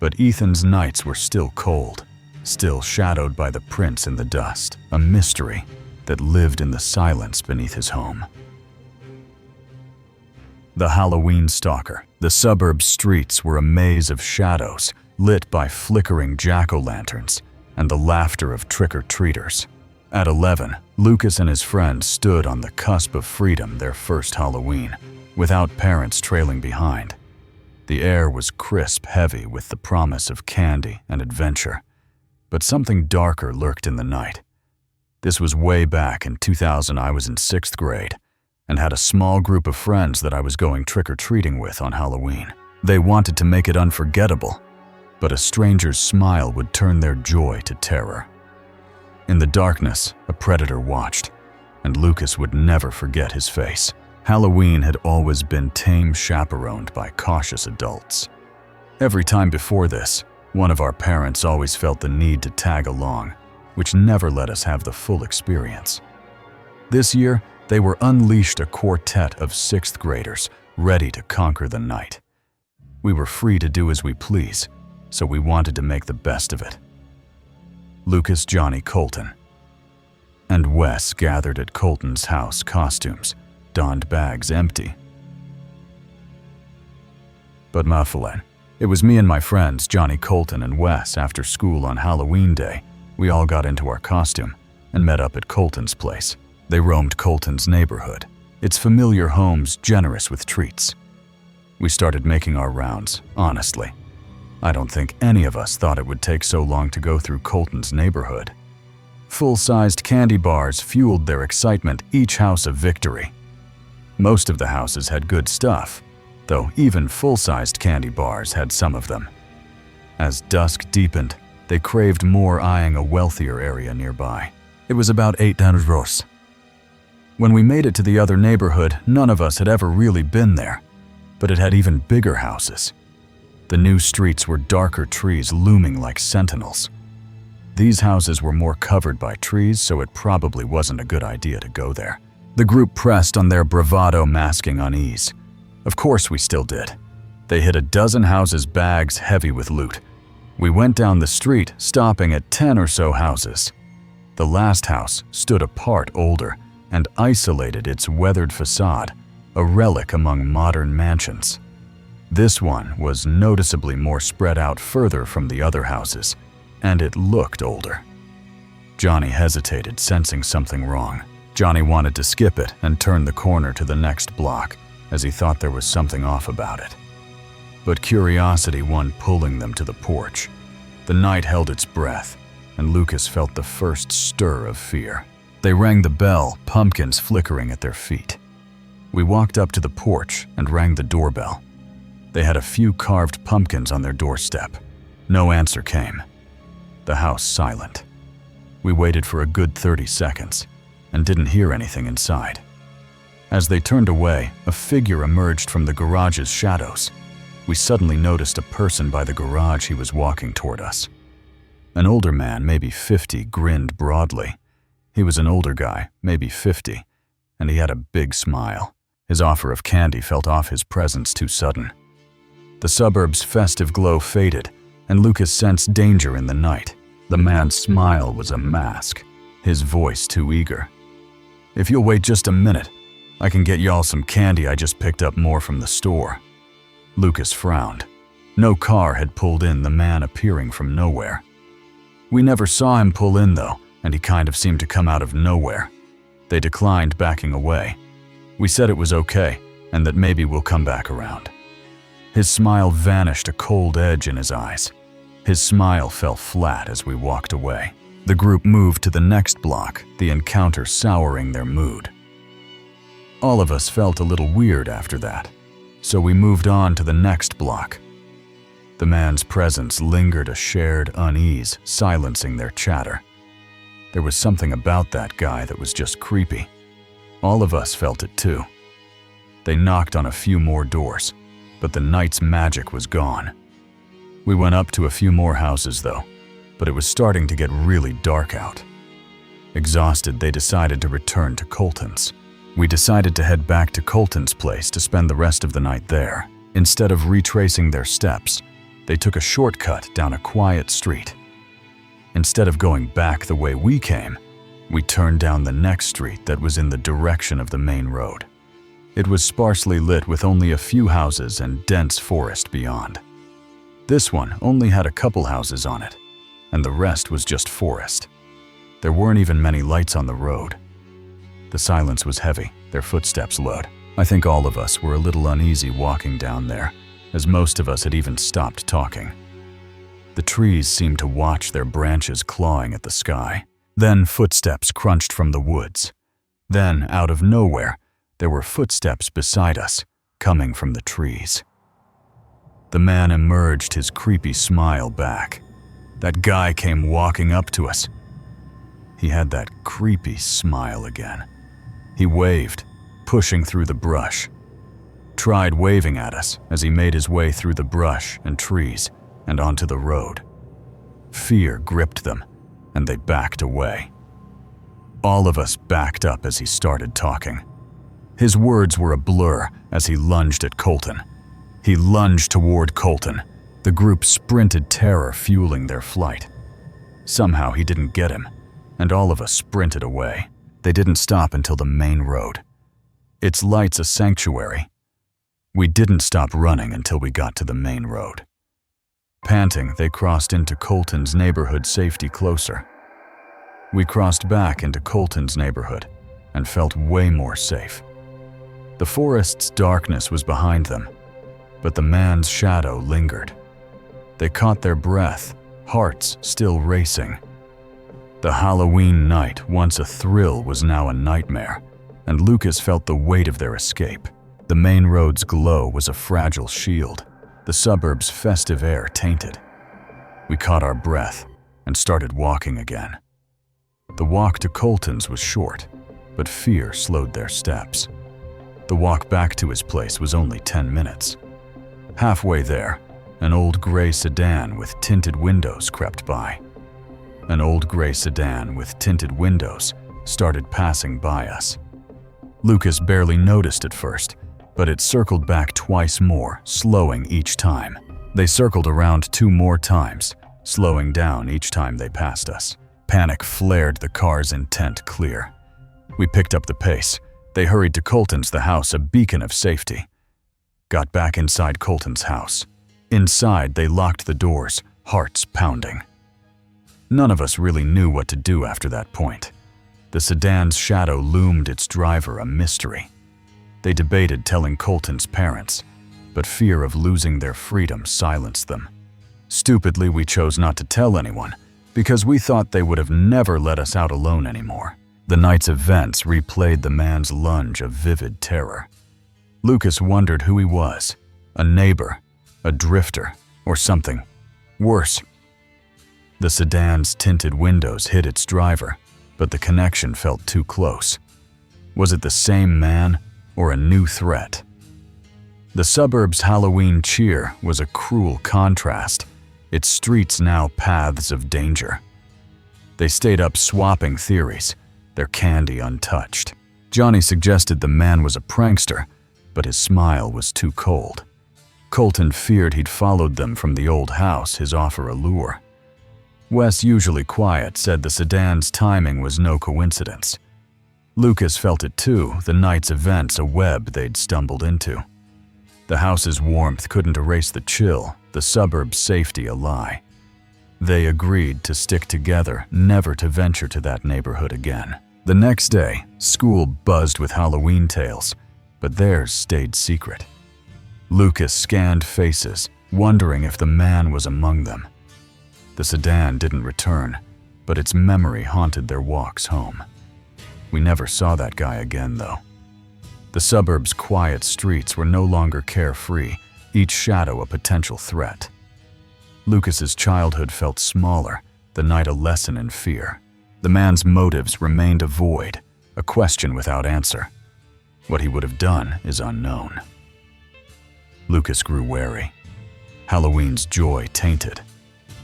but Ethan's nights were still cold, still shadowed by the prints in the dust, a mystery that lived in the silence beneath his home. The Halloween stalker. The suburb streets were a maze of shadows, lit by flickering jack-o'-lanterns and the laughter of trick-or-treaters. At 11, Lucas and his friends stood on the cusp of freedom, their first Halloween. without parents trailing behind. The air was crisp, heavy with the promise of candy and adventure. But something darker lurked in the night. This was way back in 2000. I was in 6th grade and had a small group of friends that I was going trick-or-treating with on Halloween. They wanted to make it unforgettable, but a stranger's smile would turn their joy to terror. In the darkness, a predator watched, and Lucas would never forget his face. Halloween had always been tame, chaperoned by cautious adults. Every time before this, one of our parents always felt the need to tag along, which never let us have the full experience. This year, they were unleashed a quartet of 6th graders ready to conquer the night. We were free to do as we please, so we wanted to make the best of it. Lucas, Johnny, Colton, and Wes gathered at Colton's house, costumes, donned bags empty. But mufflin, it was me and my friends, Johnny, Colton, and Wes. After school on Halloween day, we all got into our costume and met up at Colton's place. They roamed Colton's neighborhood, its familiar homes generous with treats. We started making our rounds, honestly. I don't think any of us thought it would take so long to go through Colton's neighborhood. Full-sized candy bars fueled their excitement, each house a victory. Most of the houses had good stuff, though even full-sized candy bars had some of them. As dusk deepened, they craved more, eyeing a wealthier area nearby. It was about 800 ros. When we made it to the other neighborhood, none of us had ever really been there, but it had even bigger houses. The new streets were darker trees looming like sentinels. These houses were more covered by trees, so it probably wasn't a good idea to go there. The group pressed on their bravado, masking unease. Of course we still did. They hit a dozen houses, bags heavy with loot. We went down the street, stopping at 10 or so houses. The last house stood apart, older, and isolated, its weathered facade, a relic among modern mansions. This one was noticeably more spread out further from the other houses, and it looked older. Johnny hesitated, sensing something wrong. Johnny wanted to skip it and turn the corner to the next block, as he thought there was something off about it. But curiosity won, pulling them to the porch. The night held its breath, and Lucas felt the first stir of fear. They rang the bell, pumpkins flickering at their feet. We walked up to the porch and rang the doorbell. They had a few carved pumpkins on their doorstep. No answer came. The house silent. We waited for a good 30 seconds and didn't hear anything inside. As they turned away, a figure emerged from the garage's shadows. We suddenly noticed a person by the garage. He was walking toward us. An older man, maybe 50, grinned broadly. He was an older guy, maybe 50, and he had a big smile. His offer of candy felt off, his presence too sudden. The suburb's festive glow faded, and Lucas sensed danger in the night. The man's smile was a mask, his voice too eager. "If you'll wait just a minute, I can get y'all some candy. I just picked up more from the store." Lucas frowned. No car had pulled in, the man appearing from nowhere. We never saw him pull in though, and he kind of seemed to come out of nowhere. They declined, backing away. We said it was okay, and that maybe we'll come back around. His smile vanished, a cold edge in his eyes. His smile fell flat as we walked away. The group moved to the next block, the encounter souring their mood. All of us felt a little weird after that, so we moved on to the next block. The man's presence lingered, a shared unease, silencing their chatter. There was something about that guy that was just creepy. All of us felt it too. They knocked on a few more doors, but the night's magic was gone. We went up to a few more houses though, but it was starting to get really dark out. Exhausted, they decided to return to Colton's. We decided to head back to Colton's place to spend the rest of the night there. Instead of retracing their steps, they took a shortcut down a quiet street. Instead of going back the way we came, we turned down the next street that was in the direction of the main road. It was sparsely lit with only a few houses and dense forest beyond. This one only had a couple houses on it, and the rest was just forest. There weren't even many lights on the road. The silence was heavy, their footsteps loud. I think all of us were a little uneasy walking down there, as most of us had even stopped talking. The trees seemed to watch their branches clawing at the sky. Then footsteps crunched from the woods. Then, out of nowhere, there were footsteps beside us, coming from the trees. The man emerged, his creepy smile back. That guy came walking up to us. He had that creepy smile again. He waved, pushing through the brush. Tried waving at us as he made his way through the brush and trees and onto the road. Fear gripped them, and they backed away. All of us backed up as he started talking. His words were a blur as he lunged at Colton. He lunged toward Colton. The group sprinted, terror fueling their flight. Somehow he didn't get him, and all of us sprinted away. They didn't stop until the main road. Its lights a sanctuary. We didn't stop running until we got to the main road. Panting, they crossed into Colton's neighborhood, safety closer. We crossed back into Colton's neighborhood and felt way more safe. The forest's darkness was behind them, but the man's shadow lingered. They caught their breath, hearts still racing. The Halloween night, once a thrill, was now a nightmare, and Lucas felt the weight of their escape. The main road's glow was a fragile shield, the suburb's festive air tainted. We caught our breath and started walking again. The walk to Colton's was short, but fear slowed their steps. The walk back to his place was only 10 minutes. Halfway there, an old gray sedan with tinted windows crept by. An old gray sedan with tinted windows started passing by us. Lucas barely noticed at first, but it circled back twice more, slowing each time. They circled around 2 more times, slowing down each time they passed us. Panic flared the car's intent clear. We picked up the pace. They hurried to Colton's, the house a beacon of safety. Got back inside Colton's house. Inside, they locked the doors, hearts pounding. None of us really knew what to do after that point. The sedan's shadow loomed, its driver a mystery. They debated telling Colton's parents, but fear of losing their freedom silenced them. Stupidly, we chose not to tell anyone, because we thought they would have never let us out alone anymore. The night's events replayed the man's lunge of vivid terror. Lucas wondered who he was, a neighbor, a drifter, or something worse. The sedan's tinted windows hid its driver, but the connection felt too close. Was it the same man or a new threat? The suburb's Halloween cheer was a cruel contrast, its streets now paths of danger. They stayed up swapping theories, their candy untouched. Johnny suggested the man was a prankster, but his smile was too cold. Colton feared he'd followed them from the old house, his offer a lure. Wes, usually quiet, said the sedan's timing was no coincidence. Lucas felt it too, the night's events a web they'd stumbled into. The house's warmth couldn't erase the chill, the suburb's safety a lie. They agreed to stick together, never to venture to that neighborhood again. The next day, school buzzed with Halloween tales, but theirs stayed secret. Lucas scanned faces, wondering if the man was among them. The sedan didn't return, but its memory haunted their walks home. We never saw that guy again, though. The suburb's quiet streets were no longer carefree, each shadow a potential threat. Lucas's childhood felt smaller, the night a lesson in fear. The man's motives remained a void, a question without answer. What he would have done is unknown. Lucas grew wary. Halloween's joy tainted.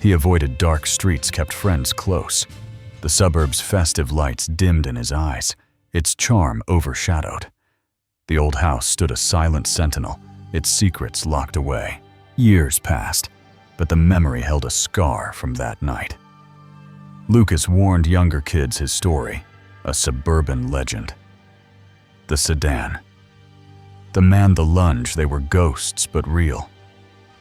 He avoided dark streets, kept friends close. The suburb's festive lights dimmed in his eyes, its charm overshadowed. The old house stood a silent sentinel, its secrets locked away. Years passed, but the memory held a scar from that night. Lucas warned younger kids his story, a suburban legend. The sedan. The man, the lunge, they were ghosts but real.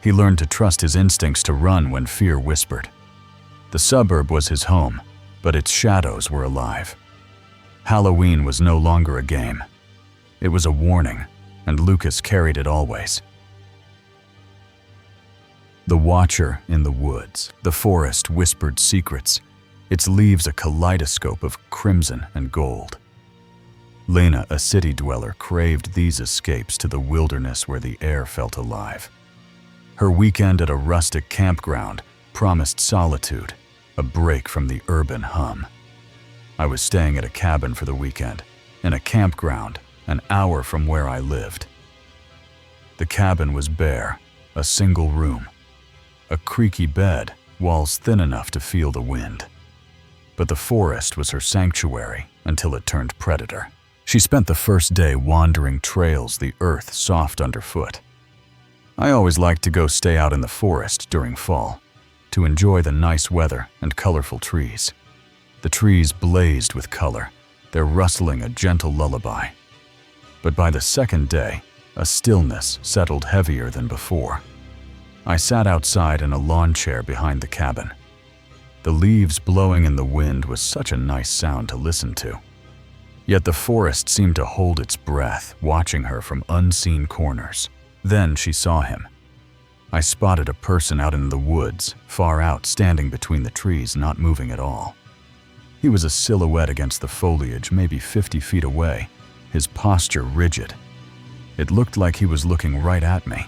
He learned to trust his instincts to run when fear whispered. The suburb was his home, but its shadows were alive. Halloween was no longer a game. It was a warning, and Lucas carried it always. The Watcher in the woods. The forest whispered secrets, its leaves a kaleidoscope of crimson and gold. Lena, a city dweller, craved these escapes to the wilderness where the air felt alive. Her weekend at a rustic campground promised solitude, a break from the urban hum. I was staying at a cabin for the weekend, in a campground an hour from where I lived. The cabin was bare, a single room, a creaky bed, walls thin enough to feel the wind. But the forest was her sanctuary until it turned predator. She spent the first day wandering trails, the earth soft underfoot. I always liked to go stay out in the forest during fall, to enjoy the nice weather and colorful trees. The trees blazed with color, their rustling a gentle lullaby. But by the second day, a stillness settled heavier than before. I sat outside in a lawn chair behind the cabin. The leaves blowing in the wind was such a nice sound to listen to. Yet the forest seemed to hold its breath, watching her from unseen corners. Then she saw him. I spotted a person out in the woods, far out, standing between the trees, not moving at all. He was a silhouette against the foliage, maybe 50 feet away, his posture rigid. It looked like he was looking right at me.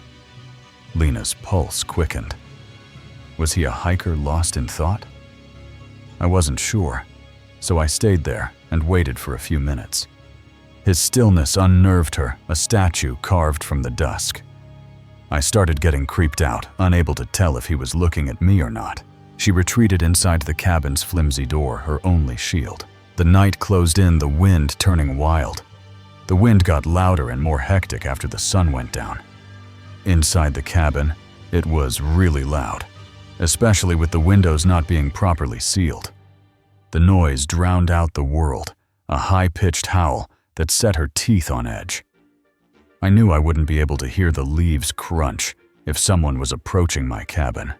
Lena's pulse quickened. Was he a hiker lost in thought? I wasn't sure, so I stayed there and waited for a few minutes. His stillness unnerved her, a statue carved from the dusk. I started getting creeped out, unable to tell if he was looking at me or not. She retreated inside the cabin's flimsy door, her only shield. The night closed in, the wind turning wild. The wind got louder and more hectic after the sun went down. Inside the cabin, it was really loud, especially with the windows not being properly sealed. The noise drowned out the world, a high-pitched howl that set her teeth on edge. I knew I wouldn't be able to hear the leaves crunch if someone was approaching my cabin.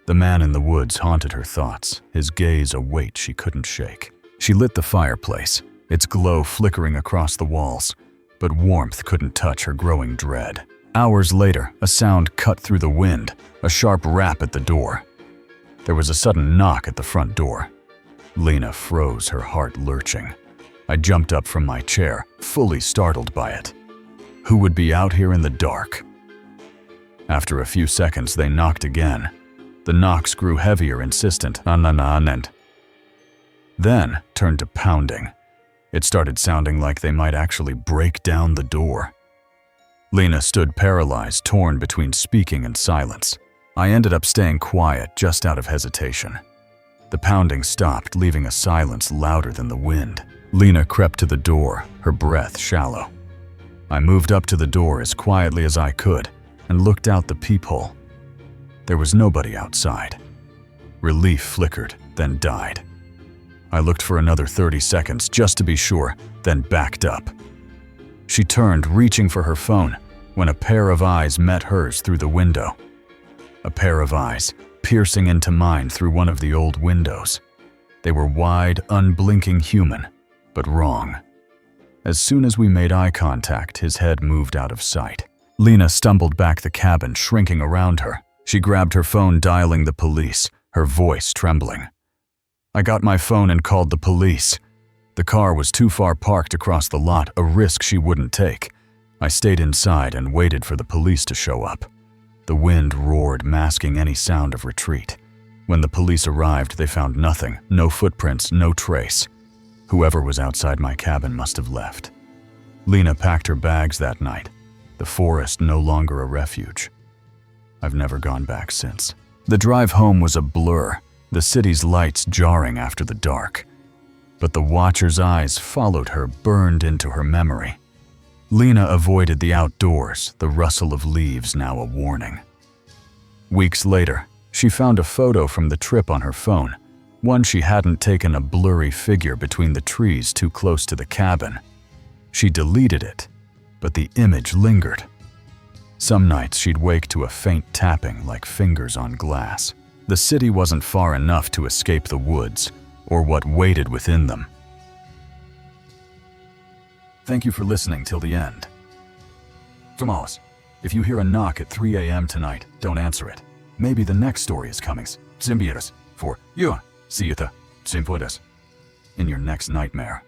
The man in the woods haunted her thoughts, his gaze a weight she couldn't shake. She lit the fireplace, its glow flickering across the walls, but warmth couldn't touch her growing dread. Hours later, a sound cut through the wind, a sharp rap at the door. There was a sudden knock at the front door. Lena froze, her heart lurching. I jumped up from my chair, fully startled by it. Who would be out here in the dark? After a few seconds, they knocked again. The knocks grew heavier, insistent, and then turned to pounding. It started sounding like they might actually break down the door. Lena stood paralyzed, torn between speaking and silence. I ended up staying quiet, just out of hesitation. The pounding stopped, leaving a silence louder than the wind. Lena crept to the door, her breath shallow. I moved up to the door as quietly as I could and looked out the peephole. There was nobody outside. Relief flickered, then died. I looked for another 30 seconds just to be sure, then backed up. She turned, reaching for her phone, when a pair of eyes met hers through the window. A pair of eyes, piercing into mine through one of the old windows. They were wide, unblinking, human, but wrong. As soon as we made eye contact, his head moved out of sight. Lena stumbled back the cabin, shrinking around her. She grabbed her phone, dialing the police, her voice trembling. I got my phone and called the police. The car was too far parked across the lot, a risk she wouldn't take. I stayed inside and waited for the police to show up. The wind roared, masking any sound of retreat. When the police arrived, they found nothing, no footprints, no trace. Whoever was outside my cabin must have left. Lena packed her bags that night, the forest no longer a refuge. I've never gone back since. The drive home was a blur, the city's lights jarring after the dark. But the Watcher's eyes followed her, burned into her memory. Lena avoided the outdoors, the rustle of leaves now a warning. Weeks later, she found a photo from the trip on her phone, one she hadn't taken, a blurry figure between the trees too close to the cabin. She deleted it, but the image lingered. Some nights she'd wake to a faint tapping like fingers on glass. The city wasn't far enough to escape the woods, or what waited within them. Thank you for listening till the end. Tomales, if you hear a knock at 3 a.m. tonight, don't answer it. Maybe the next story is coming. Symbiotus for you. See you the in your next nightmare.